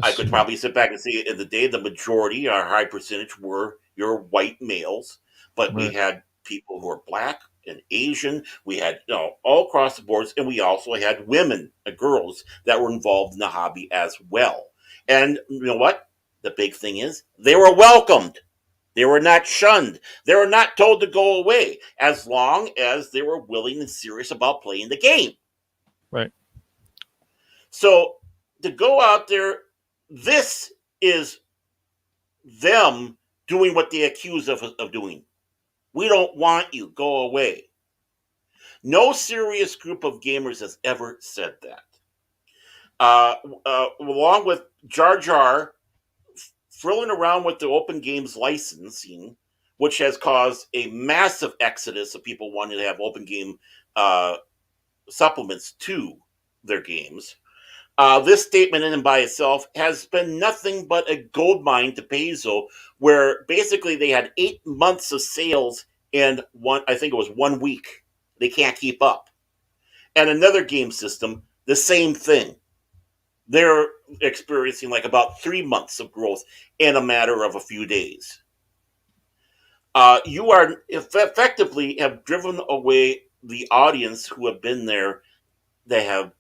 I could probably sit back and say in the day the majority, our high percentage, were your white males, but we had people who are black and Asian. We had all across the boards, and we also had women and girls that were involved in the hobby as well. And you know what? The big thing is they were welcomed. They were not shunned. They were not told to go away as long as they were willing and serious about playing the game. Right. So to go out there, this is them doing what they accuse of doing. We don't want you. Go away. No serious group of gamers has ever said that. Along with Jar Jar frilling around with the open games licensing, which has caused a massive exodus of people wanting to have open game supplements to their games. This statement in and by itself has been nothing but a goldmine to Paizo, where basically they had 8 months of sales in I think it was 1 week. They can't keep up. And another game system, the same thing. They're experiencing like about 3 months of growth in a matter of a few days. You are effectively have driven away the audience who have been there. They have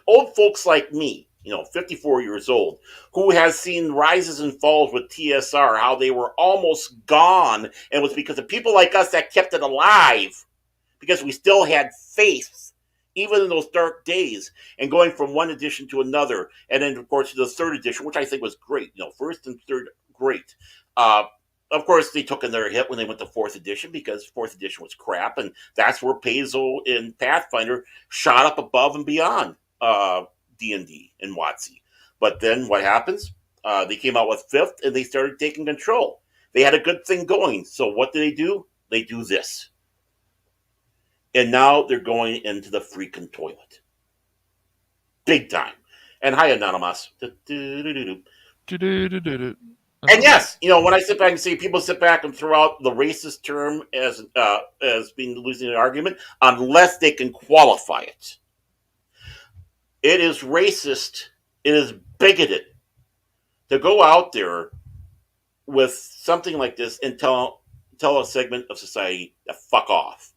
old folks like me, 54 years old, who has seen rises and falls with TSR, how they were almost gone, and it was because of people like us that kept it alive, because we still had faith, even in those dark days, and going from one edition to another, and then, of course, to the third edition, which I think was great. First and third great. Of course, they took another hit when they went to 4th edition because 4th edition was crap, and that's where Paizo in Pathfinder shot up above and beyond D&D and WotC. But then what happens? They came out with 5th, and they started taking control. They had a good thing going. So what do? They do this. And now they're going into the freaking toilet. Big time. And hi, Anonymous. And yes, when I sit back and say people sit back and throw out the racist term as being losing an argument, unless they can qualify it. It is racist. It is bigoted to go out there with something like this and tell a segment of society to fuck off,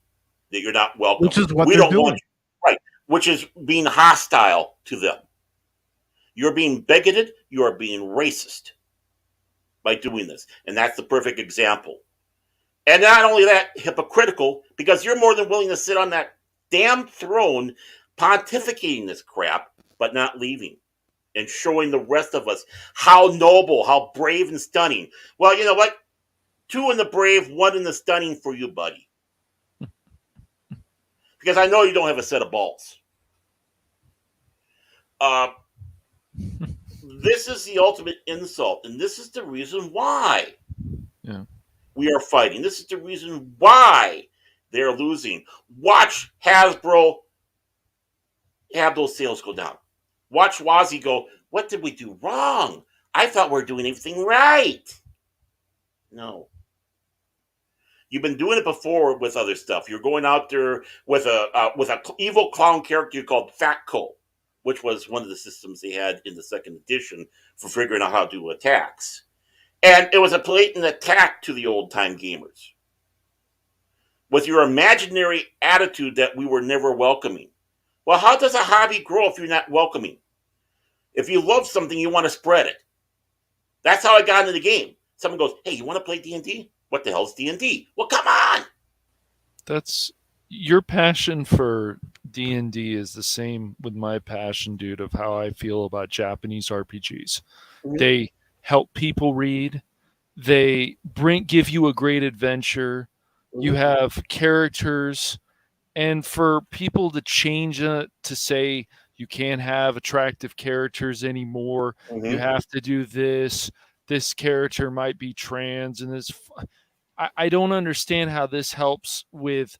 that you're not welcome. Which is what they're doing. Right. Which is being hostile to them. You're being bigoted. You are being racist by doing this. And that's the perfect example. And not only that, hypocritical, because you're more than willing to sit on that damn throne pontificating this crap, but not leaving and showing the rest of us how noble, how brave and stunning. Well, you know what? 2 in the brave, 1 in the stunning for you, buddy. Because I know you don't have a set of balls. This is the ultimate insult, and this is the reason why we are fighting. This is the reason why they're losing. Watch Hasbro have those sales go down. Watch WotC go, what did we do wrong? I thought we were doing everything right. No. You've been doing it before with other stuff. You're going out there with a evil clown character called Fatco, which was one of the systems they had in the 2nd edition for figuring out how to do attacks. And it was a blatant attack to the old-time gamers with your imaginary attitude that we were never welcoming. Well, how does a hobby grow if you're not welcoming? If you love something, you want to spread it. That's how I got into the game. Someone goes, hey, you want to play D&D? What the hell's D&D? Well, come on! That's your passion for D&D is the same with my passion, dude, of how I feel about Japanese RPGs. Mm-hmm. They help people read. They give you a great adventure. Mm-hmm. You have characters. And for people to change it to say you can't have attractive characters anymore, you have to do this. This character might be trans, and this. I don't understand how this helps with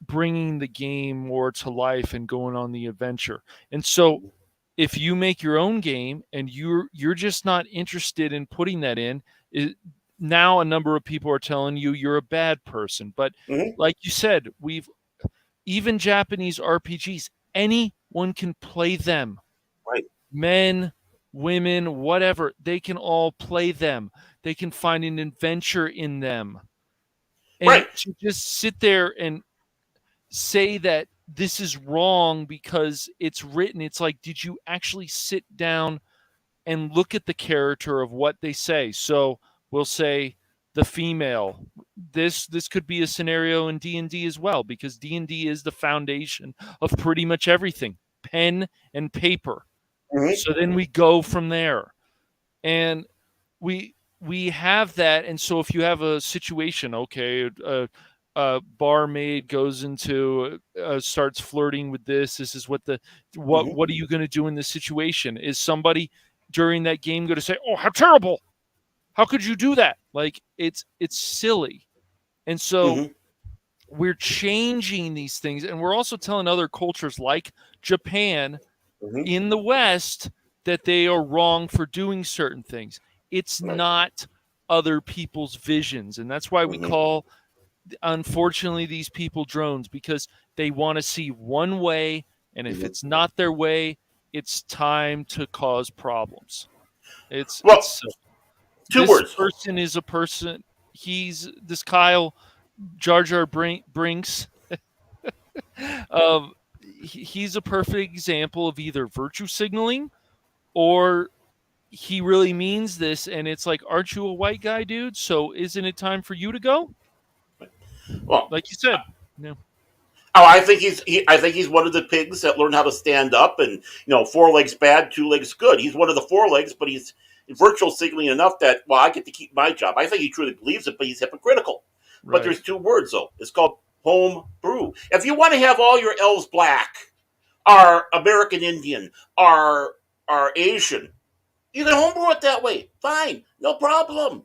bringing the game more to life and going on the adventure. And so, if you make your own game and you're just not interested in putting that in, now a number of people are telling you you're a bad person. But like you said, even Japanese RPGs, anyone can play them. Right. Men, women, whatever, they can all play them. They can find an adventure in them. And to just sit there and say that this is wrong because it's written, it's like, did you actually sit down and look at the character of what they say? So we'll say the female. This could be a scenario in D&D as well, because D&D is the foundation of pretty much everything, pen and paper. Mm-hmm. So then we go from there, and we have that. And so if you have a situation, okay, a barmaid goes into starts flirting with this is what what are you going to do in this situation? Is somebody during that game going to say, oh, how terrible, how could you do that? Like, it's silly. And so we're changing these things, and we're also telling other cultures like Japan in the West that they are wrong for doing certain things. It's not other people's visions, and that's why we call, unfortunately, these people drones, because they want to see one way, and if it's not their way, it's time to cause problems. It's 2 words. Person is a person. He's this Kyle Jar Jar Brinks. He's a perfect example of either virtue signaling or he really means this, and it's like, aren't you a white guy, dude? So isn't it time for you to go? Well, like you said, no. Oh, I think he's one of the pigs that learned how to stand up, and 4 legs bad, 2 legs good. He's one of the 4 legs, but he's virtual signaling enough that, well, I get to keep my job. I think he truly believes it, but he's hypocritical. Right. But there's two words, though. It's called home brew. If you want to have all your elves black, are American Indian, are Asian, you can homebrew it that way. Fine. No problem.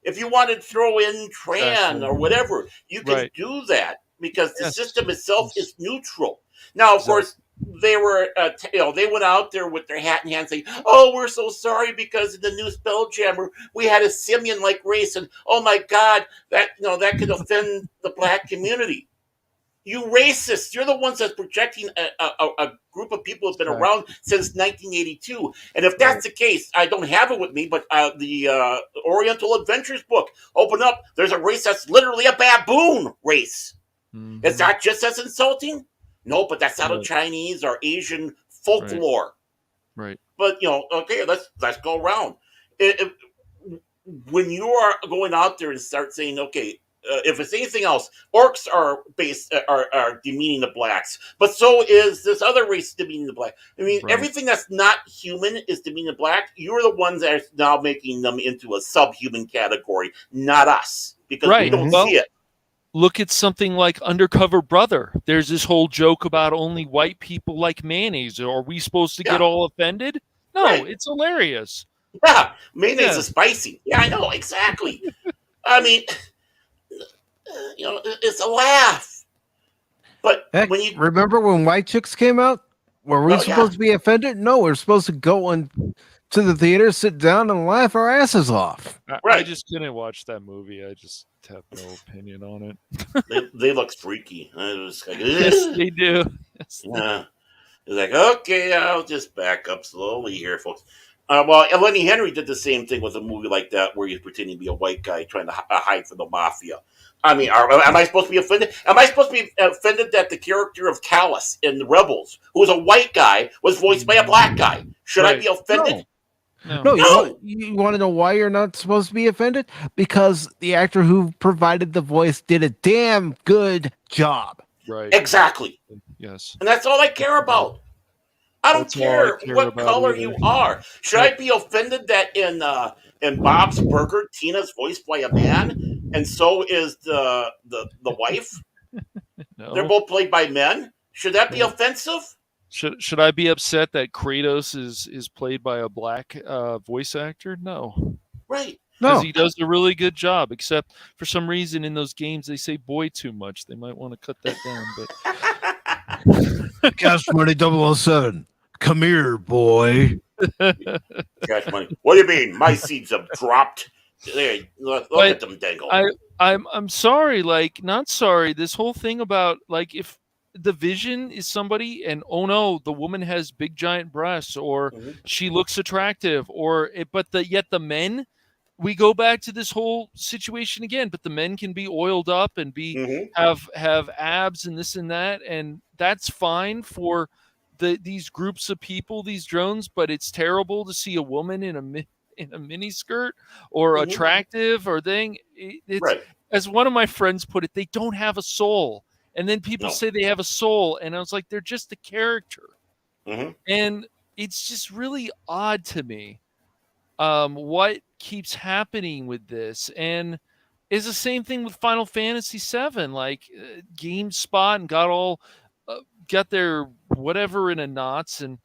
If you want to throw in Tran or whatever, you can do that because the system itself is neutral. Now, of course, they were, they went out there with their hat in hand saying, "Oh, we're so sorry because in the new Spelljammer we had a simian-like race, and oh my God, that could offend the black community." You racists! You're the ones that's projecting a group of people that's been around since 1982. And if that's the case, I don't have it with me, but the Oriental Adventures book, open up. There's a race that's literally a baboon race. Mm-hmm. Is that just as insulting? No, but that's out of Chinese or Asian folklore. Right. But okay, let's go around. When you are going out there and start saying, okay, if it's anything else, orcs are demeaning the blacks, but so is this other race demeaning the black. I mean, everything that's not human is demeaning the black. You're the ones that are now making them into a subhuman category, not us, because we don't see it. Look at something like Undercover Brother. There's this whole joke about only white people like mayonnaise. Are we supposed to get all offended? No, it's hilarious. Yeah, mayonnaise is spicy. Yeah, I know, exactly. I mean, it's a laugh. But heck, when you remember when White Chicks came out, were we supposed to be offended? No, we're supposed to go to the theater, sit down, and laugh our asses off. I just couldn't watch that movie. I just have no opinion on it. They look freaky. I was like, yes, they do. Yes, yeah. It's like, okay, I'll just back up slowly here, folks. Well, Lenny Henry did the same thing with a movie like that where he's pretending to be a white guy trying to hide from the mafia. I mean, am I supposed to be offended? Am I supposed to be offended that the character of Callus in The Rebels, who was a white guy, was voiced by a black guy? Should I be offended? No. You want to know why you're not supposed to be offended? Because the actor who provided the voice did a damn good job. Right. Exactly. Yes. And that's all I care about. I don't care what color you are. Should I be offended that in Bob's Burger, Tina's voiced by a man, and so is the wife? No. They're both played by men. Should that be offensive? Should I be upset that Kratos is played by a black voice actor? No. Right. Because he does a really good job, except for some reason in those games they say boy too much. They might want to cut that down. But Cash Money 007. Come here, boy. Cash Money. What do you mean? My seeds have dropped. There, look at them dangle. I'm sorry, not sorry. This whole thing about if the Vision is somebody and oh no, the woman has big giant breasts or she looks attractive yet the men, we go back to this whole situation again, but the men can be oiled up and have abs and this and that, and that's fine for these groups of people, these drones, but it's terrible to see a woman in a mini skirt or attractive or thing. It's as one of my friends put it, they don't have a soul. And then people say they have a soul, and I was like, they're just a character. And it's just really odd to me what keeps happening with this. And it's the same thing with Final Fantasy VII. GameSpot and got their whatever in a knots and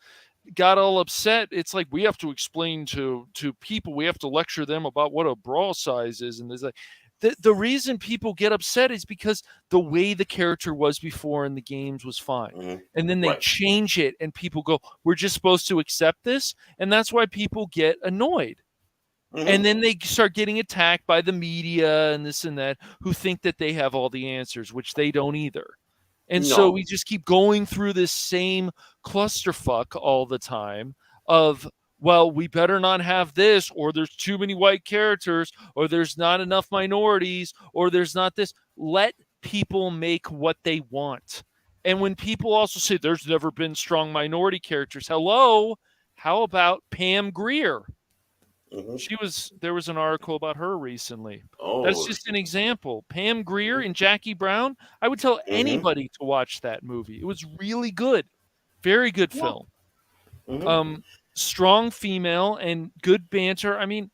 got all upset. It's like we have to explain to people, we have to lecture them about what a brawl size is. And there's the reason people get upset is because the way the character was before in the games was fine. And then they change it and people go, we're just supposed to accept this. And that's why people get annoyed. And then they start getting attacked by the media and this and that who think that they have all the answers, which they don't either. And so we just keep going through this same clusterfuck all the time of, well, we better not have this, or there's too many white characters, or there's not enough minorities, or there's not this. Let people make what they want. And when people also say there's never been strong minority characters, hello, how about Pam Grier? There was an article about her recently. That's just an example. Pam Grier and Jackie Brown. I would tell anybody to watch that movie. It was really good. Very good film. strong female and good banter. I mean,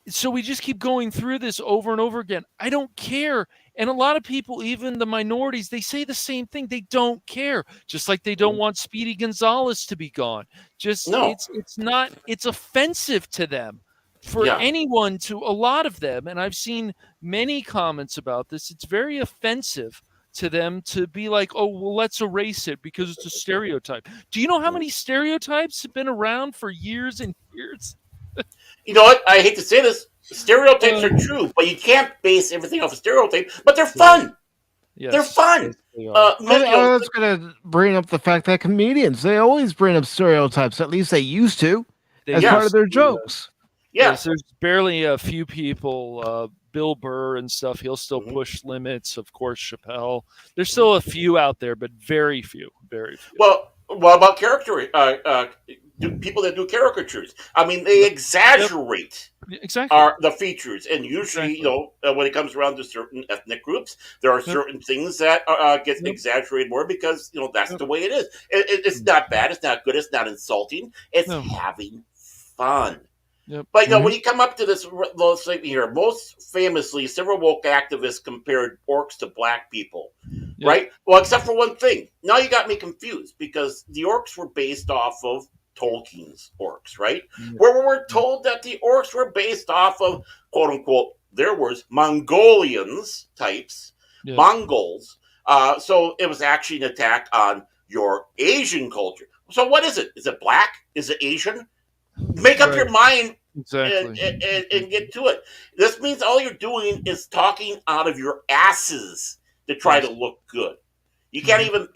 so we just keep going through this over and over again. I don't care. And a lot of people, even the minorities, they say the same thing. They don't care. Just like they don't want Speedy Gonzalez to be gone. Just it's offensive to them. For anyone, to a lot of them, and I've seen many comments about this, it's very offensive to them to be like, oh, well, let's erase it because it's a stereotype. Do you know how many stereotypes have been around for years and years? You know what? I hate to say this. Stereotypes are true, but you can't base everything off a stereotype. But they're fun. Yes, they're fun. I was going to bring up the fact that comedians, they always bring up stereotypes. At least they used to, as part of their jokes. Yes, there's barely a few people. Bill Burr and stuff, he'll still push limits. Of course, Chappelle. There's still a few out there, but very few. Very few. Well, what about people that do caricatures? I mean, they exaggerate the features, and usually, when it comes around to certain ethnic groups, there are certain things that get exaggerated more because that's the way it is. It's not bad. It's not good. It's not insulting. It's having fun. But when you come up to this statement here, most famously, several woke activists compared orcs to black people, right? Well, except for one thing. Now you got me confused because the orcs were based off of Tolkien's orcs, right? Where we were told that the orcs were based off of, quote unquote, their words, Mongolians types, Mongols. So it was actually an attack on your Asian culture. So what is it? Is it black? Is it Asian? Make up your mind and get to it. This means all you're doing is talking out of your asses to try to look good. You can't even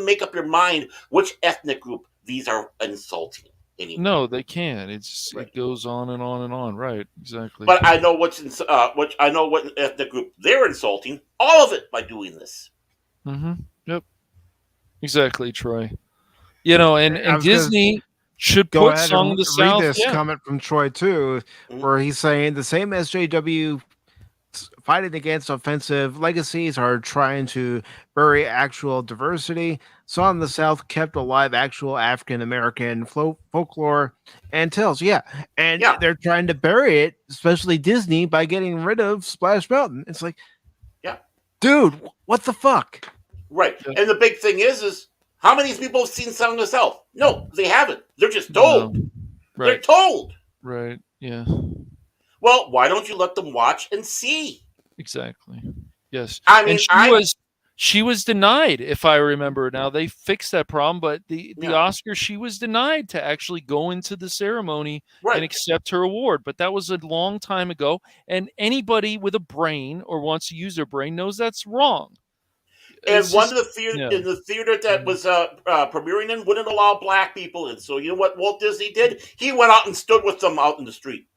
make up your mind which ethnic group these are insulting anymore. No, they can't. It goes on and on and on. Right? Exactly. But I know what ethnic group they're insulting. All of it by doing this. Yep. Exactly, Troy. And Disney should put Song of the South. Read this comment from Troy too, where he's saying the same SJW fighting against offensive legacies are trying to bury actual diversity. Song of the South kept alive actual African American folklore and tales. They're trying to bury it, especially Disney, by getting rid of Splash Mountain. It's like, dude, what the fuck? Right, and the big thing is how many people have seen Song of the South? No, they haven't. They're just told. No. Right. They're told. Right. Yeah. Well, why don't you let them watch and see? Exactly. Yes. I mean, she was denied, if I remember. Now they fixed that problem, but the Oscar, she was denied to actually go into the ceremony and accept her award. But that was a long time ago, and anybody with a brain or wants to use their brain knows that's wrong. And one of the in the theater that was premiering in wouldn't allow black people in. So you know what Walt Disney did? He went out and stood with them out in the street.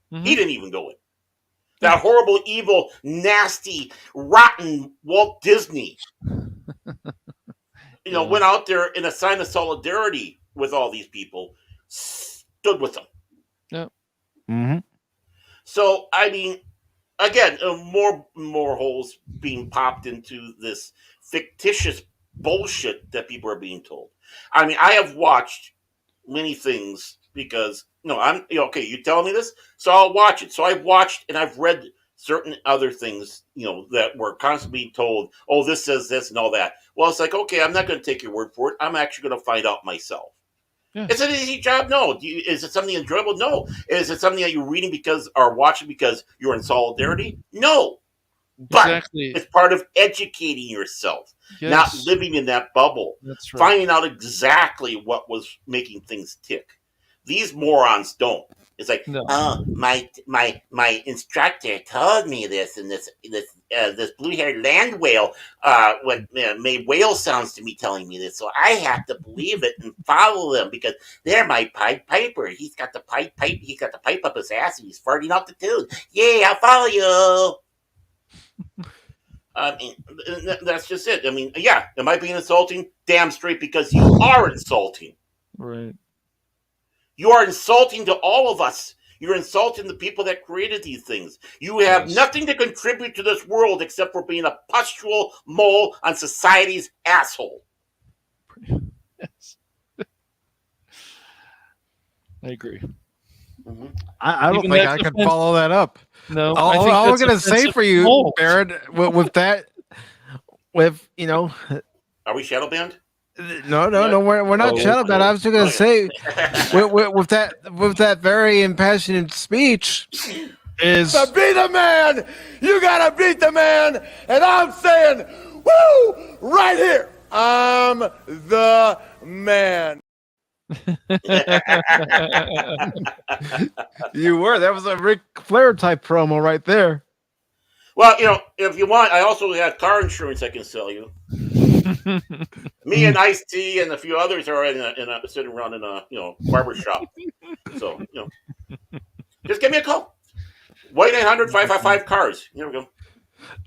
He didn't even go in. That horrible, evil, nasty, rotten Walt Disney, went out there in a sign of solidarity with all these people, stood with them. Yeah. So I mean, again, more holes being popped into this fictitious bullshit that people are being told. I mean, I have watched many things because I'm okay. You telling me this, so I'll watch it. So I've watched and I've read certain other things, that we're constantly being told. Oh, this says this and all that. Well, it's like, okay, I'm not going to take your word for it. I'm actually going to find out myself. Yeah. It's an easy job. No. Is it something enjoyable? No. Is it something that you're reading or watching because you're in solidarity? No. But it's part of educating yourself, not living in that bubble. That's right. Finding out exactly what was making things tick. These morons don't. It's like, my instructor told me this, and this blue-haired land whale made whale sounds to me telling me this, so I have to believe it and follow them because they're my Pied Piper. He's got the pipe. He's got the pipe up his ass, and he's farting out the tune. Yeah, I'll follow you. I mean, that's just it. I mean, am I being insulting? Damn straight, because you are insulting. Right. You are insulting to all of us. You're insulting the people that created these things. You have nothing to contribute to this world except for being a pustule mole on society's asshole. Yes. I agree. Mm-hmm. I don't think I can follow that up. No, all I'm going to say for you, Baron, with that, with are we shadow banned? No, we're not shadow banned. I was just going to say, with that very impassioned speech, is to be the man, you gotta beat the man, and I'm saying, woo, right here, I'm the man. You were. That was a Ric Flair type promo right there. Well, if you want, I also have car insurance I can sell you. Me and Ice-T and a few others are sitting around in a barber shop. So just give me a call. 1-800-555-CARS. Here we go.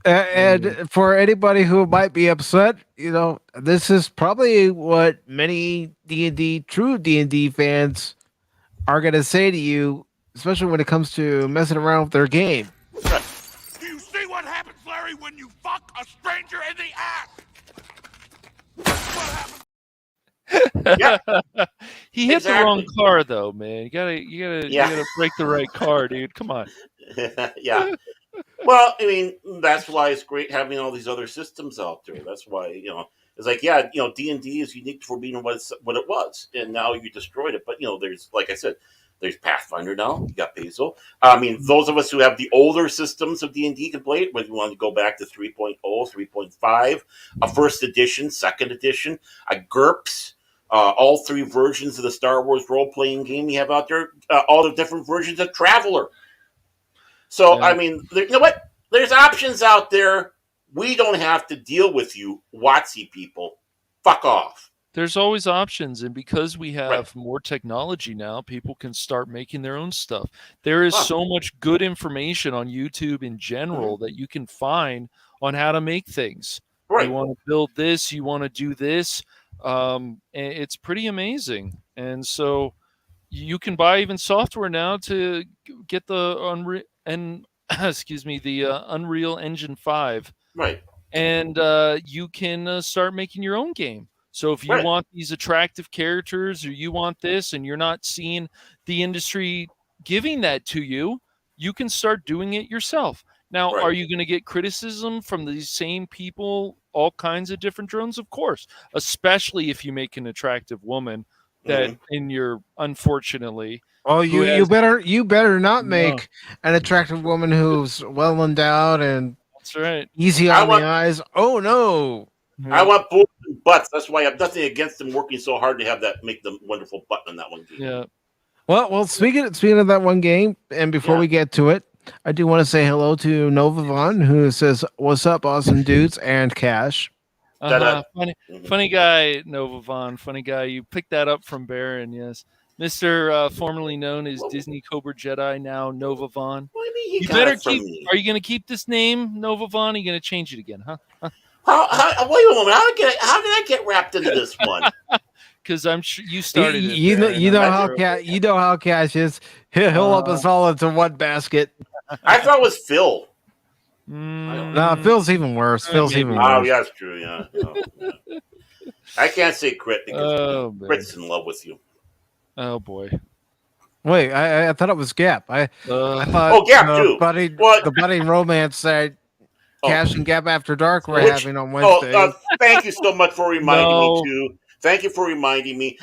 And for anybody who might be upset, this is probably what many true D&D fans are going to say to you, especially when it comes to messing around with their game. Right. Do you see what happens, Larry, when you fuck a stranger in the ass? Yeah. He hit the wrong car though, man. You gotta break the right car, dude. Come on. Yeah. Well, I mean, that's why it's great having all these other systems out there. That's why, it's like, D&D is unique for being what it was, and now you destroyed it. But, there's, like I said, there's Pathfinder now. You got Basil. I mean, those of us who have the older systems of D&D can play it, whether you want to go back to 3.0, 3.5, a first edition, second edition, a GURPS, all three versions of the Star Wars role-playing game you have out there, all the different versions of Traveler. So, I mean, you know what? There's options out there. We don't have to deal with you, WotC people. Fuck off. There's always options, and because we have more technology now, people can start making their own stuff. There is so much good information on YouTube in general that you can find on how to make things. Right. You want to build this, you want to do this. And it's pretty amazing. And so you can buy even software now to get the Unreal Engine 5. Right. And you can start making your own game. So if you want these attractive characters, or you want this, and you're not seeing the industry giving that to you, you can start doing it yourself. Now, are you going to get criticism from these same people, all kinds of different drones? Of course, especially if you make an attractive woman that in your, unfortunately. Oh, you better not make an attractive woman who's well endowed and that's right, easy on the eyes. Oh no. I want boobs and butts. That's why I have nothing against them working so hard to have that, make the wonderful button on that one game. Yeah. Well, speaking of that one game, and before we get to it, I do want to say hello to Nova Vaughn, who says, "What's up, awesome dudes?" and Cash. Funny guy, Nova Vaughn. Funny guy. You picked that up from Baron, yes. Mr. Formerly known as Disney Cobra Jedi, now Nova Vaughn. What do you mean you better keep. Are you going to keep this name, Nova Vaughn? Are you going to change it again, huh? Wait a moment. How did I get wrapped into this one? Because I'm sure you started it. You know how Cash is. He'll lump us all into one basket. I thought it was Phil. No, Phil's even worse. Phil's even worse. Oh, yeah, that's true. Yeah. I can't say Crit because Crit's in love with you. Oh boy. Wait, I thought it was Gap. I Gap thought too. The budding romance that Cash and Gap After Dark were having on Wednesday. Thank you so much for reminding me too. Thank you for reminding me.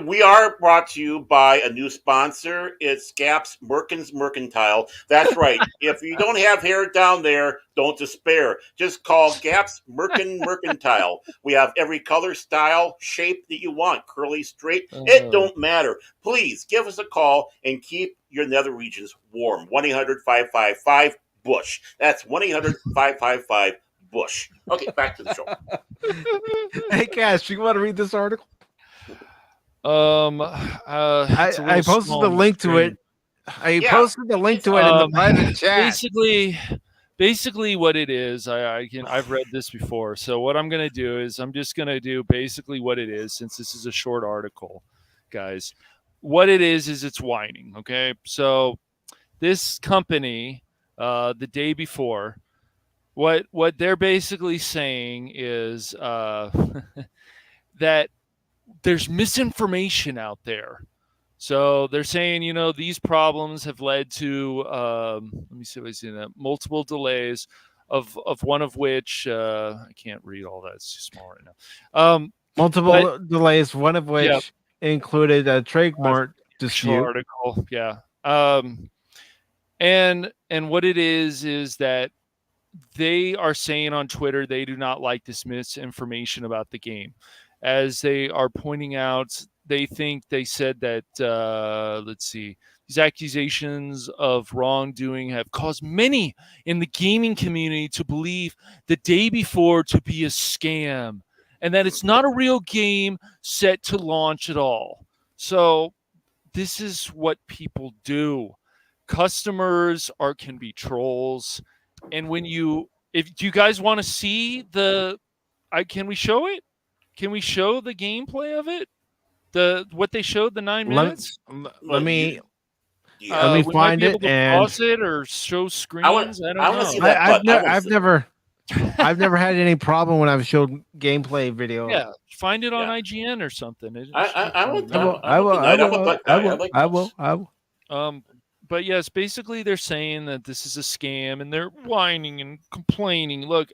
We are brought to you by a new sponsor. It's Gap's Merkins Mercantile. That's right. If you don't have hair down there, don't despair. Just call Gap's Mercantile. We have every color, style, shape that you want. Curly, straight, it don't matter. Please give us a call and keep your nether regions warm. 1-800-555-BUSH. That's 1-800-555-BUSH. Okay, back to the show. Hey, Cash, you want to read this article? I posted the link to it. Posted the link to it in the private chat. Basically, what it is, I've read this before. So what I'm going to do is I'm just going to do basically what it is, since this is a short article, guys. What it is it's whining. Okay, so this company, the day before, what they're basically saying is that there's misinformation out there So they're saying, these problems have led to, let me see if I see that, multiple delays, of one of which I can't read all that; it's too small right now. Multiple delays, one of which included a trademark dispute. Article, yeah. And what it is that they are saying on Twitter they do not like this misinformation about the game, as they are pointing out. They said that let's see, these accusations of wrongdoing have caused many in the gaming community to believe the day before to be a scam, and that it's not a real game set to launch at all. So this is what people do. Customers can be trolls, and do you guys want to see can we show it? Can we show the gameplay of it? What they showed, the 9 minutes. Let me we find might be it able to and pause it or show screens. I don't know. See that I've never had any problem when I've showed gameplay video. Yeah, find it on IGN or something. I will. But yes, basically they're saying that this is a scam, and they're whining and complaining. Look,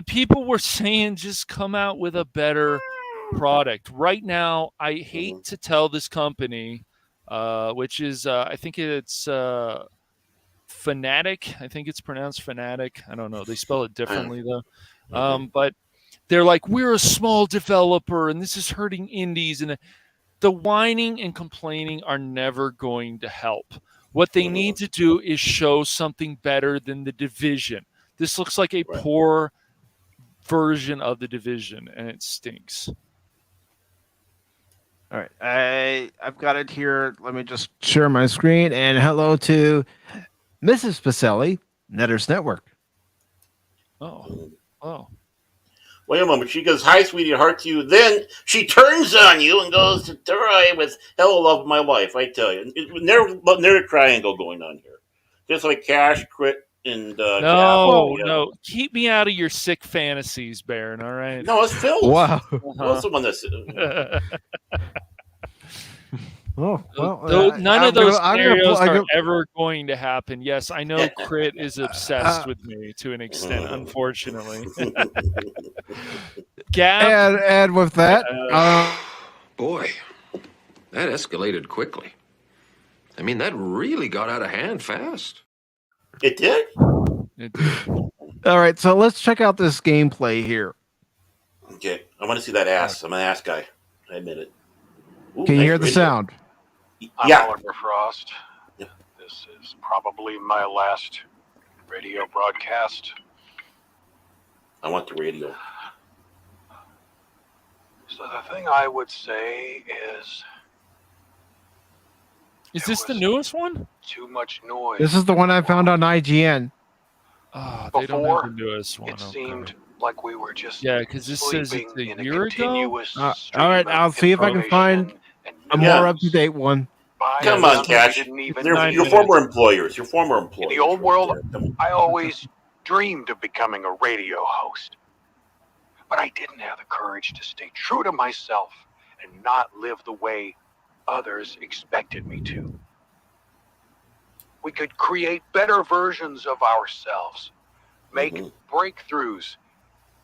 people were saying just come out with a better product. Right now, I hate to tell this company, which is I think it's Fanatic. I think it's pronounced Fanatic. I don't know. They spell it differently though. But they're like, we're a small developer, and this is hurting indies, and the whining and complaining are never going to help. What they need to do is show something better than The Division. This looks like a poor version of The Division, and it stinks. All right, I've got it here. Let me just share my screen. And hello to Mrs. Pacelli, Netters Network. Oh. Wait a moment. She goes, "Hi, sweetie, heart to you." Then she turns on you and goes to Troy with "Hello, love of my life." I tell you, there's a triangle going on here, just like Cash, Crit, and no. Keep me out of your sick fantasies, Baron. All right. No, it's Phil. Wow. That's the one that's. Oh, well, none of those scenarios are ever going to happen. Yes, I know Crit is obsessed with me to an extent, unfortunately. Gab, and with that, boy, that escalated quickly. I mean, that really got out of hand fast. It did? It did. All right, so let's check out this gameplay here. Okay, I want to see that ass. I'm an ass guy. I admit it. Ooh, can you hear the sound? Yeah. I'm Oliver Frost. Yeah. This is probably my last radio broadcast. I want the radio. So the thing I would say is this the newest one? Too much noise. This is the one I found on IGN. Oh, they don't have the newest one. It seemed like we were just because this says it's a year ago. All right, I'll see if I can find a more up-to-date one. Come on, Cash. Your former employers. Your former employers. In the old world, I always dreamed of becoming a radio host. But I didn't have the courage to stay true to myself and not live the way others expected me to. We could create better versions of ourselves, make breakthroughs,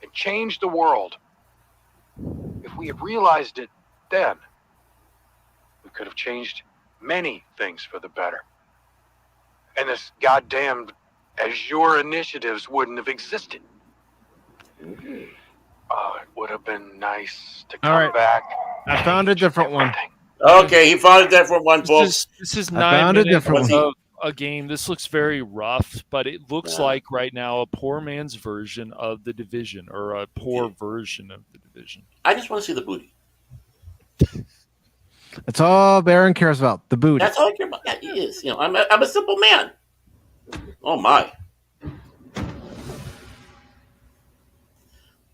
and change the world. If we had realized it then, we could have changed many things for the better. And this goddamn Azure initiatives wouldn't have existed. Oh, it would have been nice to come back. I found a different one. Okay, he found a different one, folks. This is 9 minutes of a game. This looks very rough, but it looks like right now a poor man's version of The Division, or a poor version of The Division. I just want to see the booty. That's all Baron cares about, the booty. That's all I care about. Yeah, he is. I'm a simple man. Oh my.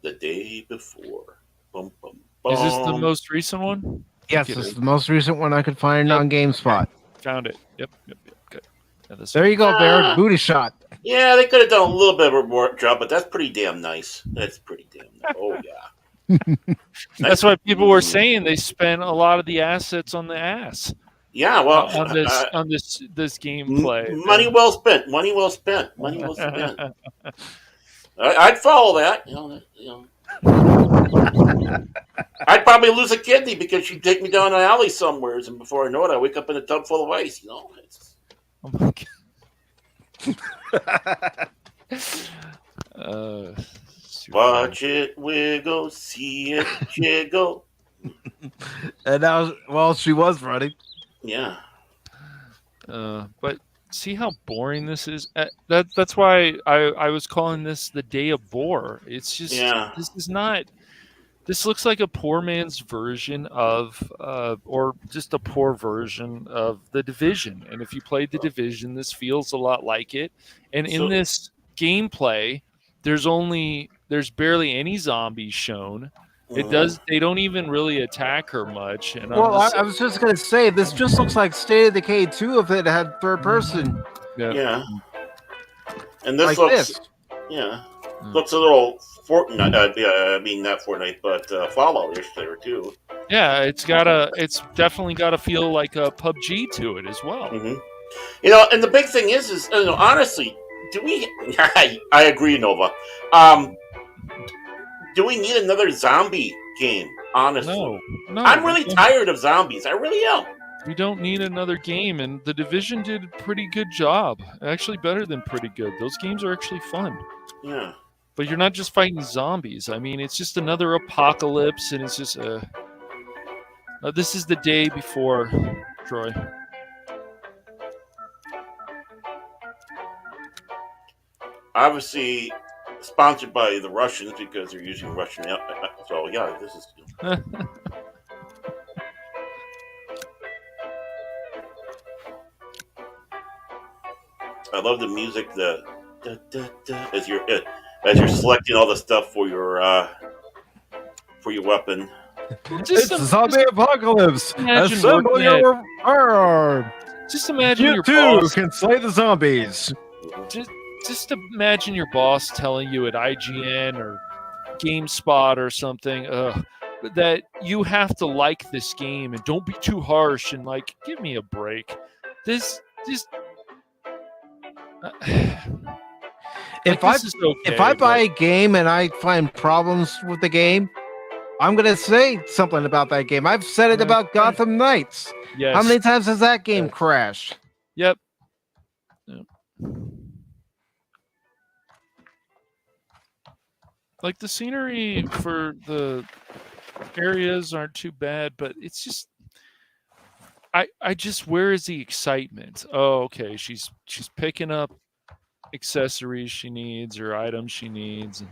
The day before. Bum, bum, bum. Is this the most recent one? Yes, this is the most recent one I could find on GameSpot. Found it. Yep. Good. Yeah, there you go, Baron. Booty shot. Yeah, they could have done a little bit of a more job, but that's pretty damn nice. That's pretty damn nice. Oh, yeah. That's why people were saying they spent a lot of the assets on the ass. Yeah, well, on this gameplay. Money well spent. Money well spent. Money well spent. I'd follow that. I'd probably lose a kidney because she'd take me down an alley somewhere, and before I know it, I wake up in a tub full of ice. Oh my God. Watch it wiggle, see it jiggle. And she was running. Yeah. But see how boring this is? That's why I was calling this the Day of Bore. It's just, this looks like a poor man's version of, or just a poor version of The Division. And if you played The Division, this feels a lot like it. And in this gameplay, there's barely any zombies shown. They don't even really attack her much. And I was just gonna say, this just looks like State of Decay 2 if it had third person. Yeah. And this like looks looks a little Fortnite. I mean, not Fortnite, but Fallout-ish there too. Yeah, it's definitely got to feel like a PUBG to it as well. Mm-hmm. And the big thing is honestly, do we? I agree, Nova. Do we need another zombie game? Honestly, no. I'm really tired of zombies. I really am. We don't need another game, and The Division did a pretty good job. Actually, better than pretty good. Those games are actually fun. Yeah. But you're not just fighting zombies. I mean, it's just another apocalypse, and it's just this is the day before, Troy. Obviously, sponsored by the Russians because they're using Russian. So yeah, this is. I love the music. As you're selecting all the stuff for your weapon. It's a zombie apocalypse. Assemble your arm. Just imagine you your too boss can slay the zombies. Just imagine your boss telling you at IGN or GameSpot or something that you have to like this game and don't be too harsh and like give me a break. This just. If I buy a game and I find problems with the game, I'm gonna say something about that game. I've said it about Gotham Knights. Yes. How many times has that game crashed? Yep. Like the scenery for the areas aren't too bad, but it's just I just, where is the excitement? Oh, okay, she's picking up accessories she needs or items she needs, and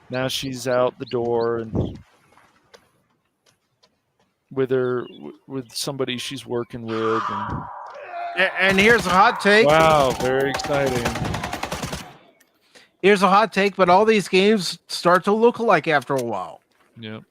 now she's out the door and with somebody she's working with. And here's a hot take. Wow, very exciting. Here's a hot take, but all these games start to look alike after a while. Yeah.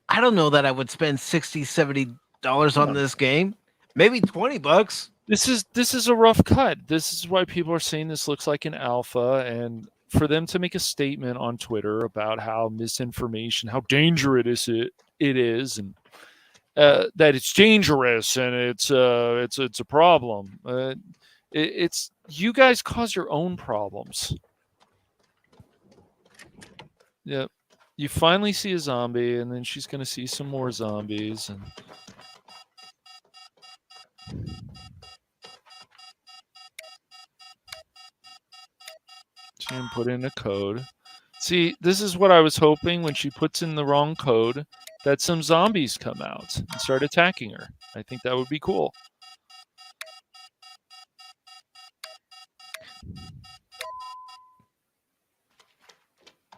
I don't know that I would spend $60-$70 on this game. Maybe $20. This is a rough cut. This is why people are saying this looks like an alpha, and for them to make a statement on Twitter about how misinformation, how dangerous it is, and that it's dangerous and it's a problem. It's you guys cause your own problems. Yep. You finally see a zombie, and then she's going to see some more zombies. And she didn't put in a code. See, this is what I was hoping when she puts in the wrong code, that some zombies come out and start attacking her. I think that would be cool.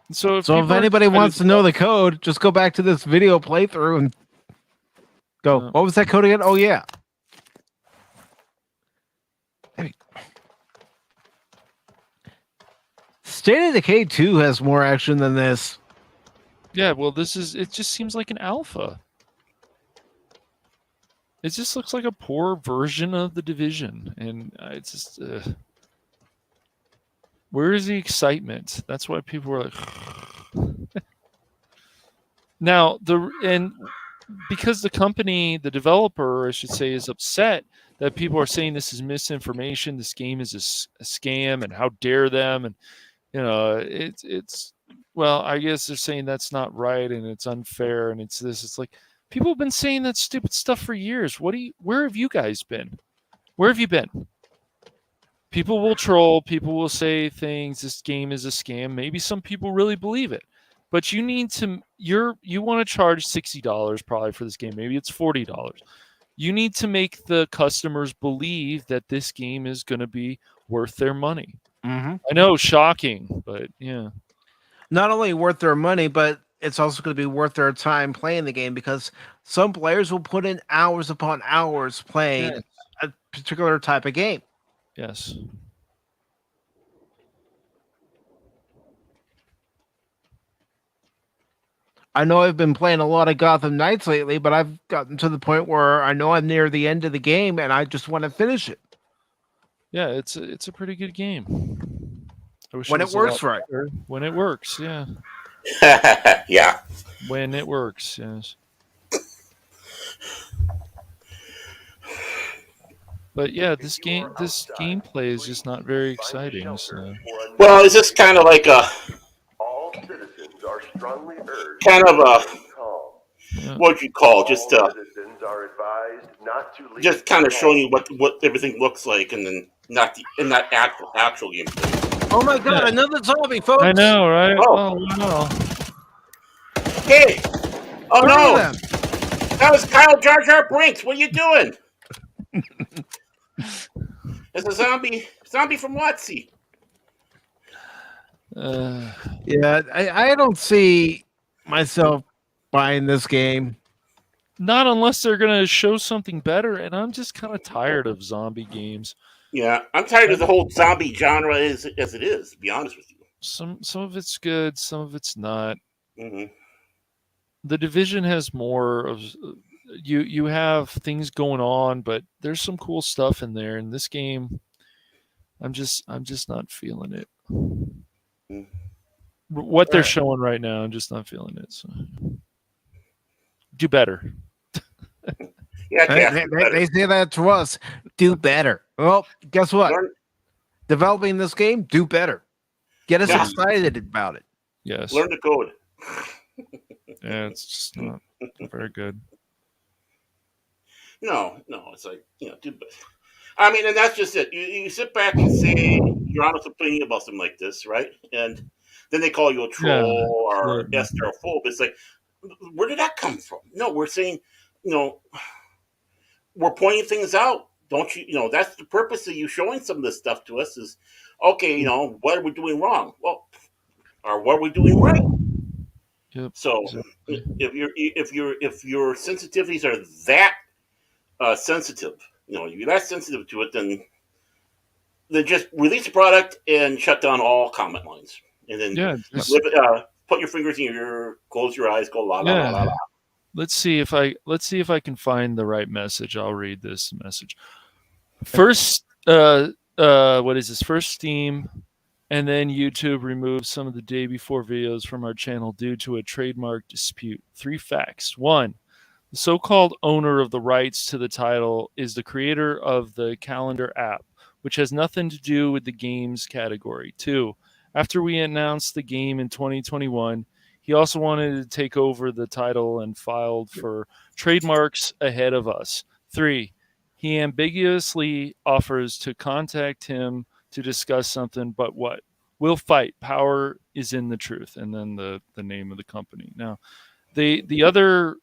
So if anybody wants to know the code, just go back to this video playthrough and go, what was that code again? Oh, yeah. State of Decay 2 has more action than this. Yeah, well, it just seems like an alpha. It just looks like a poor version of The Division, and it's just where is the excitement? That's why people were like. Now because the company, the developer, I should say, is upset that people are saying this is misinformation, this game is a scam, and how dare them, and it's well, I guess they're saying that's not right and it's unfair and it's this. It's like people have been saying that stupid stuff for years. Where have you guys been? Where have you been? People will troll. People will say things. This game is a scam. Maybe some people really believe it, but you need to. You want to charge $60 probably for this game. Maybe it's $40. You need to make the customers believe that this game is going to be worth their money. Mm-hmm. I know, shocking, but yeah. Not only worth their money, but it's also going to be worth their time playing the game, because some players will put in hours upon hours playing a particular type of game. Yes. I know I've been playing a lot of Gotham Knights lately, but I've gotten to the point where I know I'm near the end of the game and I just want to finish it. Yeah, it's a pretty good game. When it works right. When it works, yeah. Yeah. When it works, yes. But yeah, this gameplay is just not very exciting. So. Well, it's just kind of like a what you call just kind of showing you what everything looks like, and then not actual gameplay. Oh my god, another zombie, folks! I know, right? Oh no! Hey! Oh no! That was Kyle Jar Jar Brinks. What are you doing? It's a zombie from WotC. Yeah, I don't see myself buying this game. Not unless they're going to show something better, and I'm just kind of tired of zombie games. Yeah, I'm tired of the whole zombie genre as it is, to be honest with you. Some of it's good, some of it's not. Mm-hmm. The Division has more of you have things going on, but there's some cool stuff in there. In this game, I'm just not feeling it. Mm-hmm. What they're showing right now, I'm just not feeling it. So. Do better. Yeah, they say that to us. Do better. Well, guess what? Developing this game, do better. Get us excited about it. Yes. Learn the code. Yeah, it's just not very good. No, it's like, I mean, and that's just it. You sit back and say your honest opinion about something like this, right? And then they call you a troll or esterphobe. It's like, where did that come from? No, we're saying, we're pointing things out. Don't you, that's the purpose of you showing some of this stuff to us is, okay, what are we doing wrong? Well, or what are we doing right? Yep. So if your sensitivities are that sensitive, you're that sensitive to it, then just release a product and shut down all comment lines, and then put your fingers in your ear, close your eyes, go la la la la la. Let's see if I can find the right message. I'll read this message. First, what is this? First Steam, and then YouTube removed some of the day before videos from our channel due to a trademark dispute. 3 facts. 1, the so-called owner of the rights to the title is the creator of the calendar app, which has nothing to do with the games category. 2, after we announced the game in 2021, he also wanted to take over the title and filed for trademarks ahead of us. 3, he ambiguously offers to contact him to discuss something, but what? We'll fight. Power is in the truth. And then the name of the company. Now, the other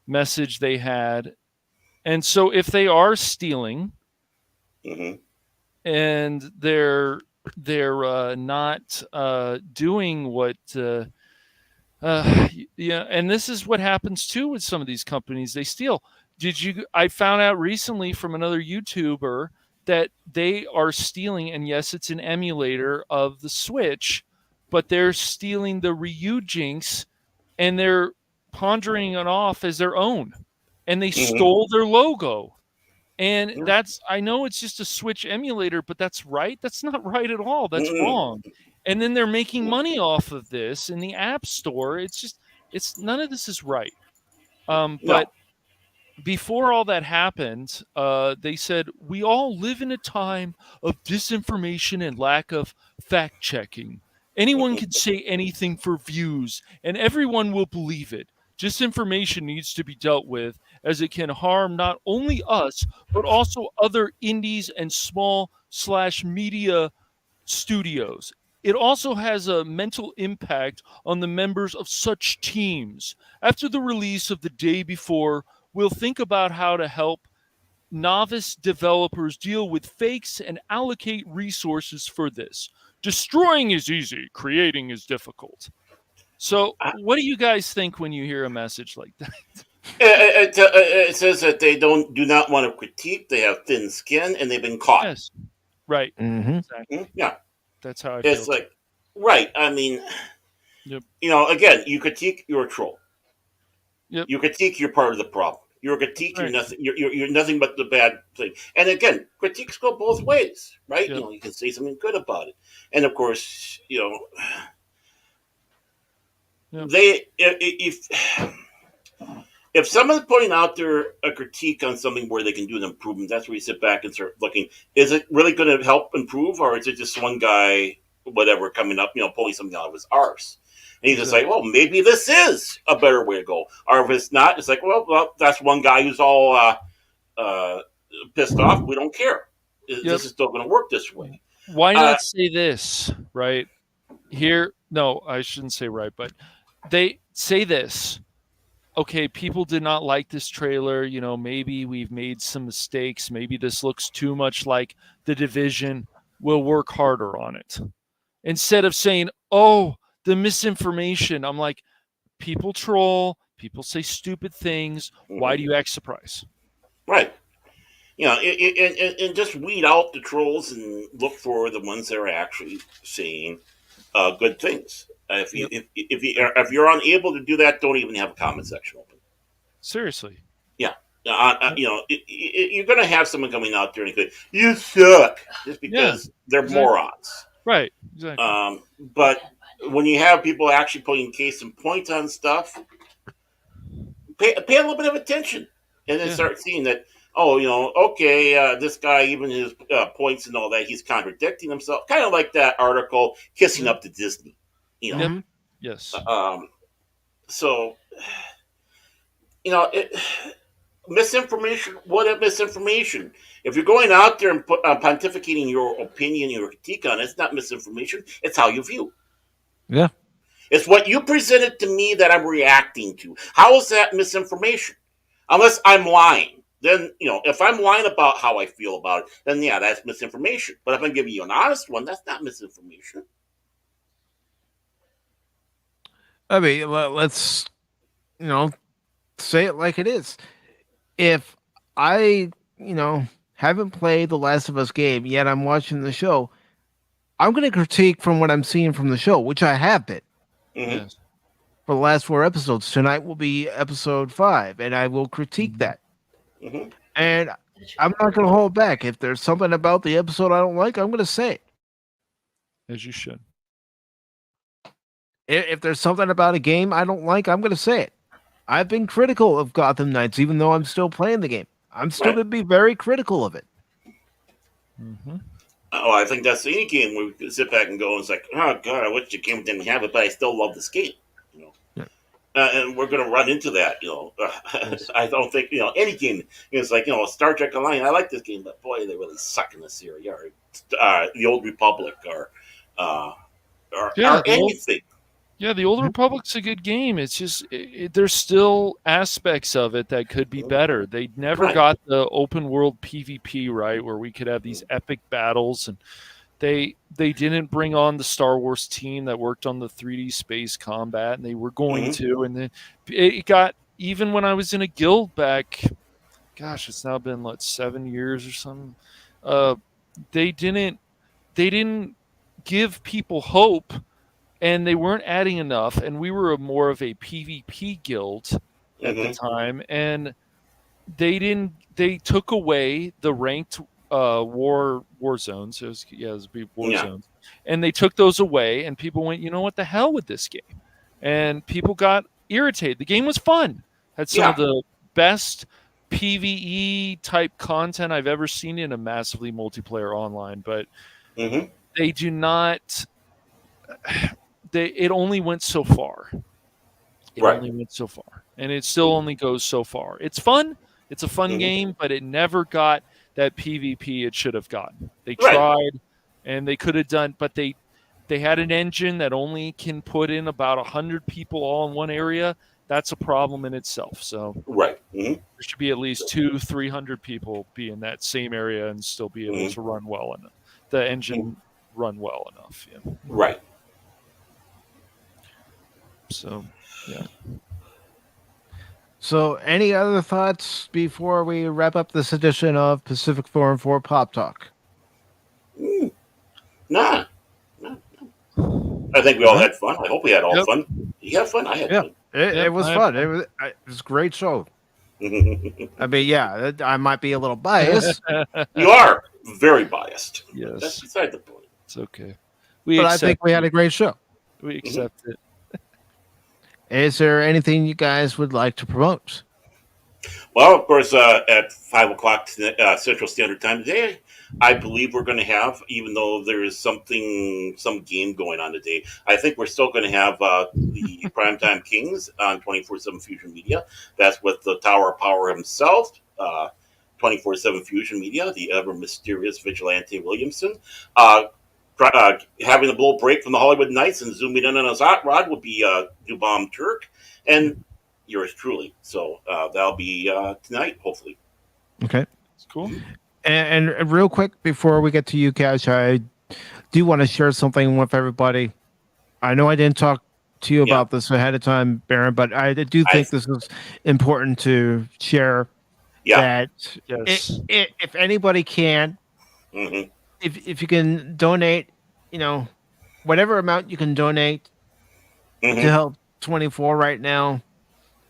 message they had, and so if they are stealing, and they're not doing what and this is what happens too with some of these companies. They steal. I found out recently from another YouTuber that they are stealing, and yes, it's an emulator of the Switch, but they're stealing the Ryu Jinx and they're pondering it off as their own. and they stole their logo. And I know it's just a Switch emulator, but that's right. That's not right at all. That's wrong. And then they're making money off of this in the App Store. It's none of this is right. But before all that happened, they said, we all live in a time of disinformation and lack of fact checking. Anyone can say anything for views, and everyone will believe it. Disinformation needs to be dealt with, as it can harm not only us, but also other indies and small/media studios. It also has a mental impact on the members of such teams. After the release of the day before, we'll think about how to help novice developers deal with fakes and allocate resources for this. Destroying is easy, creating is difficult. So, what do you guys think when you hear a message like that? It says that they do not want to critique. They have thin skin, and they've been caught. Yes, right. Exactly. Yeah, that's how I feel. It's like, right. I mean, again, you critique, you're a troll. You critique, you're part of the problem. You're a critique, you're nothing. You're nothing but the bad thing. And again, critiques go both ways, right? You can say something good about it, and of course, if someone's putting out there a critique on something where they can do an improvement, that's where you sit back and start looking. Is it really going to help improve, or is it just one guy, whatever, coming up, pulling something out of his arse? And he's just like, well, maybe this is a better way to go. Or if it's not, it's like, well, that's one guy who's all pissed off. We don't care. This is still going to work this way. Why not say this, right? Here, no, I shouldn't say right, but they say this. Okay, people did not like this trailer. Maybe we've made some mistakes. Maybe this looks too much like The Division. We'll work harder on it. Instead of saying, oh, the misinformation. I'm like, people troll. People say stupid things. Why do you act surprised? Right. And just weed out the trolls and look for the ones that are actually saying good things. If you're unable to do that, don't even have a comment section open. Seriously. Yeah. You're going to have someone coming out there and say, you suck, just because they're morons. Right. Exactly. But when you have people actually putting case and point on stuff, pay a little bit of attention, and then start seeing that, this guy, even his points and all that, he's contradicting himself. Kind of like that article, Kissing Up to Disney. Yes. Misinformation. What a misinformation! If you're going out there and pontificating your opinion, your critique on it, it's not misinformation. It's how you view. Yeah. It's what you presented to me that I'm reacting to. How is that misinformation? Unless I'm lying. Then, if I'm lying about how I feel about it, then that's misinformation. But if I'm giving you an honest one, that's not misinformation. I mean, let's, say it like it is. If I, haven't played the Last of Us game, yet I'm watching the show, I'm going to critique from what I'm seeing from the show, which I have been. Mm-hmm. For the last 4 episodes. Tonight will be episode 5, and I will critique that. Mm-hmm. And I'm not going to hold back. If there's something about the episode I don't like, I'm going to say it. As you should. If there's something about a game I don't like, I'm going to say it. I've been critical of Gotham Knights, even though I'm still playing the game. I'm still going to be very critical of it. Mm-hmm. Oh, I think that's any game where we can sit back and go, and it's like, oh, God, I wish the game didn't have it, but I still love this game. And we're going to run into that, Yes. I don't think, any game, it's like, Star Trek Online, I like this game, but boy, they really suck in this area, or the Old Republic, or anything. The Old Republic's a good game. It's just, there's still aspects of it that could be better. They never got the open world PvP right, where we could have these epic battles, and they didn't bring on the Star Wars team that worked on the 3D space combat, and they were going to. And then it got, even when I was in a guild back, gosh, it's now been 7 years or something. They didn't give people hope, and they weren't adding enough. And we were more of a PvP guild at the time, and They took away the ranked war zones. It was war zones, and they took those away. And people went, you know what the hell with this game? And people got irritated. The game was fun. Had some of the best PvE type content I've ever seen in a massively multiplayer online, but they do not. It only went so far. It only went so far, and it still only goes so far. It's fun. It's a fun game, but it never got that PvP it should have gotten. They tried, and they could have done, but they had an engine that only can put in about 100 people all in one area. That's a problem in itself. So there should be at least 200-300 people be in that same area and still be able to run well enough. The engine run well enough. Yeah. Right. So, yeah. So, any other thoughts before we wrap up this edition of Pacific 414 Pop Talk? Nah. I think we all had fun. I hope we had all fun. You had fun? I had fun. It was fun. It was a great show. I mean, I might be a little biased. You are very biased. Yes. That's beside the point. It's okay. But I think we had a great show. We accept it. Is there anything you guys would like to promote? Well, of course, at 5 o'clock Central Standard Time today, I believe we're going to have, even though there is some game going on today, I think we're still going to have the Primetime Kings on 24/7 Fusion Media. That's with the Tower of Power himself, 24/7 Fusion Media, the ever mysterious Vigilante Williamson. Having a little break from the Hollywood Nights and zooming in on his hot rod would be Dubam Turk and yours truly. So that'll be tonight, hopefully. Okay. It's cool. And real quick, before we get to you, Cash, I do want to share something with everybody. I know I didn't talk to you about this ahead of time, Baron, but I do think this is important to share. That if anybody can, if you can donate, whatever amount you can donate to help 24 right now,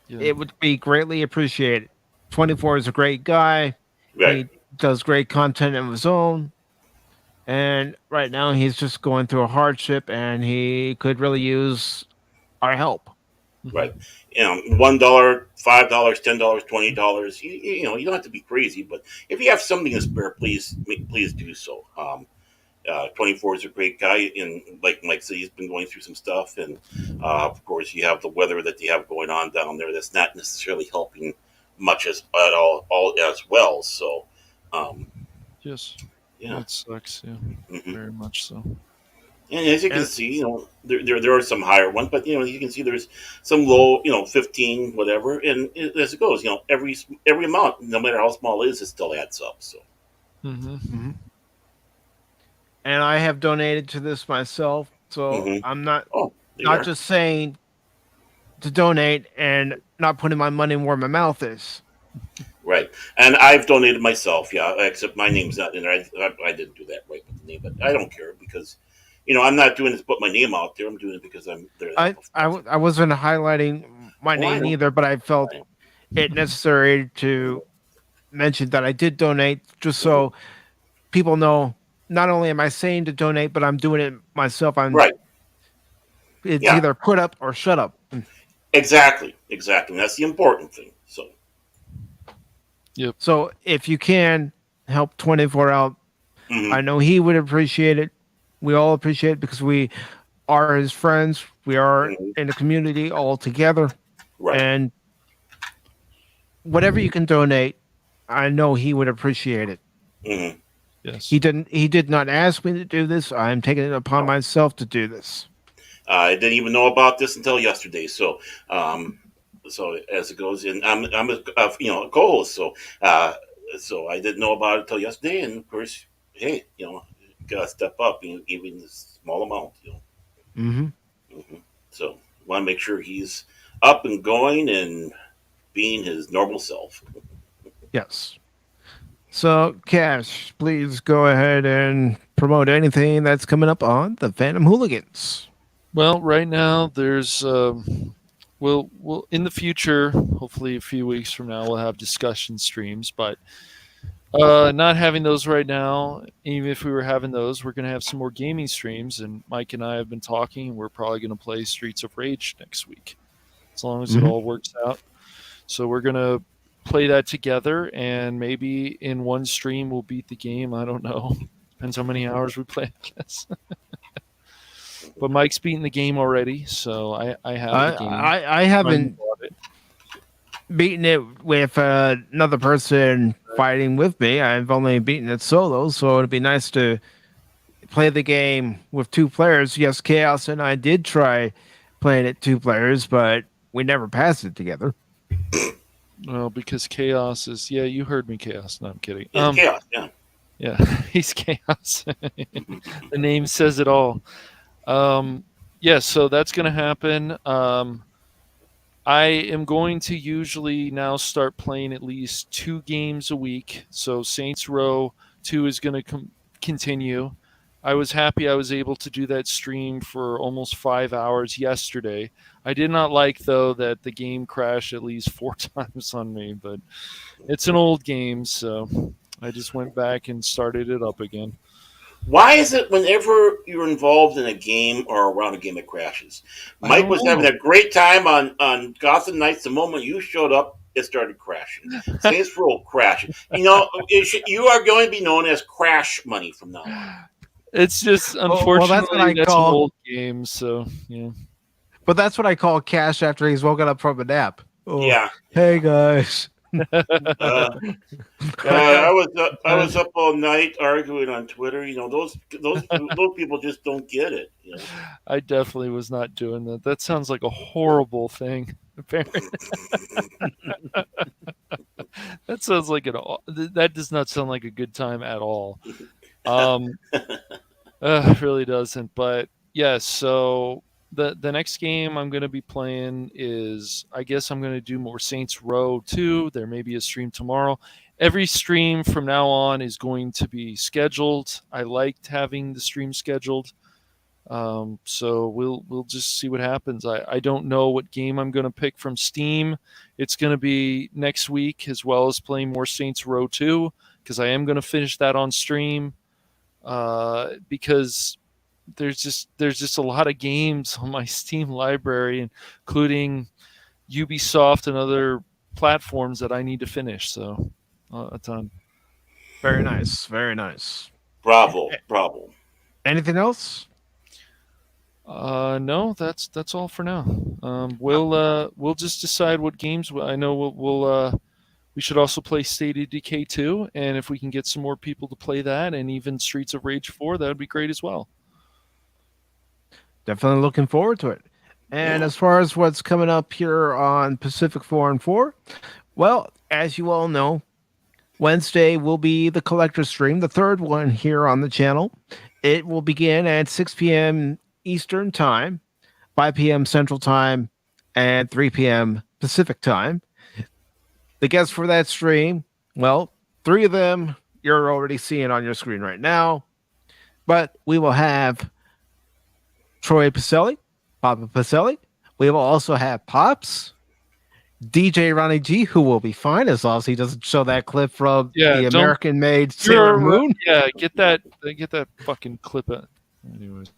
it would be greatly appreciated. 24 is a great guy. He does great content of his own. And right now he's just going through a hardship and he could really use our help. Right. $1, $5, $10, $20. You don't have to be crazy, but if you have something to spare, please do so. 24 is a great guy, and like Mike said, he's been going through some stuff, and of course, you have the weather that they have going on down there. That's not necessarily helping much at all as well. So, yes, that sucks. Yeah, very much so. And as you can see, there are some higher ones, but you can see there's some low, 15, whatever, and as it goes, every amount, no matter how small it is, it still adds up. So. And I have donated to this myself, so I'm not just saying to donate and not putting my money where my mouth is. Right, and I've donated myself, except my name's not in there. I didn't do that right with the name, but I don't care because, I'm not doing it to put my name out there. I'm doing it because I'm there. I wasn't highlighting my name either, but I felt it necessary to mention that I did donate, just so people know. Not only am I saying to donate, but I'm doing it myself. It's either put up or shut up. Exactly. That's the important thing. So. Yep. So if you can help 24 out, I know he would appreciate it. We all appreciate it because we are his friends. We are in the community all together. Right. And whatever you can donate, I know he would appreciate it. Yes. He did not ask me to do this. I'm taking it upon myself to do this. I didn't even know about this until yesterday. So, so as it goes, and I'm a co-host. So, so I didn't know about it until yesterday. And of course, hey, gotta step up, even this small amount. So, want to make sure he's up and going and being his normal self. Yes. So, Cash, please go ahead and promote anything that's coming up on the Phantom Hooligans. Well, right now there's we'll in the future, hopefully a few weeks from now, we'll have discussion streams. But not having those right now. Even if we were having those, we're going to have some more gaming streams. And Mike and I have been talking. We're probably going to play Streets of Rage next week, as long as it all works out. So we're going to play that together, and maybe in one stream we'll beat the game. I don't know. Depends how many hours we play, I guess. But Mike's beaten the game already, so I have the game. I haven't beaten it with another person fighting with me. I've only beaten it solo, so it'd be nice to play the game with two players. Yes, Chaos and I did try playing it two players, but we never passed it together. Well, because Chaos is... Yeah, you heard me, Chaos. No, I'm kidding. He's Chaos, yeah. Yeah, he's Chaos. The name says it all. Yeah, so that's going to happen. I am going to usually now start playing at least 2 games a week. So Saints Row 2 is going to continue. I was happy I was able to do that stream for almost 5 hours yesterday. I did not like, though, that the game crashed at least 4 times on me, but it's an old game, so I just went back and started it up again. Why is it whenever you're involved in a game or around a game it crashes? Mike was having a great time on Gotham Knights. The moment you showed up, it started crashing. Saints Row crashing. You are going to be known as Crash Money from now on. It's just, unfortunately, that's an old game, so, yeah. But that's what I call Cash after he's woken up from a nap. Oh, yeah. Hey, guys. I was up all night arguing on Twitter. Those people just don't get it. I definitely was not doing that. That sounds like a horrible thing. That sounds like that does not sound like a good time at all. It really doesn't. But yes, so the next game I'm going to be playing is, I guess I'm going to do more Saints Row 2. There may be a stream tomorrow. Every stream from now on is going to be scheduled. I liked having the stream scheduled. So we'll just see what happens. I don't know what game I'm going to pick from Steam. It's going to be next week, as well as playing more Saints Row 2, because I am going to finish that on stream. Because there's just a lot of games on my Steam library, including Ubisoft and other platforms that I need to finish. So a ton. Very nice. Very nice. Bravo. Anything else? No, that's all for now. We'll just decide what games. I know we should also play State of Decay 2, and if we can get some more people to play that, and even Streets of Rage 4, that would be great as well. Definitely looking forward to it. And as far as what's coming up here on PACIFIC414, well, as you all know, Wednesday will be the collector stream, the third one here on the channel. It will begin at 6 p.m. Eastern Time, 5 p.m. Central Time, and 3 p.m. Pacific Time. The guests for that stream, well, 3 of them you're already seeing on your screen right now. But we will have Troy Pacelli, Papa Pacelli. We will also have Pops, DJ Ronnie G, who will be fine as long as he doesn't show that clip from the American-made Sailor Moon. Yeah, get that fucking clip out. Anyways.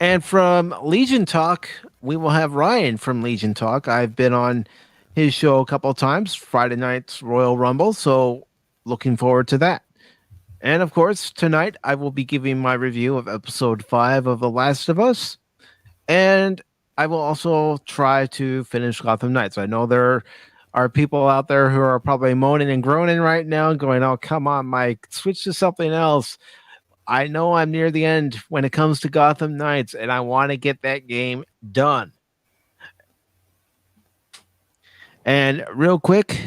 And from Legion Talk, we will have Ryan from Legion Talk. I've been on his show a couple of times, Friday night's Royal Rumble, so looking forward to that. And of course, tonight I will be giving my review of episode 5 of The Last of Us, and I will also try to finish Gotham Knights. I know there are people out there who are probably moaning and groaning right now, going, "Oh, come on, Mike, switch to something else." I know I'm near the end when it comes to Gotham Knights, and I want to get that game done. And real quick,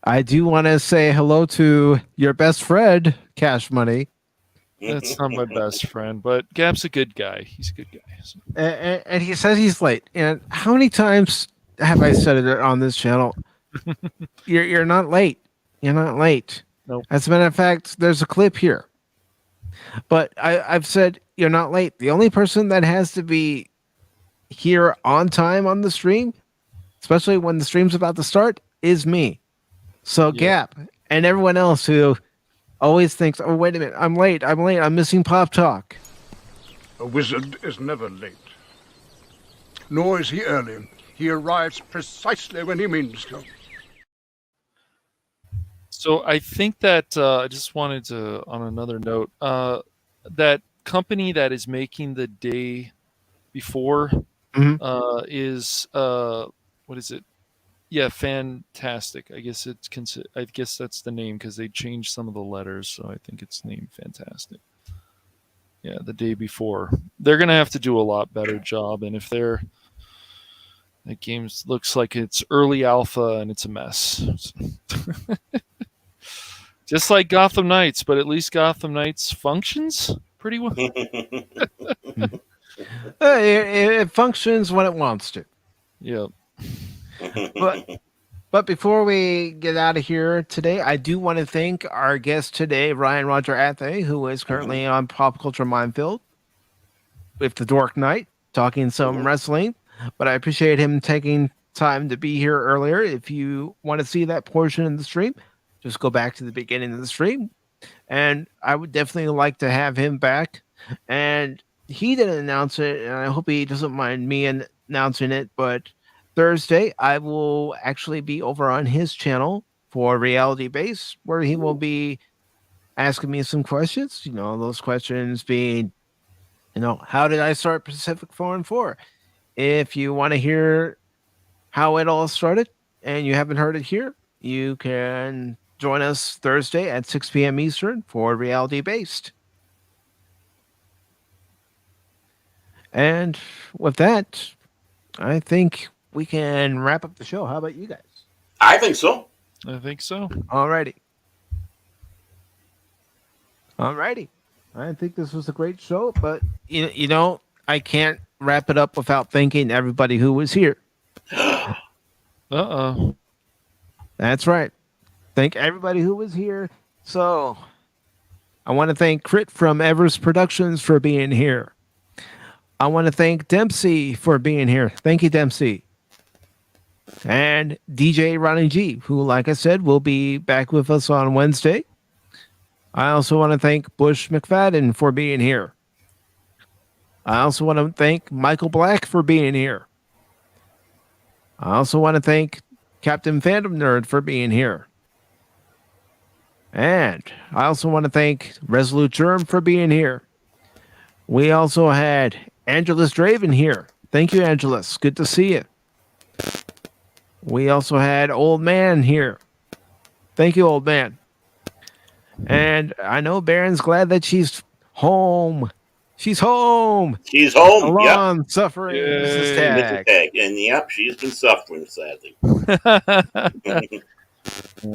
I do want to say hello to your best friend, Cash Money. That's not my best friend, but Gab's a good guy. He's a good guy. So. And he says he's late. And how many times have I said it on this channel? You're not late. You're not late. Nope. As a matter of fact, there's a clip here. But I've said you're not late. The only person that has to be here on time on the stream, especially when the stream's about to start, is me. So Gap and everyone else who always thinks, oh, wait a minute, I'm late, I'm missing Pop Talk. A wizard is never late. Nor is he early. He arrives precisely when he means to. So I think that I just wanted to, on another note, that company that is making the day before is what is it? Yeah, Fantastic. I guess I guess that's the name because they changed some of the letters, so I think it's named Fantastic. Yeah, the day before. They're gonna have to do a lot better job, and if that game looks like it's early alpha and it's a mess. Just like Gotham Knights, but at least Gotham Knights functions pretty well. It functions when it wants to. Yep. But before we get out of here today, I do want to thank our guest today, Ryan Roger Athay, who is currently on Pop Culture Minefield with the Dork Knight, talking some wrestling. But I appreciate him taking time to be here earlier. If you want to see that portion of the stream, just go back to the beginning of the stream. And I would definitely like to have him back. And he didn't announce it, and I hope he doesn't mind me announcing it, but Thursday, I will actually be over on his channel for Reality Base, where he will be asking me some questions. Those questions being, how did I start PACIFIC414? If you want to hear how it all started and you haven't heard it here, you can join us Thursday at 6 p.m. Eastern for Reality Based. And with that, I think we can wrap up the show. How about you guys? I think so. Alrighty. I think this was a great show, but I can't wrap it up without thanking everybody who was here. Uh-oh. That's right. Thank everybody who was here. So I want to thank Crit from Evers Productions for being here. I want to thank Dempsey for being here. Thank you, Dempsey. And DJ Ronnie G, who, like I said, will be back with us on Wednesday. I also want to thank Bush McFadden for being here. I also want to thank Michael Black for being here. I also want to thank Captain Phantom Nerd for being here. And I also want to thank Resolute Germ for being here. We also had Angelus Draven here. Thank you, Angelus. Good to see you. We also had Old Man here. Thank you, Old Man. And I know Baron's glad that she's home. She's home. She's home. Alone, yep. Suffering. Mrs. Tag. And yep, she's been suffering, sadly.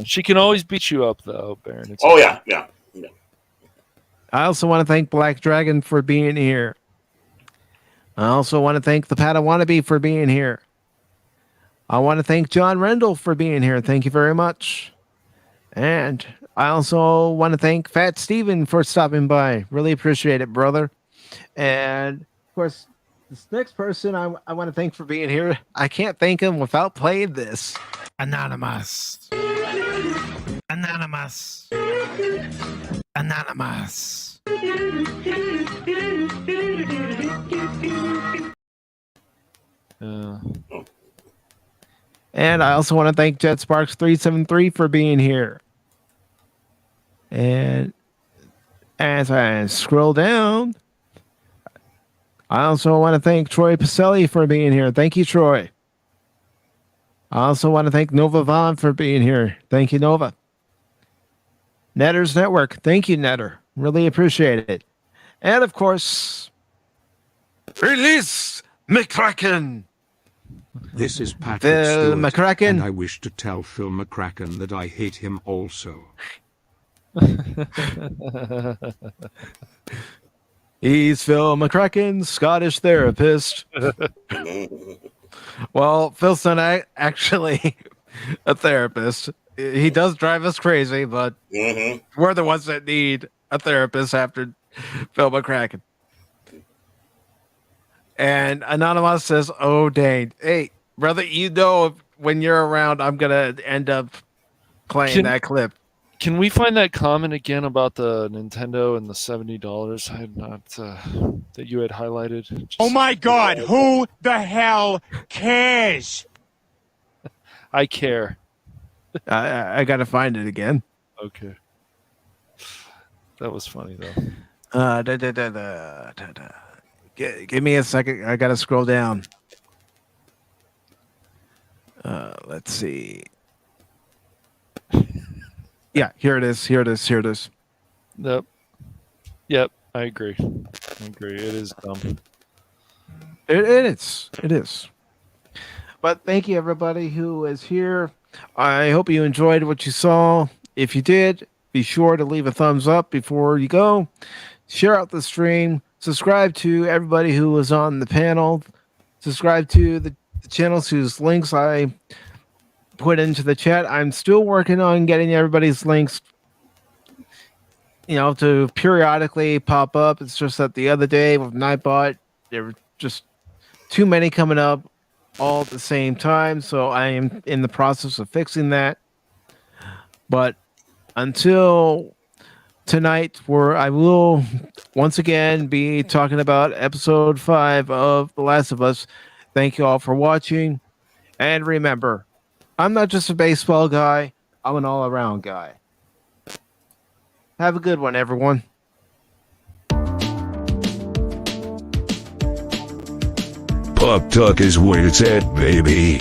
She can always beat you up, though, Baron. Yeah. I also want to thank Black Dragon for being here. I also want to thank the Padawannabe for being here. I want to thank John Rendell for being here. Thank you very much. And I also want to thank Fat Steven for stopping by. Really appreciate it, brother. And, of course, this next person I want to thank for being here. I can't thank him without playing this. Anonymous. Anonymous. Anonymous. And I also want to thank JetSparks373 for being here. And as I scroll down, I also want to thank Troy Pacelli for being here. Thank you, Troy. I also want to thank Nova Vaughn for being here. Thank you, Nova. Netters Network. Thank you, Netter. Really appreciate it. And, of course, Release McCracken. This is Patrick Phil Stewart, McCracken. and I wish to tell Phil McCracken that I hate him also. He's Phil McCracken, Scottish therapist. Well, Phil's not actually a therapist. He does drive us crazy, but we're the ones that need a therapist after Phil McCracken. And Anonymous says, "Oh, dang. Hey, brother, when you're around, I'm going to end up playing that clip." Can we find that comment again about the Nintendo and the $70? I had not that you had highlighted. Oh my God! Who the hell cares? I care. I got to find it again. Okay. That was funny though. Give me a second. I got to scroll down. Let's see. Yeah, here it is. Yep. I agree. It is dumb. It is. But thank you, everybody who is here. I hope you enjoyed what you saw. If you did, be sure to leave a thumbs up before you go. Share out the stream. Subscribe to everybody who was on the panel. Subscribe to the channels whose links I put into the chat. I'm still working on getting everybody's links, to periodically pop up. It's just that the other day with Nightbot, there were just too many coming up all at the same time. So I am in the process of fixing that. But until tonight, where I will once again be talking about episode 5 of The Last of Us. Thank you all for watching. And remember, I'm not just a baseball guy, I'm an all-around guy. Have a good one, everyone. Puck Tuck is where it's at, baby.